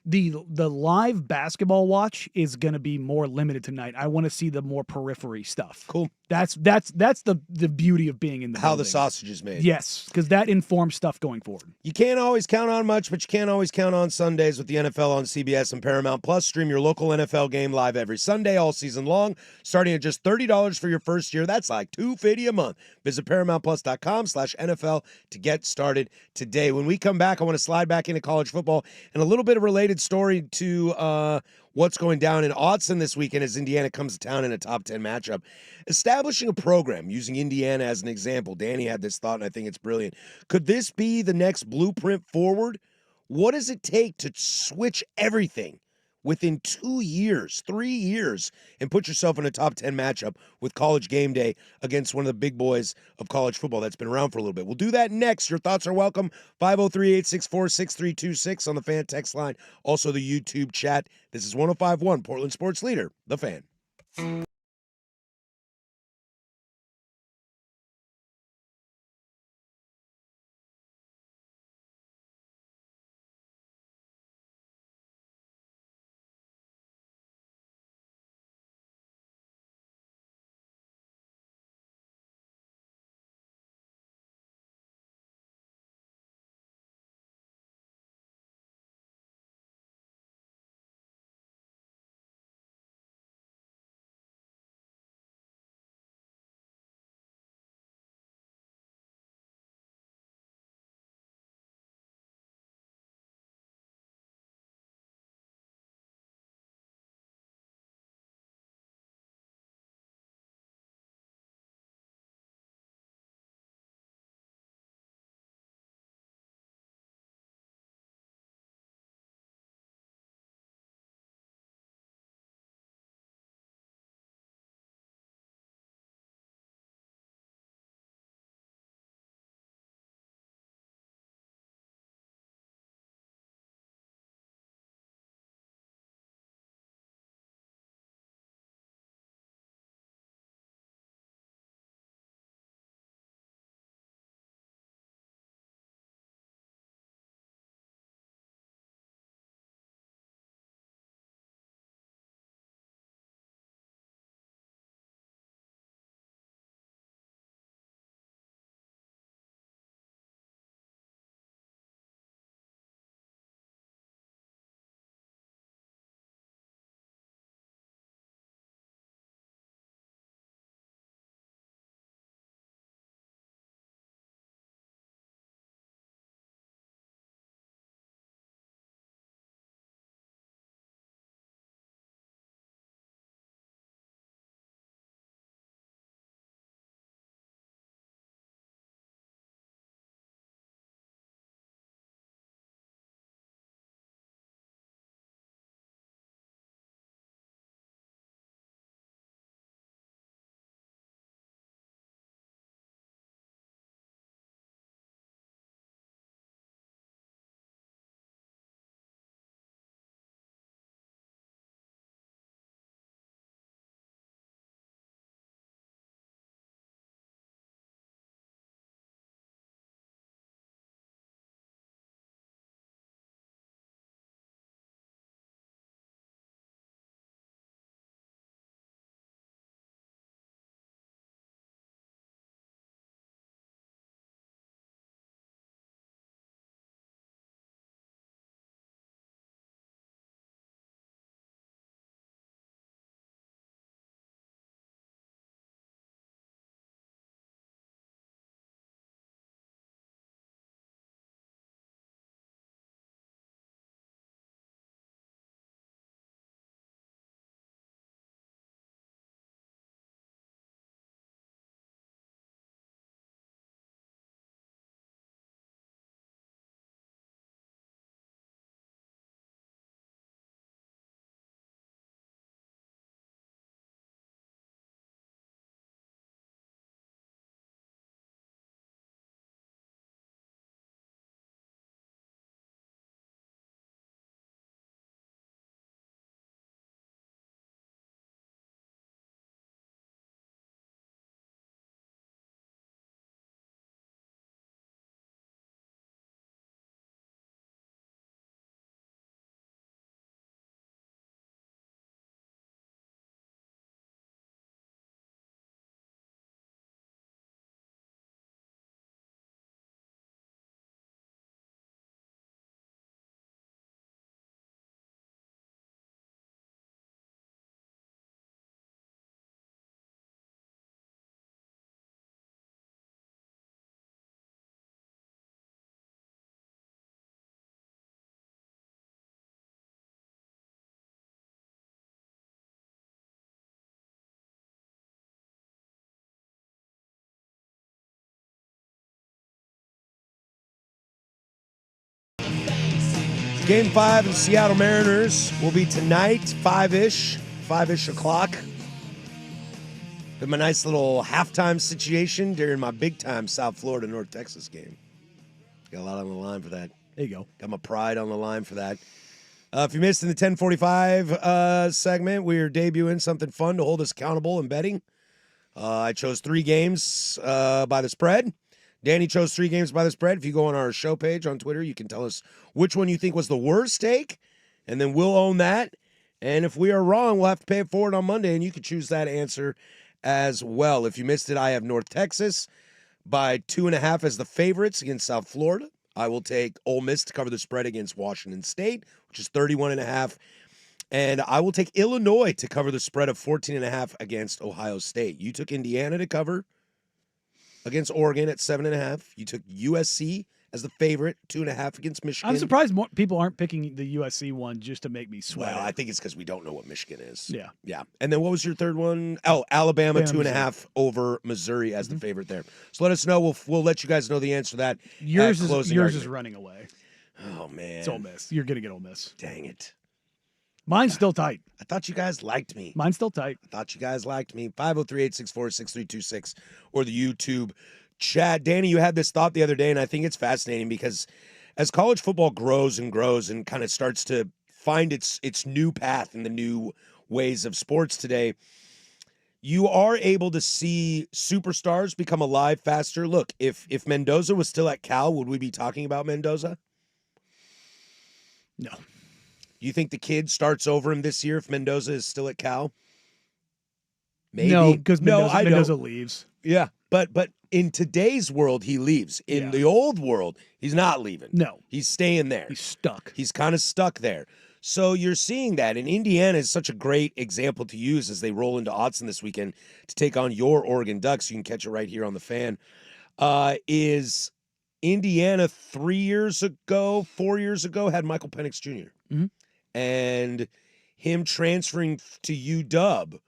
The live basketball watch is going to be more limited tonight. I want to see the more periphery stuff. Cool. That's the beauty of being in the How building. the sausage is made. Yes, because that informs stuff going forward. You can't always count on much, but you can't always count on Sundays with the NFL on CBS and Paramount Plus. Stream your local NFL game live every Sunday all season long, starting at just $30 for your first year. That's like $250 a month. Visit ParamountPlus.com/NFL to get started today. When we come back, I want to slide back into college football and a little bit of related story to what's going down in Autzen this weekend as Indiana comes to town in a top 10 matchup. Establishing a program using Indiana as an example. Danny had this thought, and I think it's brilliant. Could this be the next blueprint forward? What does it take to switch everything within 2 years, 3 years, and put yourself in a top 10 matchup with College Game Day against one of the big boys of college football that's been around for a little bit? We'll do that next. Your thoughts are welcome. 503-864-6326 on the Fan text line. Also the YouTube chat. This is 105.1 Portland Sports Leader, The Fan. Game 5 in Seattle Mariners will be tonight, 5-ish o'clock. Been my nice little halftime situation during my big-time South Florida, North Texas game. Got a lot on the line for that. There you go. Got my pride on the line for that. If you missed in the 10:45 segment, we're debuting something fun to hold us accountable in betting. I chose 3 games by the spread. Danny chose 3 games by the spread. If you go on our show page on Twitter, you can tell us which one you think was the worst take, and then we'll own that. And if we are wrong, we'll have to pay it forward on Monday, and you can choose that answer as well. If you missed it, I have North Texas by 2.5 as the favorites against South Florida. I will take Ole Miss to cover the spread against Washington State, which is 31.5. And I will take Illinois to cover the spread of 14.5 against Ohio State. You took Indiana to cover against Oregon at 7.5. You took USC as the favorite, 2.5 against Michigan. I'm surprised more people aren't picking the USC one just to make me sweat. Well, I think it's because we don't know what Michigan is. Yeah. Yeah. And then what was your third one? Oh, Alabama, Alabama, 2.5 over Missouri as the favorite there. So let us know. We'll let you guys know the answer to that. Yours at closing is argument. running away. Oh, man. It's Ole Miss. You're gonna get Ole Miss. Dang it. Mine's still tight. I thought you guys liked me. Mine's still tight. I thought you guys liked me. 503-864-6326 or the YouTube chat. Danny, you had this thought the other day, and I think it's fascinating because as college football grows and kind of starts to find its new path in the new ways of sports today, you are able to see superstars become alive faster. Look, if Mendoza was still at Cal, would we be talking about Mendoza? No. You think the kid starts over him this year if Mendoza is still at Cal? Maybe. No, because I Mendoza don't. leaves. Yeah, but in today's world, he leaves. In the old world, he's not leaving. No. He's staying there. He's stuck. He's kind of stuck there. So you're seeing that. And Indiana is such a great example to use as they roll into Autzen this weekend to take on your Oregon Ducks. You can catch it right here on the Fan. Is Indiana 4 years ago, had Michael Penix Jr. Mm-hmm. And him transferring to UW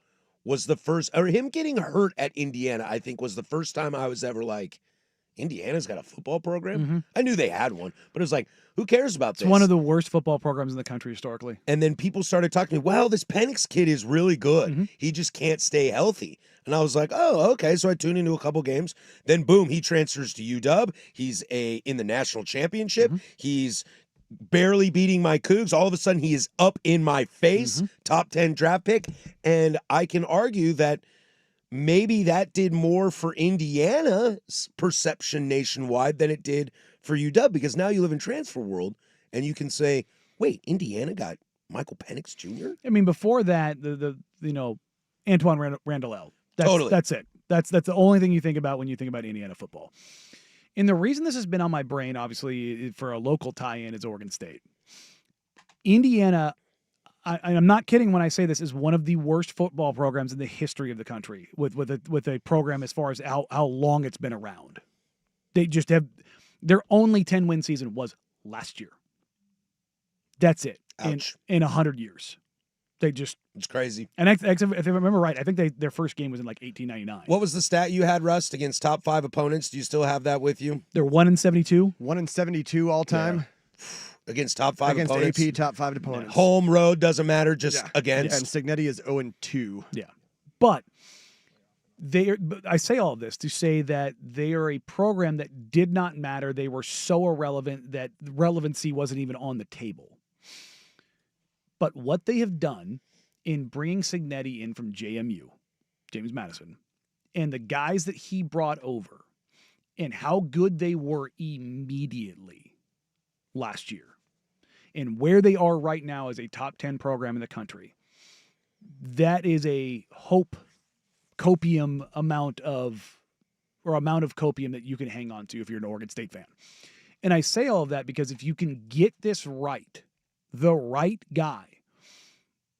was the first, or him getting hurt at Indiana, I think, was the first time I was ever like, Indiana's got a football program? Mm-hmm. I knew they had one, but it was like, who cares about this? It's one of the worst football programs in the country historically. And then people started talking to me, well, this Penix kid is really good. Mm-hmm. He just can't stay healthy. And I was like, oh, okay. So I tuned into a couple games. Then, boom, he transfers to UW. He's in the national championship. Mm-hmm. He's barely beating my Cougs. All of a sudden, he is up in my face, top 10 draft pick. And I can argue that maybe that did more for Indiana's perception nationwide than it did for UW, because now you live in transfer world and you can say, wait, Indiana got Michael Penix Jr.? I mean, before that, the Antoine Randall. Totally. That's it. That's the only thing you think about when you think about Indiana football. And the reason this has been on my brain, obviously, for a local tie-in is Oregon State. Indiana, I'm not kidding when I say this, is one of the worst football programs in the history of the country with a program as far as how long it's been around. They just have their only 10-win season was last year. That's it. Ouch. In 100 years. It's crazy. And if I remember right, I think their first game was in like 1899. What was the stat you had, Rust, against top 5 opponents? Do you still have that with you? They're 1-72. 1-72 all time. Yeah. Against top 5 against opponents? AP top 5 opponents. Home, road, doesn't matter, just against. And Signetti is 0-2. Yeah. But I say all of this to say that they are a program that did not matter. They were so irrelevant that relevancy wasn't even on the table. But what they have done in bringing Signetti in from JMU, James Madison, and the guys that he brought over and how good they were immediately last year and where they are right now as a top 10 program in the country, that is a amount of copium that you can hang on to if you're an Oregon State fan. And I say all of that because if you can get this right, the right guy,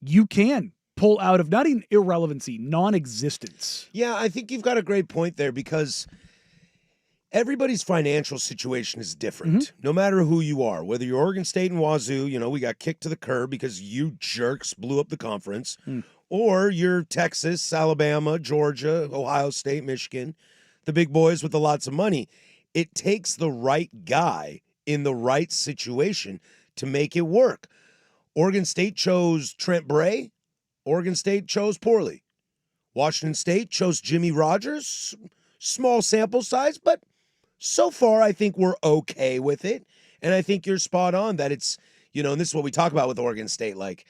you can pull out of not even irrelevancy, non-existence. Yeah, I think you've got a great point there because everybody's financial situation is different. No matter who you are, whether you're Oregon State and Wazoo, we got kicked to the curb because you jerks blew up the conference, or you're Texas, Alabama, Georgia, Ohio State, Michigan, the big boys with the lots of money. It takes the right guy in the right situation to make it work. Oregon State chose Trent Bray. Oregon State chose poorly. Washington State chose Jimmy Rogers. Small sample size, but so far I think we're okay with it. And I think you're spot on that it's, and this is what we talk about with Oregon State, like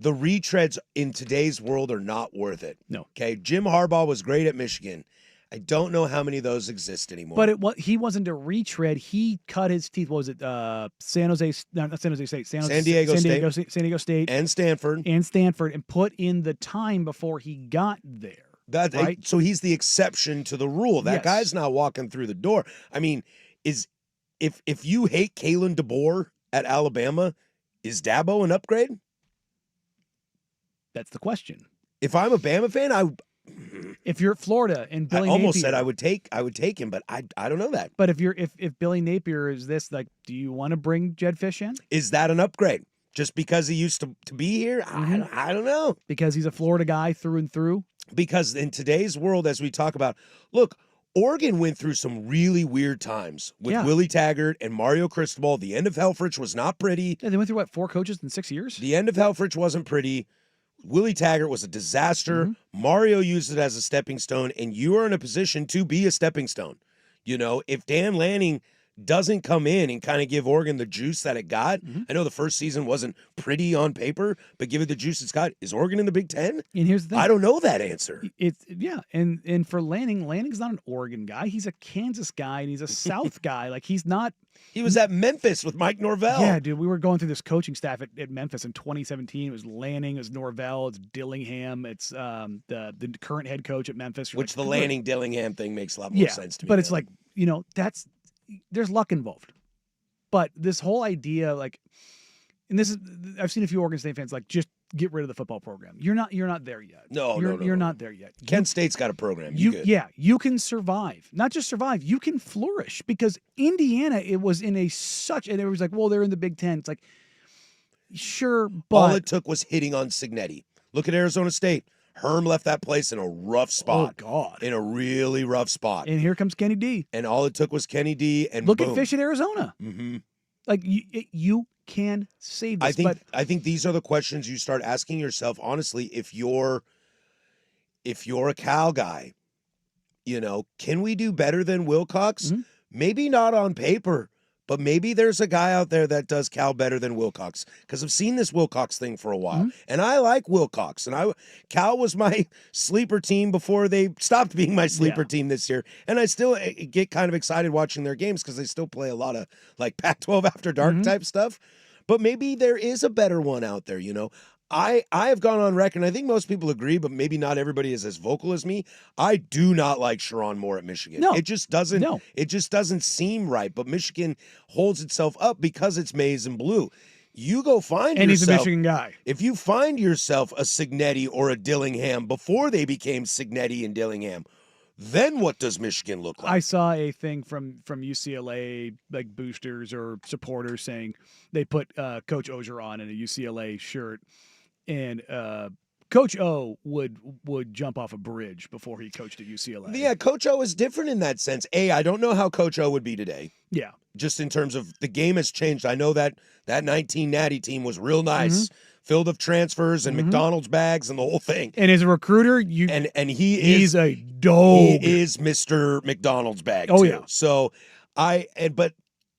the retreads in today's world are not worth it. No. Okay, Jim Harbaugh was great at Michigan. I don't know how many of those exist anymore. But he wasn't a retread. He cut his teeth. What was it? San Diego State, and Stanford, and put in the time before he got there. Right? So he's the exception to the rule. That guy's not walking through the door. I mean, if you hate Kalen DeBoer at Alabama, is Dabo an upgrade? That's the question. If I'm a Bama fan, if you're at Florida and Billy I almost Napier, said I would take him, but I don't know that. But if Billy Napier is this, like, do you want to bring Jed Fish in? Is that an upgrade? Just because he used to be here? I don't know. Because he's a Florida guy through and through? Because in today's world, as we talk about, look, Oregon went through some really weird times with Willie Taggart and Mario Cristobal. The end of Helfrich was not pretty. Yeah, they went through, 4 coaches in 6 years? The end of Helfrich wasn't pretty. Willie Taggart was a disaster. Mario used it as a stepping stone, and you are in a position to be a stepping stone. If Dan Lanning doesn't come in and kind of give Oregon the juice that it got, I know the first season wasn't pretty on paper, but give it the juice it's got. Is Oregon in the Big Ten? And here's the thing. I don't know that answer. And for Lanning's not an Oregon guy. He's a Kansas guy, and he's a South guy. Like, he's not. He was at Memphis with Mike Norvell. Yeah, dude, we were going through this coaching staff at Memphis in 2017. It was Lanning, it was Norvell, it's Dillingham, it's the current head coach at Memphis. Which the Lanning-Dillingham thing makes a lot more sense to me. But it's like, there's luck involved. But this whole idea, like, and this is, I've seen a few Oregon State fans like, just get rid of the football program. You're not there yet. You're not there yet. Kent State's got a program. You can survive. Not just survive, you can flourish, because Indiana, it was in and everybody's like, well, they're in the Big Ten. It's like, sure, but all it took was hitting on Cignetti. Look at Arizona State. Herm left that place in a rough spot. Oh, God. In a really rough spot. And here comes Kenny D. And all it took was Kenny D. And look boom. at Fish at Arizona. Mm-hmm. Like, you can save this. I think these are the questions you start asking yourself, honestly, if you're a Cal guy. Can we do better than Wilcox? Maybe not on paper, but maybe there's a guy out there that does Cal better than Wilcox, because I've seen this Wilcox thing for a while, and I like Wilcox, and Cal was my sleeper team before they stopped being my sleeper team this year, and I still get kind of excited watching their games because they still play a lot of like Pac-12 after dark type stuff, but maybe there is a better one out there. I have gone on record, and I think most people agree, but maybe not everybody is as vocal as me. I do not like Sharon Moore at Michigan. No. It just doesn't seem right. But Michigan holds itself up because it's maize and blue. You go find and yourself. He's a Michigan guy. If you find yourself a Cignetti or a Dillingham before they became Cignetti and Dillingham, then what does Michigan look like? I saw a thing from UCLA, like boosters or supporters, saying they put Coach Ogeron in a UCLA shirt, and Coach O would jump off a bridge before he coached at UCLA. Yeah, Coach O is different in that sense. I don't know how Coach O would be today. Yeah. Just in terms of the game has changed. I know that 19 Natty team was real nice, filled of transfers and McDonald's bags and the whole thing. And as a recruiter, he's a dog. He is Mr. McDonald's bag. Oh too. yeah. So but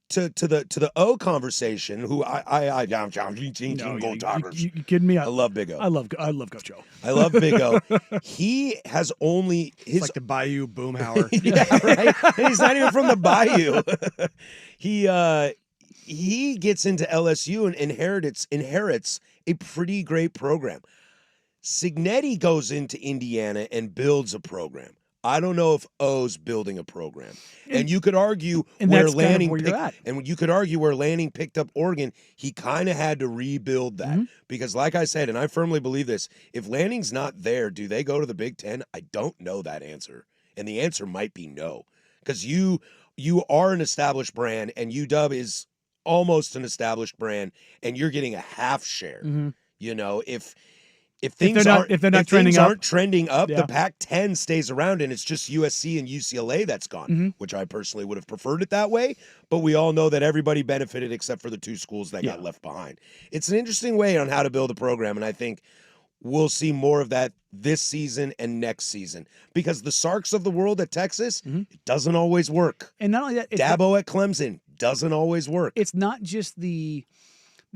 to the O conversation, who you kidding me? I love Big O. I love Coach O. I love Big O. He has only It's like the Bayou Boomhauer. Yeah, right. And he's not even from the Bayou. He gets into LSU and inherits a pretty great program. Cignetti goes into Indiana and builds a program. I don't know if O's building a program. And you could argue where Lanning picked up Oregon, he kind of had to rebuild that. Because like I said, and I firmly believe this, if Lanning's not there, do they go to the Big Ten? I don't know that answer. And the answer might be no. Because you are an established brand, and UW is almost an established brand, and you're getting a half share. If if things they're not- aren't if they're not if trending things up. aren't trending up, Yeah. the Pac-10 stays around, and it's just USC and UCLA that's gone, Mm-hmm. which I personally would have preferred it that way. But we all know that everybody benefited except for the two schools that got Yeah. left behind. It's an interesting way on how to build a program, and I think we'll see more of that this season and next season because the Sarks of the world at Texas, it doesn't always work. And not only that, it's not, Dabo at Clemson doesn't always work. it's not just the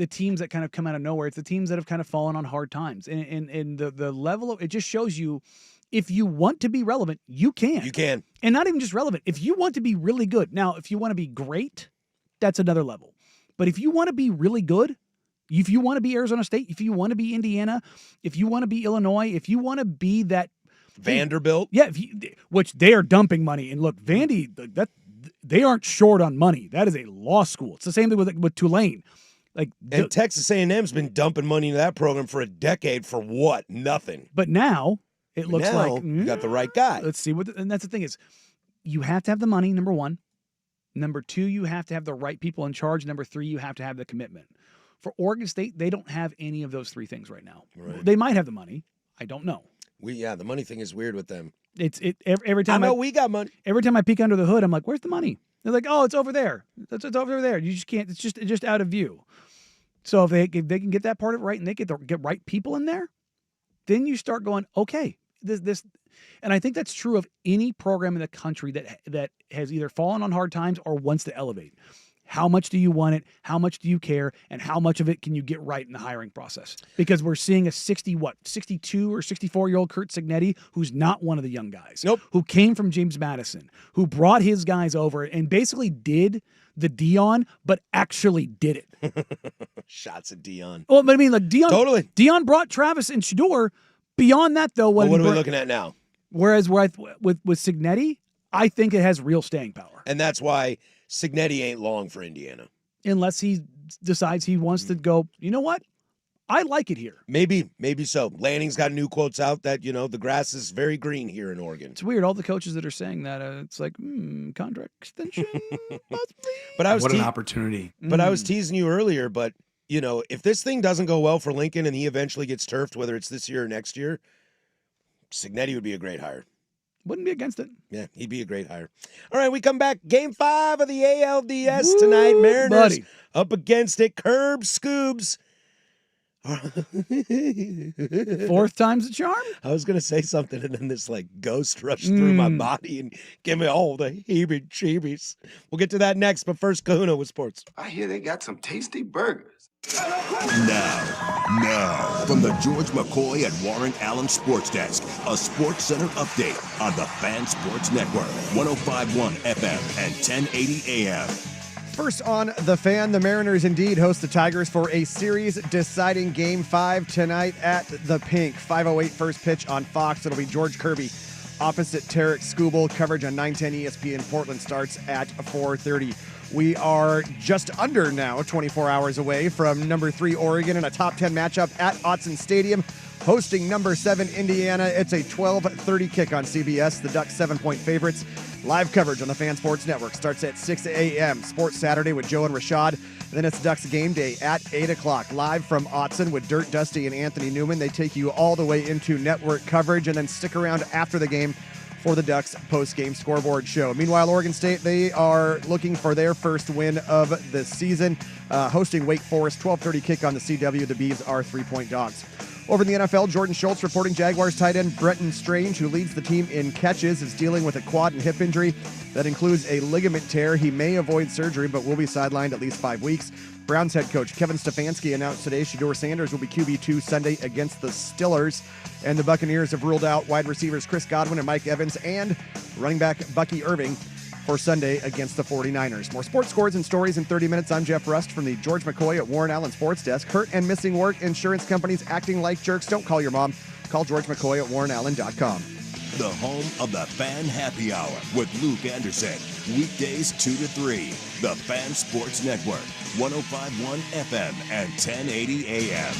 teams that kind of come out of nowhere. It's the teams that have kind of fallen on hard times. And the level of it just shows you if you want to be relevant, you can. You can. And not even just relevant. If you want to be really good. Now, if you want to be great, that's another level. But if you want to be really good, if you want to be Arizona State, if you want to be Indiana, if you want to be Illinois, if you want to be that Vanderbilt. yeah, which they are dumping money. And look, Vandy, that they aren't short on money. That is a law school. It's the same thing with Tulane. Like, And Texas A&M's been dumping money into that program for a decade for what? Nothing. but now it looks Now, like you got the right guy. Let's see and that's the thing is, you have to have the money. Number one, number two, you have to have the right people in charge. Number three, you have to have the commitment. For Oregon State, they don't have any of those three things right now. Right. They might have the money. I don't know. The money thing is weird with them. Every I time know we got money. every time I peek under the hood, I'm like, where's the money? They're like, oh, it's over there. It's over there. You just can't. It's just out of view. So if they can get that part of it right and they get right people in there, then you start going, okay, this, and I think that's true of any program in the country that has either fallen on hard times or wants to elevate. How much do you want it? How much do you care? And how much of it can you get right in the hiring process? Because we're seeing a 62 or 64-year-old Kurt Signetti, who's not one of the young guys. Nope. Who came from James Madison, who brought his guys over and basically did the Dion, but actually did it. Shots at Dion. Well, but I mean, like Dion. Totally. Dion brought Travis and Shador. Beyond that, though, What are we looking at now? Whereas with Signetti, I think it has real staying power. And that's why Signetti ain't long for Indiana. Unless he decides he wants to go, you know what? I like it here. Maybe so. Lanning's got new quotes out that, the grass is very green here in Oregon. It's weird. All the coaches that are saying that, it's like, contract extension, possibly. But I was What an opportunity. But I was teasing you earlier, but, if this thing doesn't go well for Lincoln and he eventually gets turfed, whether it's this year or next year, Signetti would be a great hire. Wouldn't be against it. Yeah, he'd be a great hire. All right, we come back. Game 5 of the ALDS tonight. Mariners buddy. up against it. Curb Scoobs. Fourth time's the charm. I was going to say something, and then this ghost rushed through my body and give me all the heebie-jeebies. We'll get to that next, but first, Kahuna with sports. I hear they got some tasty burgers. Now, from the George McCoy and Warren Allen Sports Desk, a Sports Center update on the Fan Sports Network, 105.1 FM and 1080 AM. First on The Fan, the Mariners indeed host the Tigers for a series-deciding Game 5 tonight at the Pink. 5:08 first pitch on Fox. It'll be George Kirby opposite Tarek Skubal. Coverage on 910 ESPN Portland starts at 4:30. We are just under now 24 hours away from number 3 Oregon in a top 10 matchup at Autzen Stadium, hosting number 7 Indiana. It's a 12:30 kick on CBS. The Ducks 7-point favorites. Live coverage on the Fan Sports Network starts at 6 a.m. Sports Saturday with Joe and Rashad. Then it's Ducks game day at 8 o'clock. Live from Autzen with Dirt Dusty and Anthony Newman. They take you all the way into network coverage and then stick around after the game for the Ducks post-game scoreboard show. Meanwhile, Oregon State, they are looking for their first win of the season, hosting Wake Forest. 12:30 kick on the CW. The Beavs are 3-point dogs. Over in the NFL, Jordan Schultz reporting Jaguars tight end Brenton Strange, who leads the team in catches, is dealing with a quad and hip injury that includes a ligament tear. He may avoid surgery, but will be sidelined at least 5 weeks. Browns head coach Kevin Stefanski announced today Shedeur Sanders will be QB2 Sunday against the Stillers. And the Buccaneers have ruled out wide receivers Chris Godwin and Mike Evans and running back Bucky Irving for Sunday against the 49ers. More sports scores and stories in 30 minutes. I'm Jeff Rust from the George McCoy at Warren Allen Sports Desk. Hurt and missing work, insurance companies acting like jerks. Don't call your mom. Call George McCoy at warrenallen.com. The home of the Fan Happy Hour with Luke Anderson. Weekdays 2 to 3. The Fan Sports Network, 105.1 FM and 1080 AM.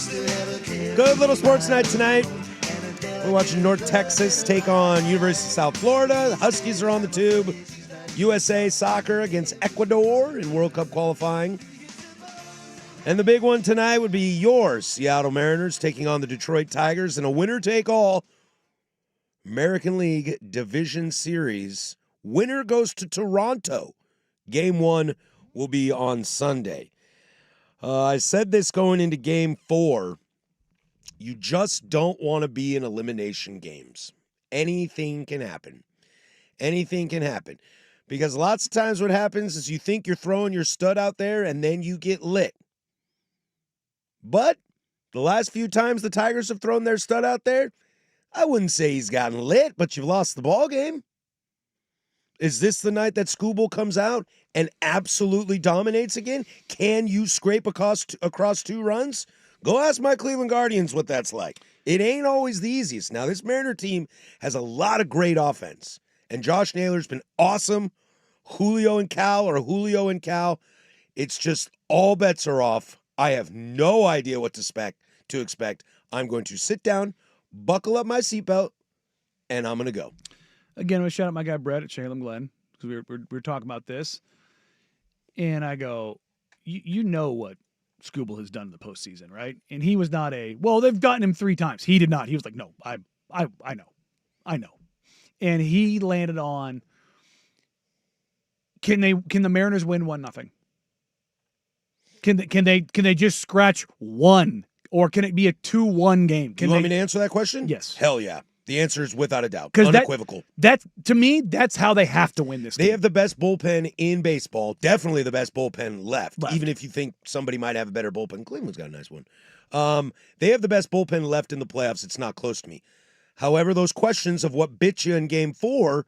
Good little sports night tonight. We're watching North Texas take on University of South Florida. The Huskies are on the tube. USA soccer against Ecuador in World Cup qualifying. And the big one tonight would be your Seattle Mariners taking on the Detroit Tigers in a winner-take-all American League Division Series. Winner goes to Toronto. Game 1 will be on Sunday. I said this going into Game 4. You just don't want to be in elimination games. Anything can happen. Anything can happen. Because lots of times what happens is you think you're throwing your stud out there and then you get lit. But the last few times the Tigers have thrown their stud out there, I wouldn't say he's gotten lit, but you've lost the ball game. Is this the night that Skubal comes out and absolutely dominates again? Can you scrape across 2 runs? Go ask my Cleveland Guardians what that's like. It ain't always the easiest. Now, this Mariner team has a lot of great offense, and Josh Naylor's been awesome. Julio and Cal. It's just all bets are off. I have no idea what to expect. I'm going to sit down, buckle up my seatbelt, and I'm going to go. Again, we shout out my guy Brett at Salem Glen because we were talking about this, and I go, you know what Skubal has done in the postseason, right? And he was not they've gotten him 3 times. He did not. He was like, no, I know, and he landed on. Can the Mariners win 1-0? Can they just scratch 1, or can it be a 2-1 game? You want me to answer that question? Yes. Hell yeah. The answer is without a doubt. Because unequivocal. That to me, that's how they have to win this game. They have the best bullpen in baseball. Definitely the best bullpen left. Even if you think somebody might have a better bullpen. Cleveland's got a nice one. They have the best bullpen left in the playoffs. It's not close to me. However, those questions of what bit you in Game 4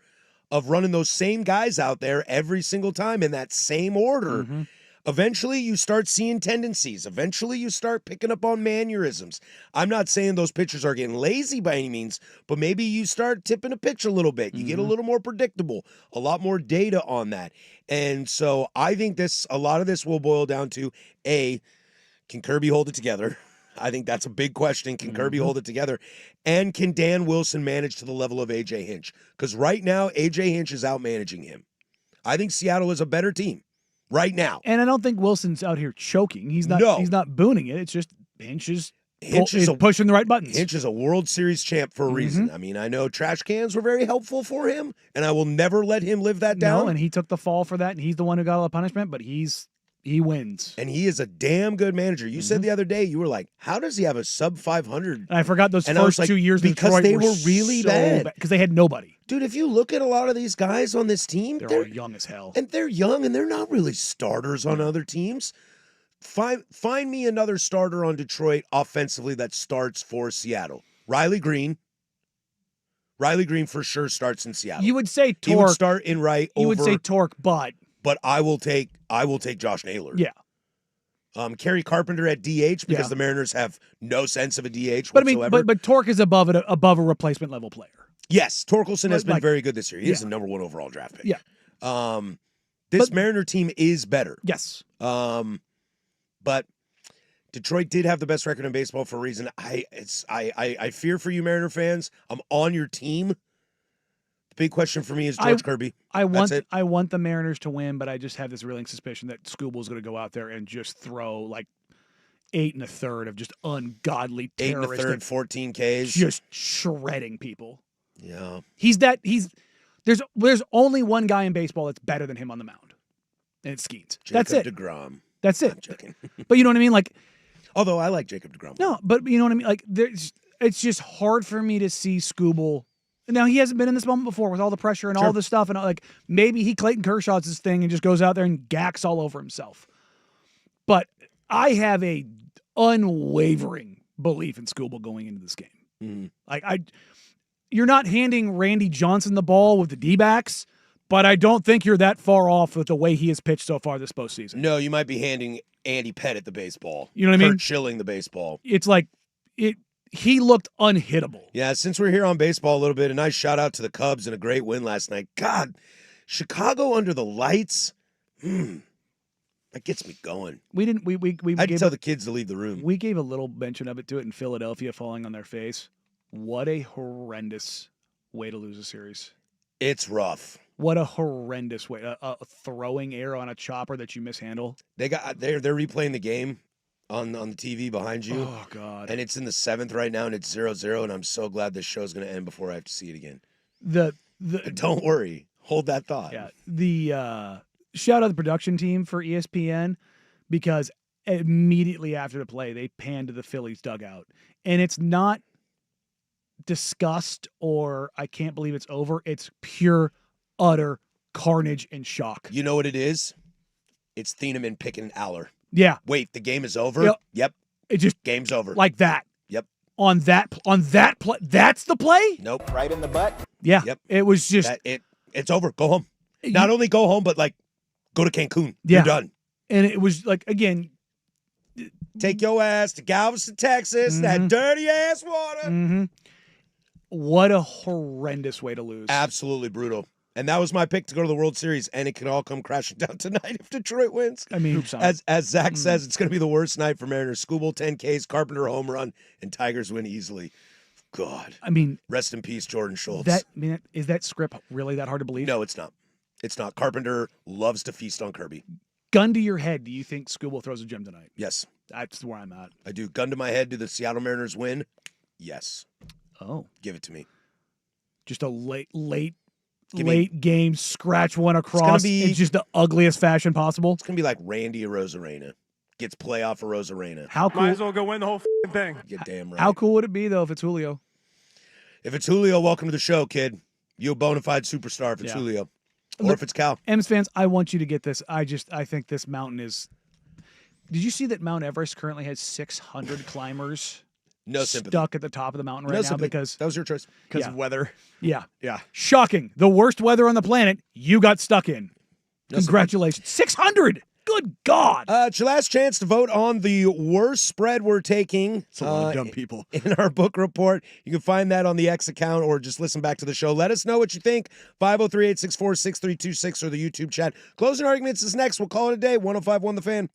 of running those same guys out there every single time in that same order, eventually you start seeing tendencies. Eventually you start picking up on mannerisms. I'm not saying those pitchers are getting lazy by any means, but maybe you start tipping a pitch a little bit. You get a little more predictable, a lot more data on that. And so I think a lot of this will boil down to, can Kirby hold it together? I think that's a big question. Can Kirby hold it together? And can Dan Wilson manage to the level of A.J. Hinch? Because right now, A.J. Hinch is out-managing him. I think Seattle is a better team right now. And I don't think Wilson's out here choking. He's not. No. He's not booning it. It's just Hinch is Hinch pushing the right buttons. Hinch is a World Series champ for a reason. I mean, I know trash cans were very helpful for him, and I will never let him live that down. No, and he took the fall for that, and he's the one who got all the punishment, but he wins. And he is a damn good manager. You said the other day, you were like, how does he have a sub 500? And I forgot those first 2 years because they were really bad. Because they had nobody. Dude, if you look at a lot of these guys on this team, They're all young as hell. And they're young, and they're not really starters on other teams. Find me another starter on Detroit offensively that starts for Seattle. Riley Green. Riley Green for sure starts in Seattle. You would say Torque. He would start in right over. You would say Torque, but I will take Josh Naylor. Yeah. Kerry Carpenter at DH because the Mariners have no sense of a DH but whatsoever. I mean, but Torque is above a replacement level player. Yes, Torkelson has been very good this year. He is the number 1 overall draft pick. Yeah. This Mariner team is better. Yes. But Detroit did have the best record in baseball for a reason. I fear for you Mariner fans. I'm on your team. The big question for me is George Kirby. I want the Mariners to win, but I just have this reeling suspicion that Skubal's going to go out there and just throw like 8 1/3 of just ungodly terroristic 8 1/3, 14 Ks, just shredding people. Yeah, there's only one guy in baseball that's better than him on the mound, and it's Skeens. That's it. DeGrom. That's it. I'm joking. But you know what I mean? Like, although I like Jacob DeGrom. No, but you know what I mean? Like, it's just hard for me to see Skubal. Now, he hasn't been in this moment before with all the pressure and all this stuff. And like, maybe Clayton Kershaw's his thing and just goes out there and gacks all over himself. But I have a unwavering belief in Skubal going into this game. Like, you're not handing Randy Johnson the ball with the D-backs, but I don't think you're that far off with the way he has pitched so far this postseason. No, you might be handing Andy Pettit the baseball. You know what I mean? Kurt Schilling the baseball. It's like he looked unhittable. Yeah, since we're here on baseball a little bit, a nice shout out to the Cubs and a great win last night. God, Chicago under the lights. That gets me going. We didn't. We I'd gave tell the kids to leave the room. we gave a little mention of it to it in Philadelphia, falling on their face. What a horrendous way to lose a series. It's rough. What a horrendous way. A throwing error on a chopper that you mishandle. They're replaying the game on the TV behind you. Oh God. And it's in the 7th right now, and it's 0-0, and I'm so glad this show's going to end before I have to see it again. But don't worry. Hold that thought. Yeah. The shout out the production team for ESPN, because immediately after the play, they panned to the Phillies dugout. And it's not disgust or I can't believe it's over. It's pure, utter carnage and shock. You know what it is? It's Thieneman picking Aller. Yeah. Wait, the game is over? Yep. It just game's over. Like that. Yep. On that play. That's the play? Nope. Right in the butt? Yeah. Yep. It was just it's over. Go home. Not only go home, but like go to Cancun. Yeah. You're done. And it was like, again, take your ass to Galveston, Texas, that dirty ass water. What a horrendous way to lose. Absolutely brutal. And that was my pick to go to the World Series, and it could all come crashing down tonight if Detroit wins. I mean, as Zach says, it's going to be the worst night for Mariners. Skubal 10Ks, Carpenter home run, and Tigers win easily. God. I mean, rest in peace, Jordan Schultz. Is that script really that hard to believe? No, it's not. It's not. Carpenter loves to feast on Kirby. Gun to your head, do you think Skubal throws a gem tonight? Yes. That's where I'm at. I do. Gun to my head, do the Seattle Mariners win? Yes. Oh. Give it to me. Just a late game scratch one across in just the ugliest fashion possible. It's going to be like Randy Arozarena. Gets playoff Arozarena. How cool? Might as well go win the whole thing. You're damn right. How cool would it be, though, if it's Julio? If it's Julio, welcome to the show, kid. You a bona fide superstar if it's Julio. Or Look, if it's Cal. M's fans, I want you to get this. I think this mountain is... Did you see that Mount Everest currently has 600 climbers No sympathy. stuck at the top of the mountain right now? Sympathy. Because that was your choice. Because of weather. Yeah. Yeah. Shocking. The worst weather on the planet, you got stuck in. No Congratulations. 600! Good God. It's your last chance to vote on the worst spread we're taking. It's a lot of dumb people. In our book report. You can find that on the X account or just listen back to the show. Let us know what you think. 503-864-6326 or the YouTube chat. Closing arguments is next. We'll call it a day. 105.1 The Fan.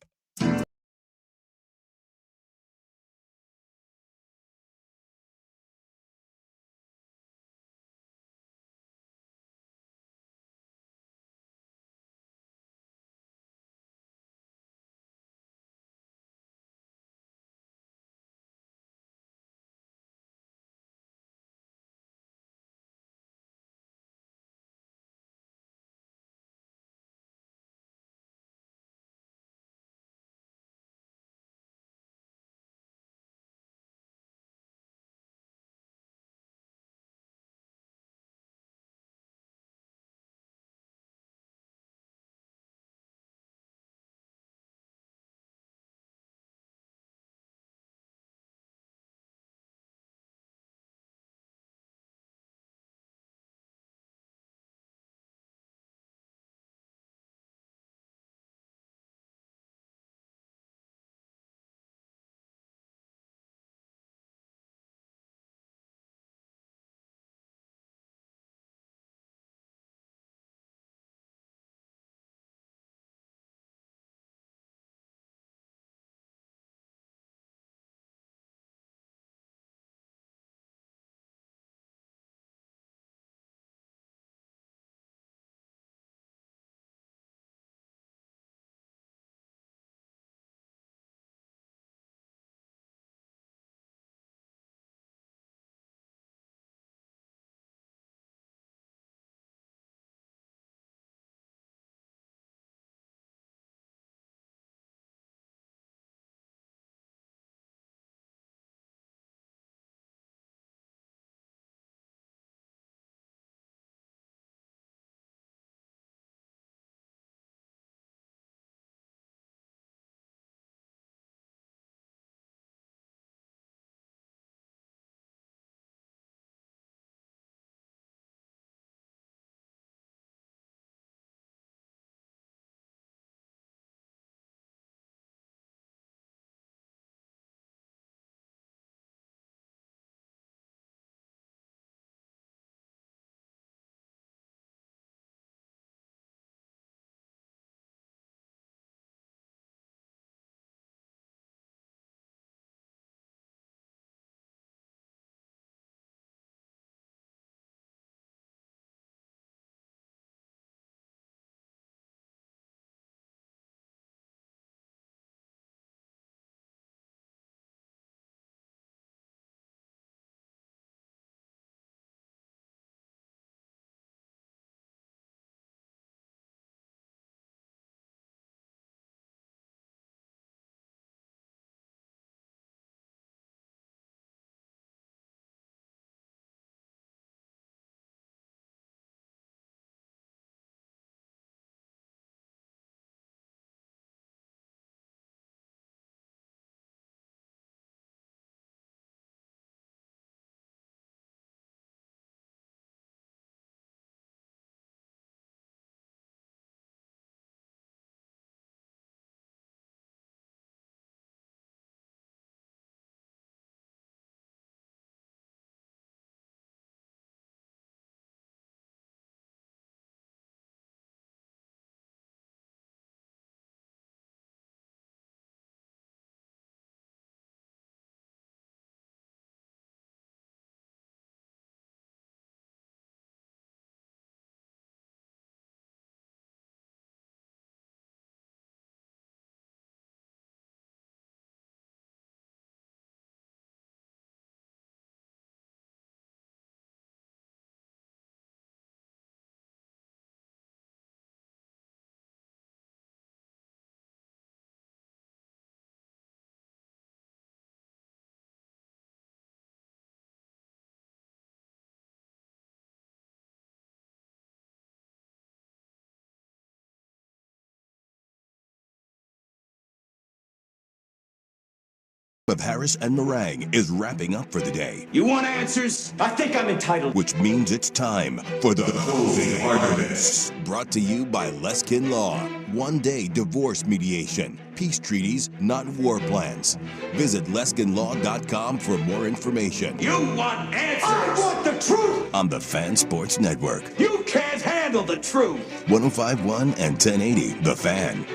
of Harris and Meringue is wrapping up for the day, You want answers? I think I'm entitled. which means it's time for the closing arguments. Brought to you by Leskin Law. One-day divorce mediation. Peace treaties, not war plans. Visit LeskinLaw.com for more information. You want answers? I want the truth. On the Fan Sports Network. You can't handle the truth. 105.1 and 1080, The Fan.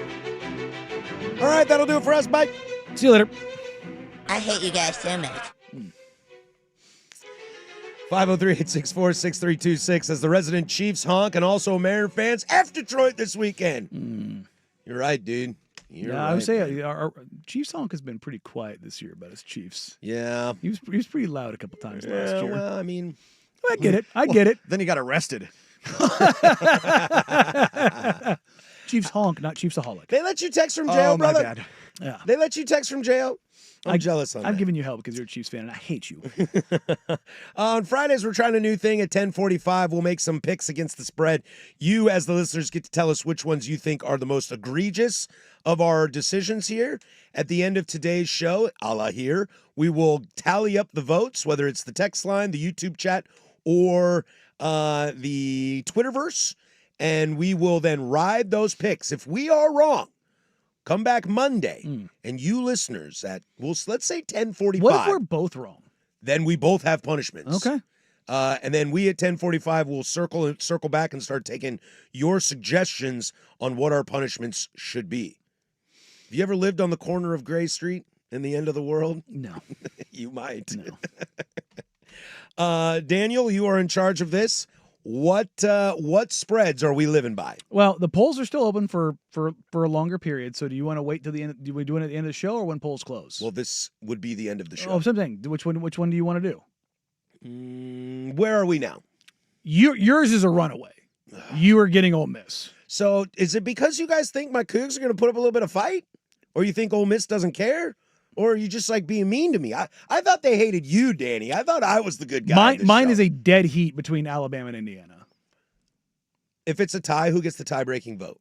All right, that'll do it for us. Bye. See you later. I hate you guys so much. 503-864-6326 as the resident Chiefs honk and also Mariner fans F Detroit this weekend. You're right, dude. You're right. I would say our Chiefs honk has been pretty quiet this year about his Chiefs. Yeah. He was pretty loud a couple times last year. Well, I mean, I get it. I get it. Then he got arrested. Chiefs honk, not Chiefsaholic. they let you text from jail, Oh, my brother. bad. Yeah. They let you text from jail. I'm jealous on I'm that. giving you help because you're a Chiefs fan and I hate you. On Fridays, we're trying a new thing at 10:45. We'll make some picks against the spread. You, as the listeners, get to tell us which ones you think are the most egregious of our decisions here. At the end of today's show, a la here, we will tally up the votes, whether it's the text line, the YouTube chat, or the Twitterverse, and we will then ride those picks. If we are wrong, come back Monday, and you listeners at, let's say 10:45. What if we're both wrong? Then we both have punishments. Okay. And then we at 10:45 will circle back and start taking your suggestions on what our punishments should be. Have you ever lived on the corner of Gray Street in the end of the world? No. You might. No. Daniel, you are in charge of this. What spreads are we living by? Well, the polls are still open for a longer period. So do you want to wait till the end? Do we do it at the end of the show or when polls close? Well, this would be the end of the show. Oh, same thing. Which one do you want to do? Where are we now? Yours is a runaway. You are getting Ole Miss. So is it because you guys think my Cougs are going to put up a little bit of fight? Or you think Ole Miss doesn't care? Or are you just like being mean to me? I thought they hated you, Danny. I thought I was the good guy. Mine is a dead heat between Alabama and Indiana. If it's a tie, who gets the tie-breaking vote?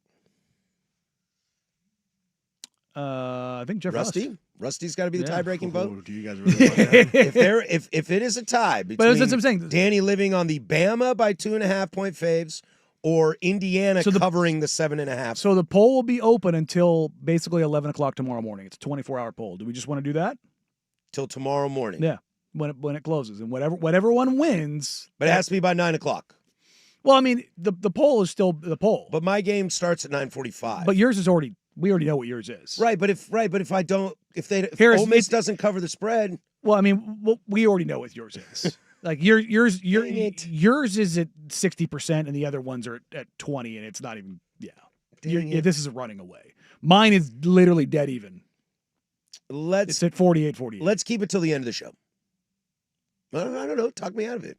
I think Jeff Rusty. Rust. Rusty's got to be the tie-breaking vote. Do you guys really want that? if it is a tie But between that's what I'm saying. Danny living on the Bama by 2.5 point faves or Indiana covering the 7.5. So the poll will be open until basically 11 o'clock tomorrow morning. It's a 24-hour poll. Do we just want to do that? Till tomorrow morning. Yeah, when it closes. And whatever one wins. But it has to be by 9 o'clock. Well, I mean, the poll is still the poll. But my game starts at 9:45. But yours is we already know what yours is. But if Harris, Ole Miss doesn't cover the spread. Well, I mean, we already know what yours is. Like yours is at 60% and the other ones are at 20 and it's not even this is running away. Mine is literally dead even. It's at 48-48. Let's keep it till the end of the show. I don't know. Talk me out of it.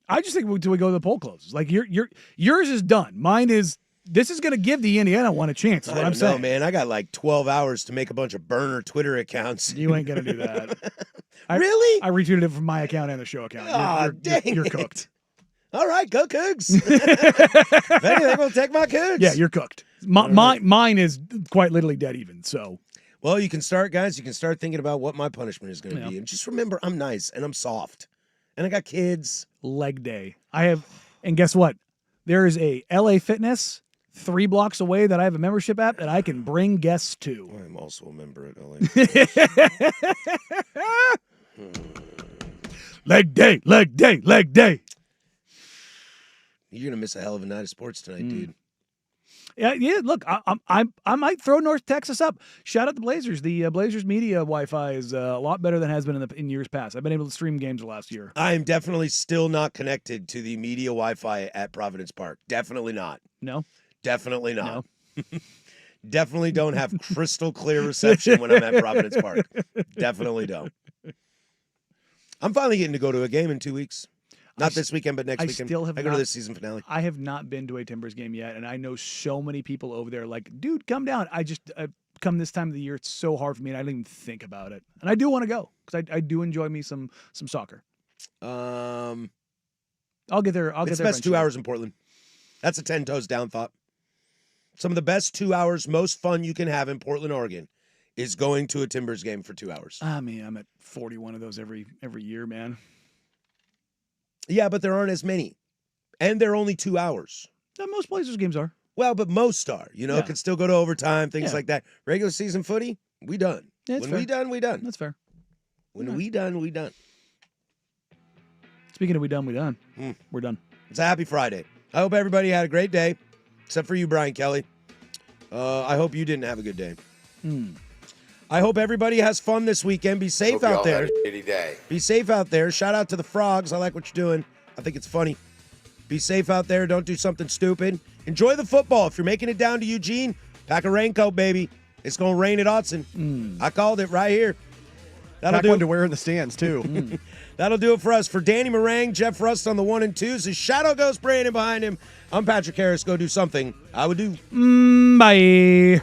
I just think until we go to the poll closes. Like yours is done. Mine is. This is going to give the Indiana one a chance. Is what I'm saying, man. I got like 12 hours to make a bunch of burner Twitter accounts. You ain't going to do that. Really? I retweeted it from my account and the show account. You're cooked. All right, go Cougs. If anything, we'll take my Cougs. Yeah, you're cooked. Mine is quite literally dead even. So. Well, you can start, guys. You can start thinking about what my punishment is going to be. And just remember, I'm nice and I'm soft. And I got kids. Leg day. And guess what? There is a LA Fitness 3 blocks away that I have a membership at that I can bring guests to. I'm also a member at LA. Leg day, leg day, leg day. You're going to miss a hell of a night of sports tonight, dude. Yeah. Look, I might throw North Texas up. Shout out the Blazers. The Blazers media Wi-Fi is a lot better than it has been in years past. I've been able to stream games the last year. I am definitely still not connected to the media Wi-Fi at Providence Park. Definitely not. No. Definitely not. No. Definitely don't have crystal clear reception when I'm at Providence Park. Definitely don't. I'm finally getting to go to a game in 2 weeks. Not this weekend, but next weekend. I go to the season finale. I have not been to a Timbers game yet, and I know so many people over there like, dude, come down. I come this time of the year, it's so hard for me, and I don't even think about it. And I do want to go because I do enjoy me some soccer. I'll get there. It's the best 2 hours in Portland. That's a 10 toes down thought. Some of the best 2 hours, most fun you can have in Portland, Oregon, is going to a Timbers game for 2 hours. I mean, I'm at 41 of those every year, man. Yeah, but there aren't as many. And they're only 2 hours. Most Blazers games are. Well, but most are. Yeah. Could still go to overtime, things Yeah. like that. Regular season footy, we done. Yeah, When fair. we done, we done. That's fair. When we done, we done. Speaking of we done. We're done. It's a happy Friday. I hope everybody had a great day, except for you, Brian Kelly. I hope you didn't have a good day. I hope everybody has fun this weekend. Be safe out there. Be safe out there. Shout out to the frogs. I like what you're doing. I think it's funny. Be safe out there. Don't do something stupid. Enjoy the football. If you're making it down to Eugene, pack a raincoat, baby. It's going to rain at Autzen. I called it right here. Pack one to wear in the stands, too. That'll do it for us. For Danny Marang, Jeff Rust on the 1 and 2s. His shadow goes Brandon behind him. I'm Patrick Harris. Go do something I would do. Bye.